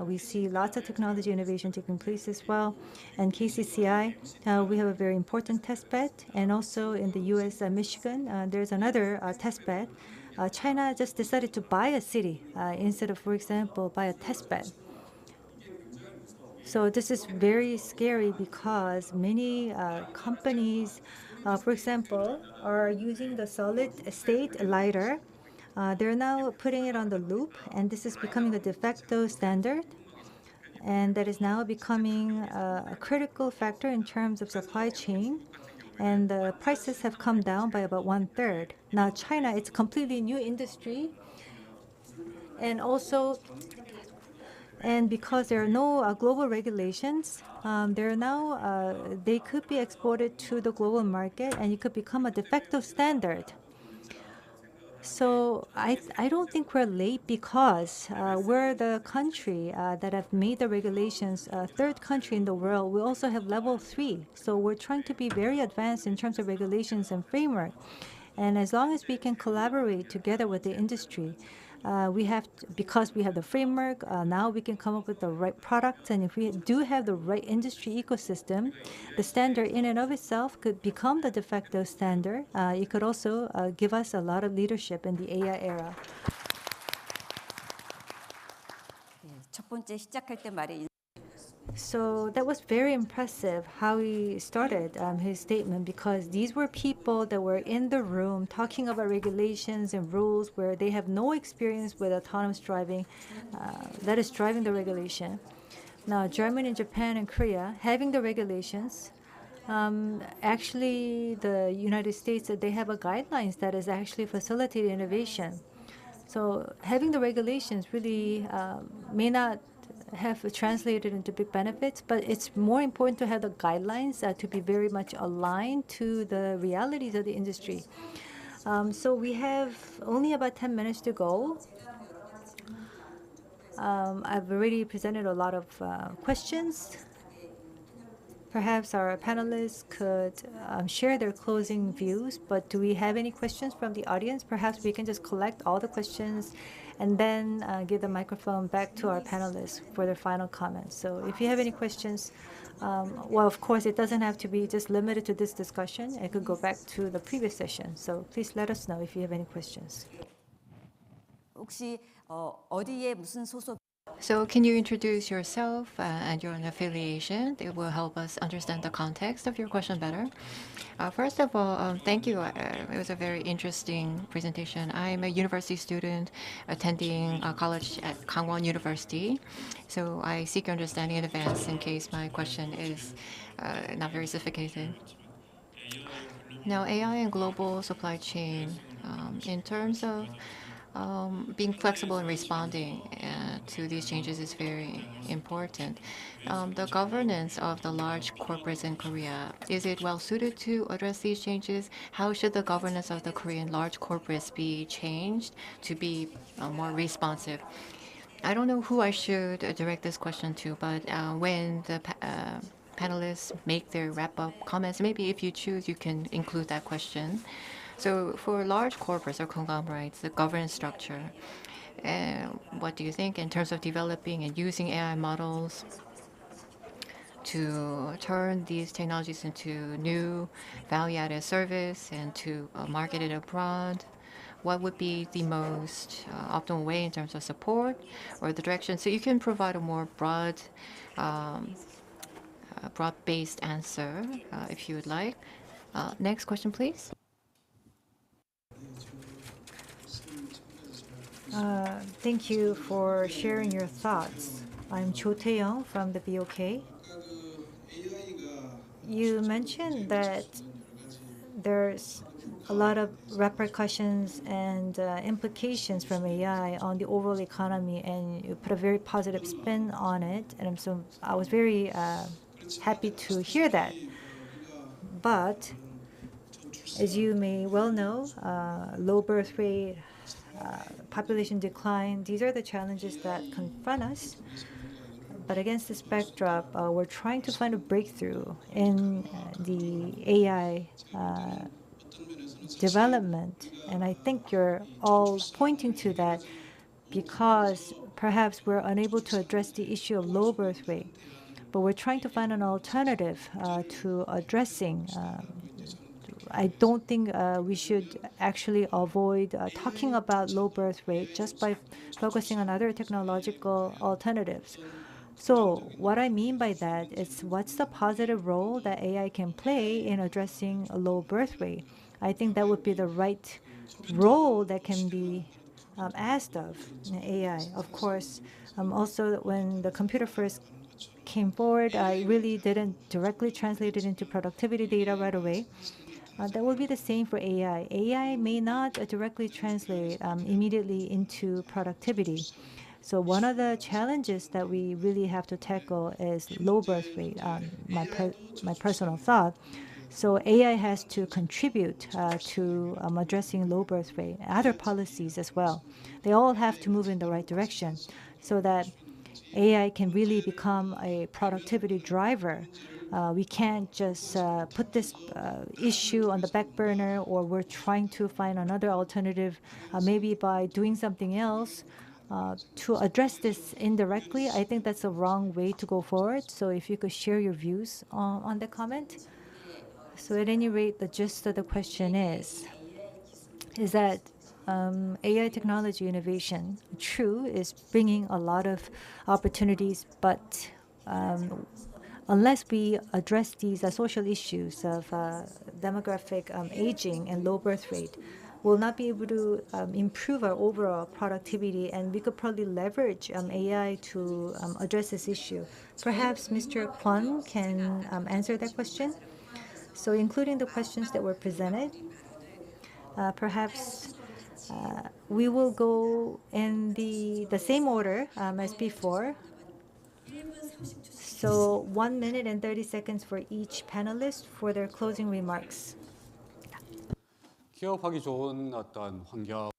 We see lots of technology innovation taking place as well. And KCCI, we have a very important test bed. And also in the U.S. Michigan, there's another test bed China just decided to buy a city instead of, for example, buy a test bed. So this is very scary because many companies, for example, are using the solid state LiDAR. They're now putting it on the loop, and this is becoming a de facto standard. And that is now becoming a critical factor in terms of supply chain. And the prices have come down by about 1/3. Now, China, it's a completely new industry. And also, and because there are no global regulations, they could be exported to the global market, and it could become a de facto standard. So I don't think we're late because we're the country that have made the regulations. Third country in the world. We also have level 3. So we're trying to be very advanced in terms of regulations and framework. And as long as we can collaborate together with the industry, because we have the framework, now we can come up with the right products. And if we do have the right industry ecosystem, the standard in and of itself could become the de facto standard. It could also give us a lot of leadership in the AI era. 첫 번째 시작할 때 말에 So that was very impressive how he started his statement, because these were people that were in the room talking about regulations and rules where they have no experience with autonomous driving, that is driving the regulation. Now, Germany, Japan, and Korea having the regulations. Actually, the United States, they have a guidelines that is actually facilitating innovation. So having the regulations really may not have translated into big benefits, but it's more important to have the guidelines to be very much aligned to the realities of the industry. So we have only about 10 minutes to go. I've already presented a lot of questions. Perhaps our panelists could share their closing views, but do we have any questions from the audience? Perhaps we can just collect all the questions and then give the microphone back to our panelists for their final comments. So if you have any questions, well, of course, it doesn't have to be just limited to this discussion. It could go back to the previous session. So please let us know if you have any questions. 혹시 어디에 무슨 소속 So can you introduce yourself and your affiliation? It will help us understand the context of your question better. First of all, thank you. It was a very interesting presentation. I'm a university student attending college at Kangwon University. So I seek your understanding in advance in case my question is not very sophisticated. Now, AI and global supply chain, in terms of being flexible and responding to these changes is very important. The governance of the large corporates in Korea, is it well suited to address these changes? How should the governance of the Korean large corporates be changed to be more responsive? I don't know who I should direct this question to, but when the panelists make their wrap-up comments, maybe if you choose, you can include that question. So for large corporates or conglomerates, the governance structure, what do you think in terms of developing and using AI models to turn these technologies into new value-added service and to market it abroad? What would be the most optimal way in terms of support or the direction? So you can provide a more broad-based answer if you would like. Next question, please. Thank you for sharing your thoughts. I'm Cho Tae-young from the BOK. You mentioned that there's a lot of repercussions and implications from AI on the overall economy, and you put a very positive spin on it. And I was very happy to hear that. But as you may well know, low birth rate, population decline, these are the challenges that confront us. But against this backdrop, we're trying to find a breakthrough in the AI development. And I think you're all pointing to that because perhaps we're unable to address the issue of low birth rate. But we're trying to find an alternative to addressing I don't think we should actually avoid talking about low birth rate just by focusing on other technological alternatives. So what I mean by that is what's the positive role that AI can play in addressing a low birth rate? I think that would be the right role that can be asked of AI. Of course, also when the computer first came forward, I really didn't directly translate it into productivity data right away. That will be the same for AI. AI may not directly translate immediately into productivity. So one of the challenges that we really have to tackle is low birth rate. My personal thought. So AI has to contribute to addressing low birth rate, other policies as well. They all have to move in the right direction so that AI can really become a productivity driver. We can't just put this issue on the back burner, or we're trying to find another alternative, maybe by doing something else to address this indirectly. I think that's a wrong way to go forward. So if you could share your views on the comment. So at any rate, the gist of the question is that AI technology innovation, true, is bringing a lot of opportunities, but unless we address these social issues of demographic aging and low birth rate, we'll not be able to improve our overall productivity, and we could probably leverage AI to address this issue. Perhaps Mr. Kwon can answer that question. So including the questions that were presented, perhaps we will go in the same order as before. So 1 minute and 30 seconds for each panelist for their closing remarks. 기업하기 좋은 어떤 환경.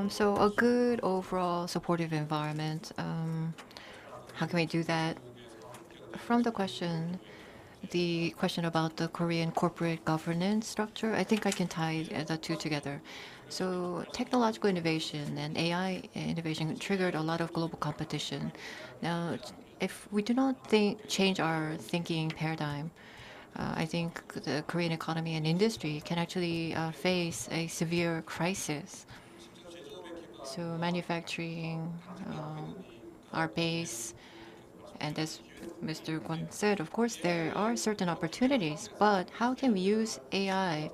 So a good overall supportive environment. How can we do that? From the question about the Korean corporate governance structure, I think I can tie the two together. So technological innovation and AI innovation triggered a lot of global competition. Now, if we do not change our thinking paradigm, I think the Korean economy and industry can actually face a severe crisis. So manufacturing, our base, and as Mr. Kwon said, of course, there are certain opportunities, but how can we use AI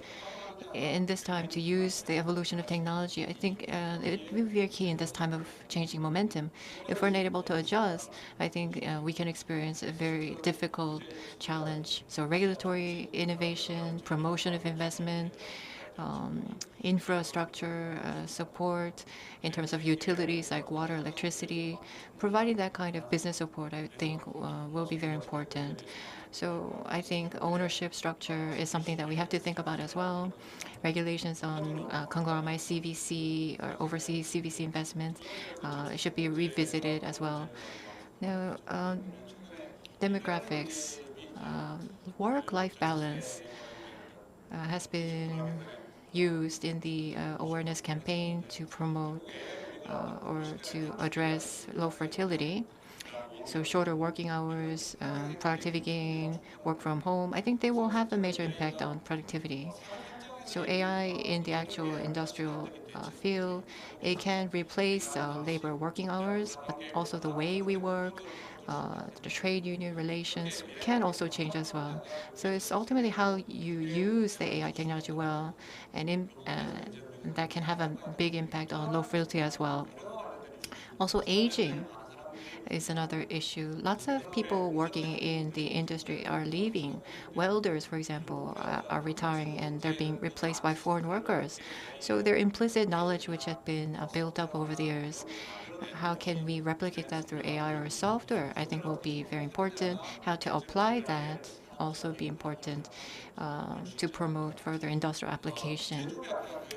in this time to use the evolution of technology? I think it will be very key in this time of changing momentum. If we're not able to adjust, I think we can experience a very difficult challenge. So regulatory innovation, promotion of investment, infrastructure support in terms of utilities like water, electricity, providing that kind of business support, I think will be very important. So I think ownership structure is something that we have to think about as well. Regulations on conglomerate CVC or overseas CVC investments should be revisited as well. Now, demographics, work-life balance has been used in the awareness campaign to promote or to address low fertility. So shorter working hours, productivity gain, work from home, I think they will have a major impact on productivity. So AI in the actual industrial field, it can replace labor working hours, but also the way we work, the trade union relations can also change as well. So it's ultimately how you use the AI technology well, and that can have a big impact on low fertility as well. Also, aging is another issue. Lots of people working in the industry are leaving. Welders, for example, are retiring and they're being replaced by foreign workers. So their implicit knowledge, which had been built up over the years, how can we replicate that through AI or software? I think will be very important. How to apply that also be important to promote further industrial application.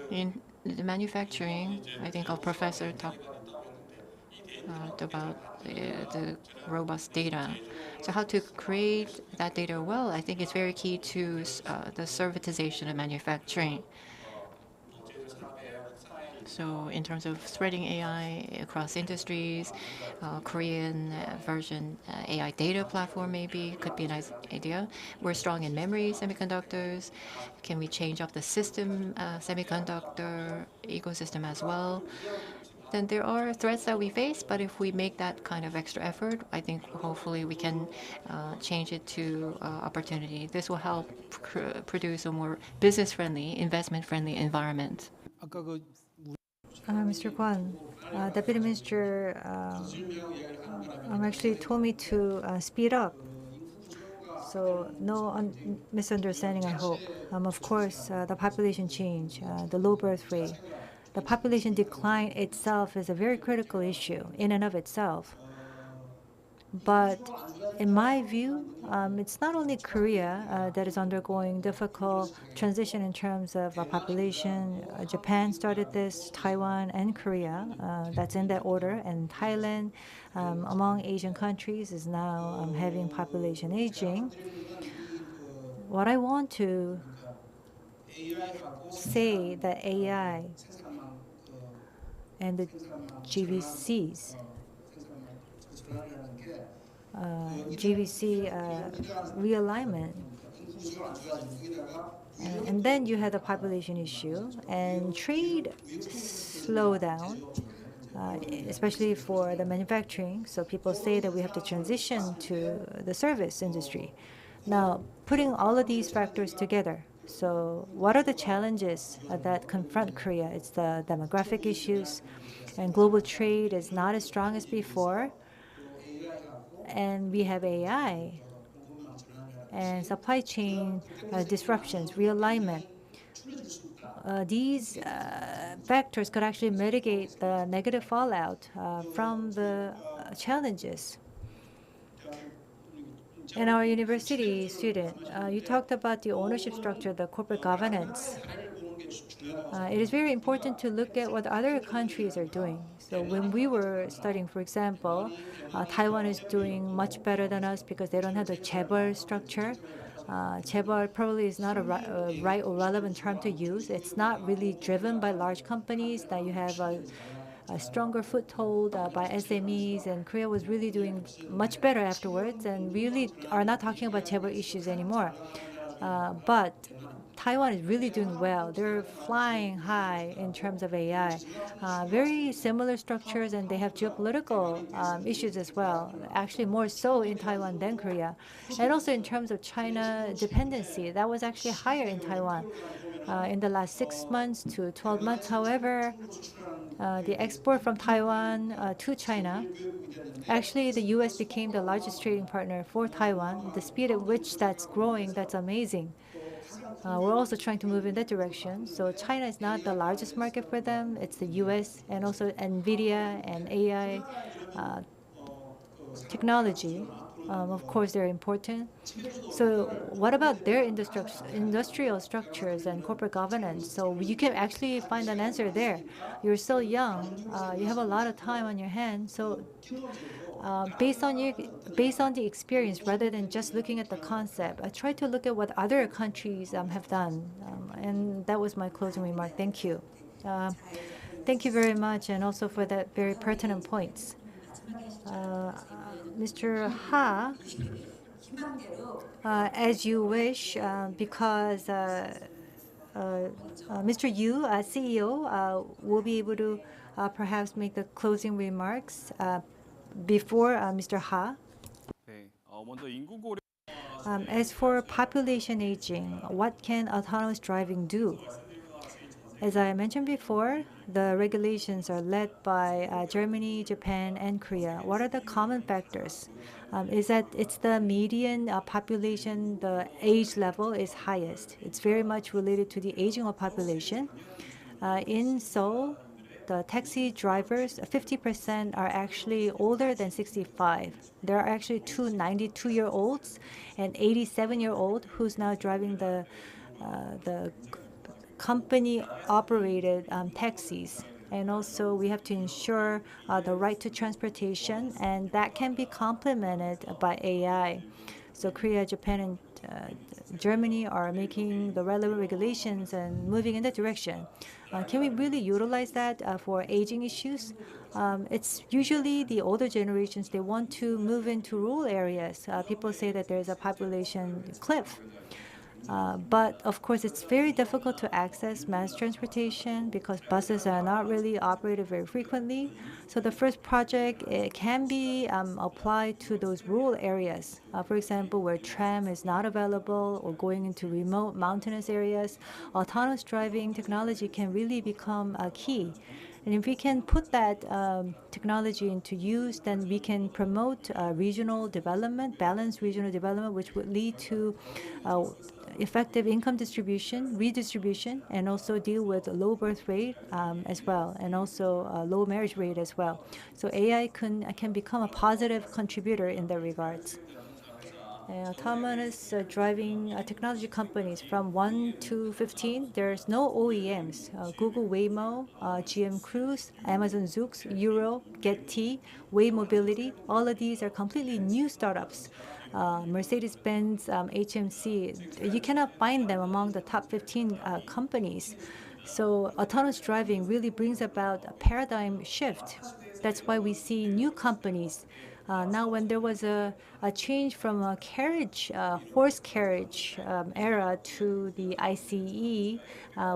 In the manufacturing, I think our professor talked about the robust data. So how to create that data well, I think it's very key to the servitization of manufacturing. So in terms of spreading AI across industries, Korean version AI data platform maybe could be a nice idea. We're strong in memory semiconductors. Can we change up the system semiconductor ecosystem as well? Then there are threats that we face, but if we make that kind of extra effort, I think hopefully we can change it to opportunity. This will help produce a more business-friendly, investment-friendly environment. 아까 그 Mr. Kwon, Deputy Minister actually told me to speed up. So no misunderstanding, I hope. Of course, the population change, the low birth rate, the population decline itself is a very critical issue in and of itself. But in my view, it's not only Korea that is undergoing difficult transition in terms of population. Japan started this, Taiwan and Korea. That's in that order. And Thailand, among Asian countries, is now having population aging. What I want to say that AI and the GVCs, GVC realignment, and then you had the population issue and trade slowdown, especially for the manufacturing. So people say that we have to transition to the service industry. Now, putting all of these factors together, so what are the challenges that confront Korea? It's the demographic issues, and global trade is not as strong as before. And we have AI and supply chain disruptions, realignment. These factors could actually mitigate the negative fallout from the challenges. And our university student, you talked about the ownership structure, the corporate governance. It is very important to look at what other countries are doing. So when we were studying, for example, Taiwan is doing much better than us because they don't have the chaebol structure. Chaebol probably is not a right or relevant term to use. It's not really driven by large companies, that you have a stronger foothold by SMEs, and Korea was really doing much better afterwards and really are not talking about chaebol issues anymore. But Taiwan is really doing well. They're flying high in terms of AI. Very similar structures, and they have geopolitical issues as well, actually more so in Taiwan than Korea. And also in terms of China dependency, that was actually higher in Taiwan in the last 6 months to 12 months. However, the export from Taiwan to China, actually the U.S. became the largest trading partner for Taiwan. The speed at which that's growing, that's amazing. We're also trying to move in that direction. So China is not the largest market for them. It's the U.S. and also NVIDIA and AI technology. Of course, they're important. So what about their industrial structures and corporate governance? So you can actually find an answer there. You're still young. You have a lot of time on your hands. So based on the experience, rather than just looking at the concept, I try to look at what other countries have done. And that was my closing remark. Thank you. Thank you very much, and also for that very pertinent points. Mr. Ha, as you wish, because Mr. Yu, CEO, will be able to perhaps make the closing remarks before Mr. Ha. As for population aging, what can autonomous driving do? As I mentioned before, the regulations are led by Germany, Japan, and Korea. What are the common factors? Is that it's the median population, the age level is highest. It's very much related to the aging of population. In Seoul, the taxi drivers, 50% are actually older than 65. There are actually two 92-year-olds and 87-year-old who's now driving the company-operated taxis. And also, we have to ensure the right to transportation, and that can be complemented by AI. So Korea, Japan, and Germany are making the relevant regulations and moving in that direction. Can we really utilize that for aging issues? It's usually the older generations, they want to move into rural areas. People say that there's a population cliff. But of course, it's very difficult to access mass transportation because buses are not really operated very frequently. So the first project, it can be applied to those rural areas. For example, where tram is not available or going into remote mountainous areas, autonomous driving technology can really become a key. And if we can put that technology into use, then we can promote regional development, balanced regional development, which would lead to effective income distribution, redistribution, and also deal with low birth rate as well, and also low marriage rate as well. So AI can become a positive contributor in that regards. Autonomous driving technology companies from 1 to 15, there's no OEMs. Google Waymo, GM Cruise, Amazon Zoox, Euro, Getty, Way Mobility, all of these are completely new startups. Mercedes-Benz, HMC, you cannot find them among the top 15 companies. So autonomous driving really brings about a paradigm shift. That's why we see new companies. Now, when there was a change from a carriage, horse carriage era to the ICE,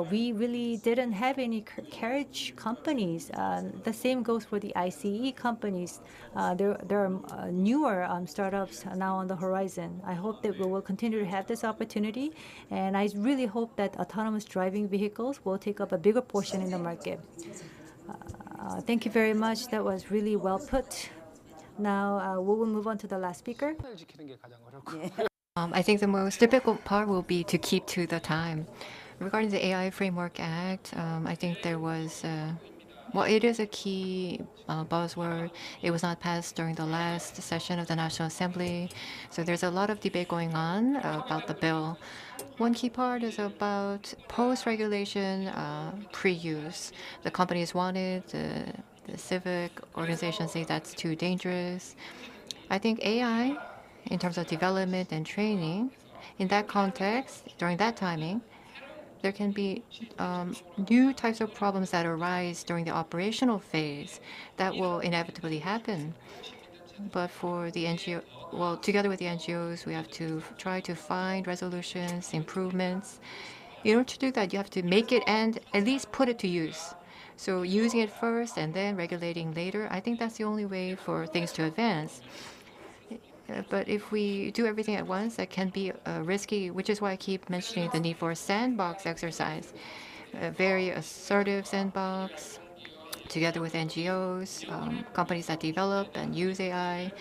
we really didn't have any carriage companies. The same goes for the ICE companies. There are newer startups now on the horizon. I hope that we will continue to have this opportunity, and I really hope that autonomous driving vehicles will take up a bigger portion in the market. Thank you very much. That was really well put. Now we will move on to the last speaker. I think the most difficult part will be to keep to the time. Regarding the AI Framework Act, I think there was, well, it is a key buzzword. It was not passed during the last session of the National Assembly. So there's a lot of debate going on about the bill. One key part is about post-regulation pre-use. The companies wanted, the civic organizations say that's too dangerous. I think AI, in terms of development and training, in that context, during that timing, there can be new types of problems that arise during the operational phase that will inevitably happen. But for the NGO, well, together with the NGOs, we have to try to find resolutions, improvements. In order to do that, you have to make it and at least put it to use. So using it first and then regulating later, I think that's the only way for things to advance. But if we do everything at once, that can be risky, which is why I keep mentioning the need for a sandbox exercise, a very assertive sandbox, together with NGOs, companies that develop and use AI.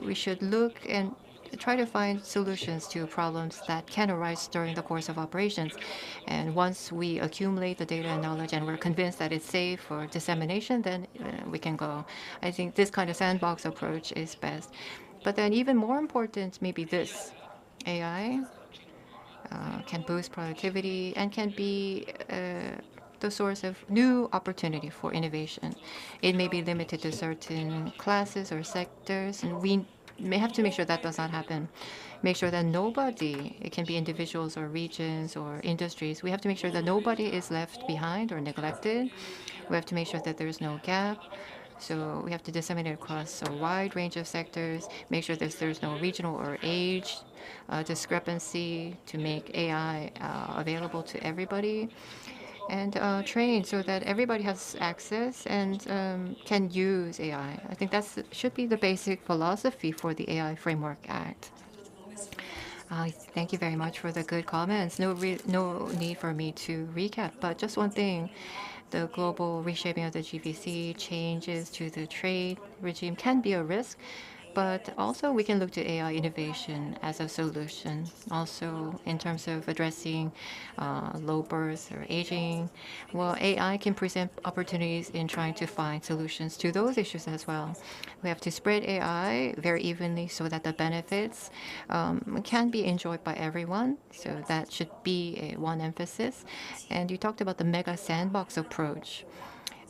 We should look and try to find solutions to problems that can arise during the course of operations. And once we accumulate the data and knowledge and we're convinced that it's safe for dissemination, then we can go. I think this kind of sandbox approach is best. But then even more important, maybe this, AI can boost productivity and can be the source of new opportunity for innovation. It may be limited to certain classes or sectors, and we may have to make sure that does not happen. Make sure that nobody, it can be individuals or regions or industries, we have to make sure that nobody is left behind or neglected. We have to make sure that there's no gap. So we have to disseminate across a wide range of sectors, make sure that there's no regional or age discrepancy to make AI available to everybody, and train so that everybody has access and can use AI. I think that should be the basic philosophy for the AI Framework Act. Thank you very much for the good comments. No need for me to recap, but just one thing. The global reshaping of the GVC changes to the trade regime can be a risk, but also we can look to AI innovation as a solution. Also, in terms of addressing low birth or aging, well, AI can present opportunities in trying to find solutions to those issues as well. We have to spread AI very evenly so that the benefits can be enjoyed by everyone. So that should be one emphasis. And you talked about the mega sandbox approach.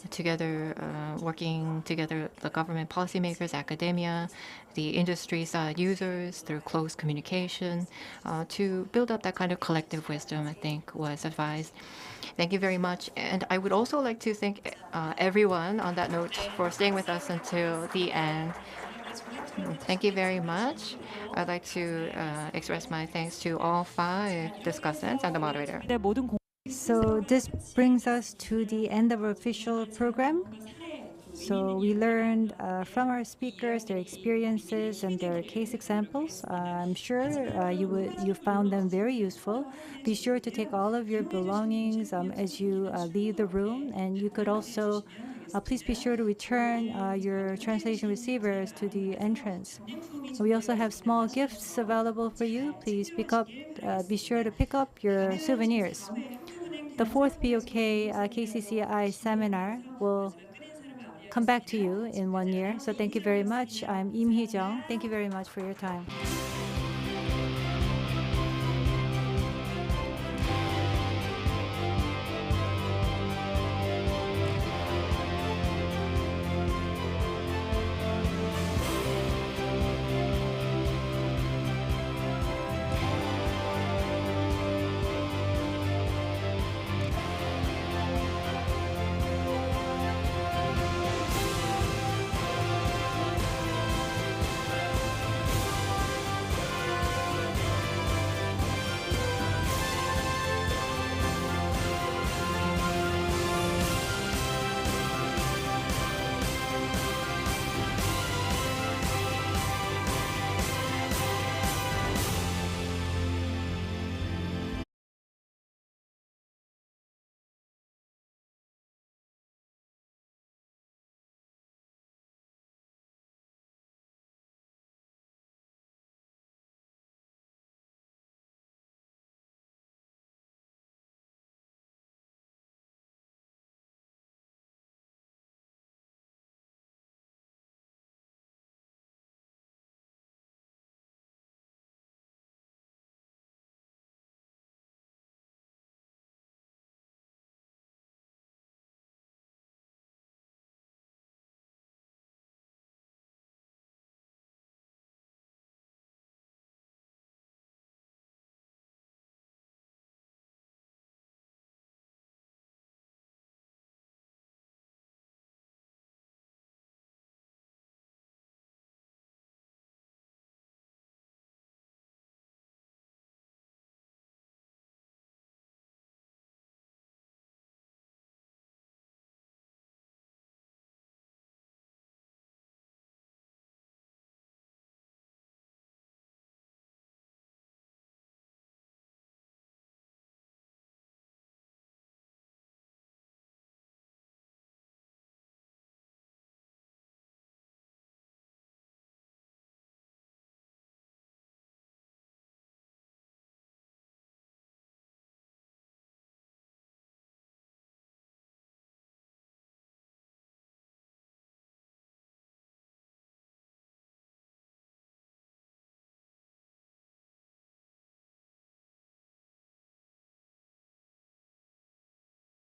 together, working together, the government policymakers, academia, the industry side users through close communication to build up that kind of collective wisdom, I think was advised. Thank you very much. And I would also like to thank everyone on that note for staying with us until the end. Thank you very much. I'd like to express my thanks to all 5 discussants and the moderator. 네, 모든 So this brings us to the end of our official program. So we learned from our speakers their experiences and their case examples. I'm sure you found them very useful. Be sure to take all of your belongings as you leave the room, and you could also please be sure to return your translation receivers to the entrance. We also have small gifts available for you. Please be sure to pick up your souvenirs. The 4th BOK-KCCI Seminar will come back to you in 1 year. So thank you very much. I'm Im Hee-jung. Thank you very much for your time.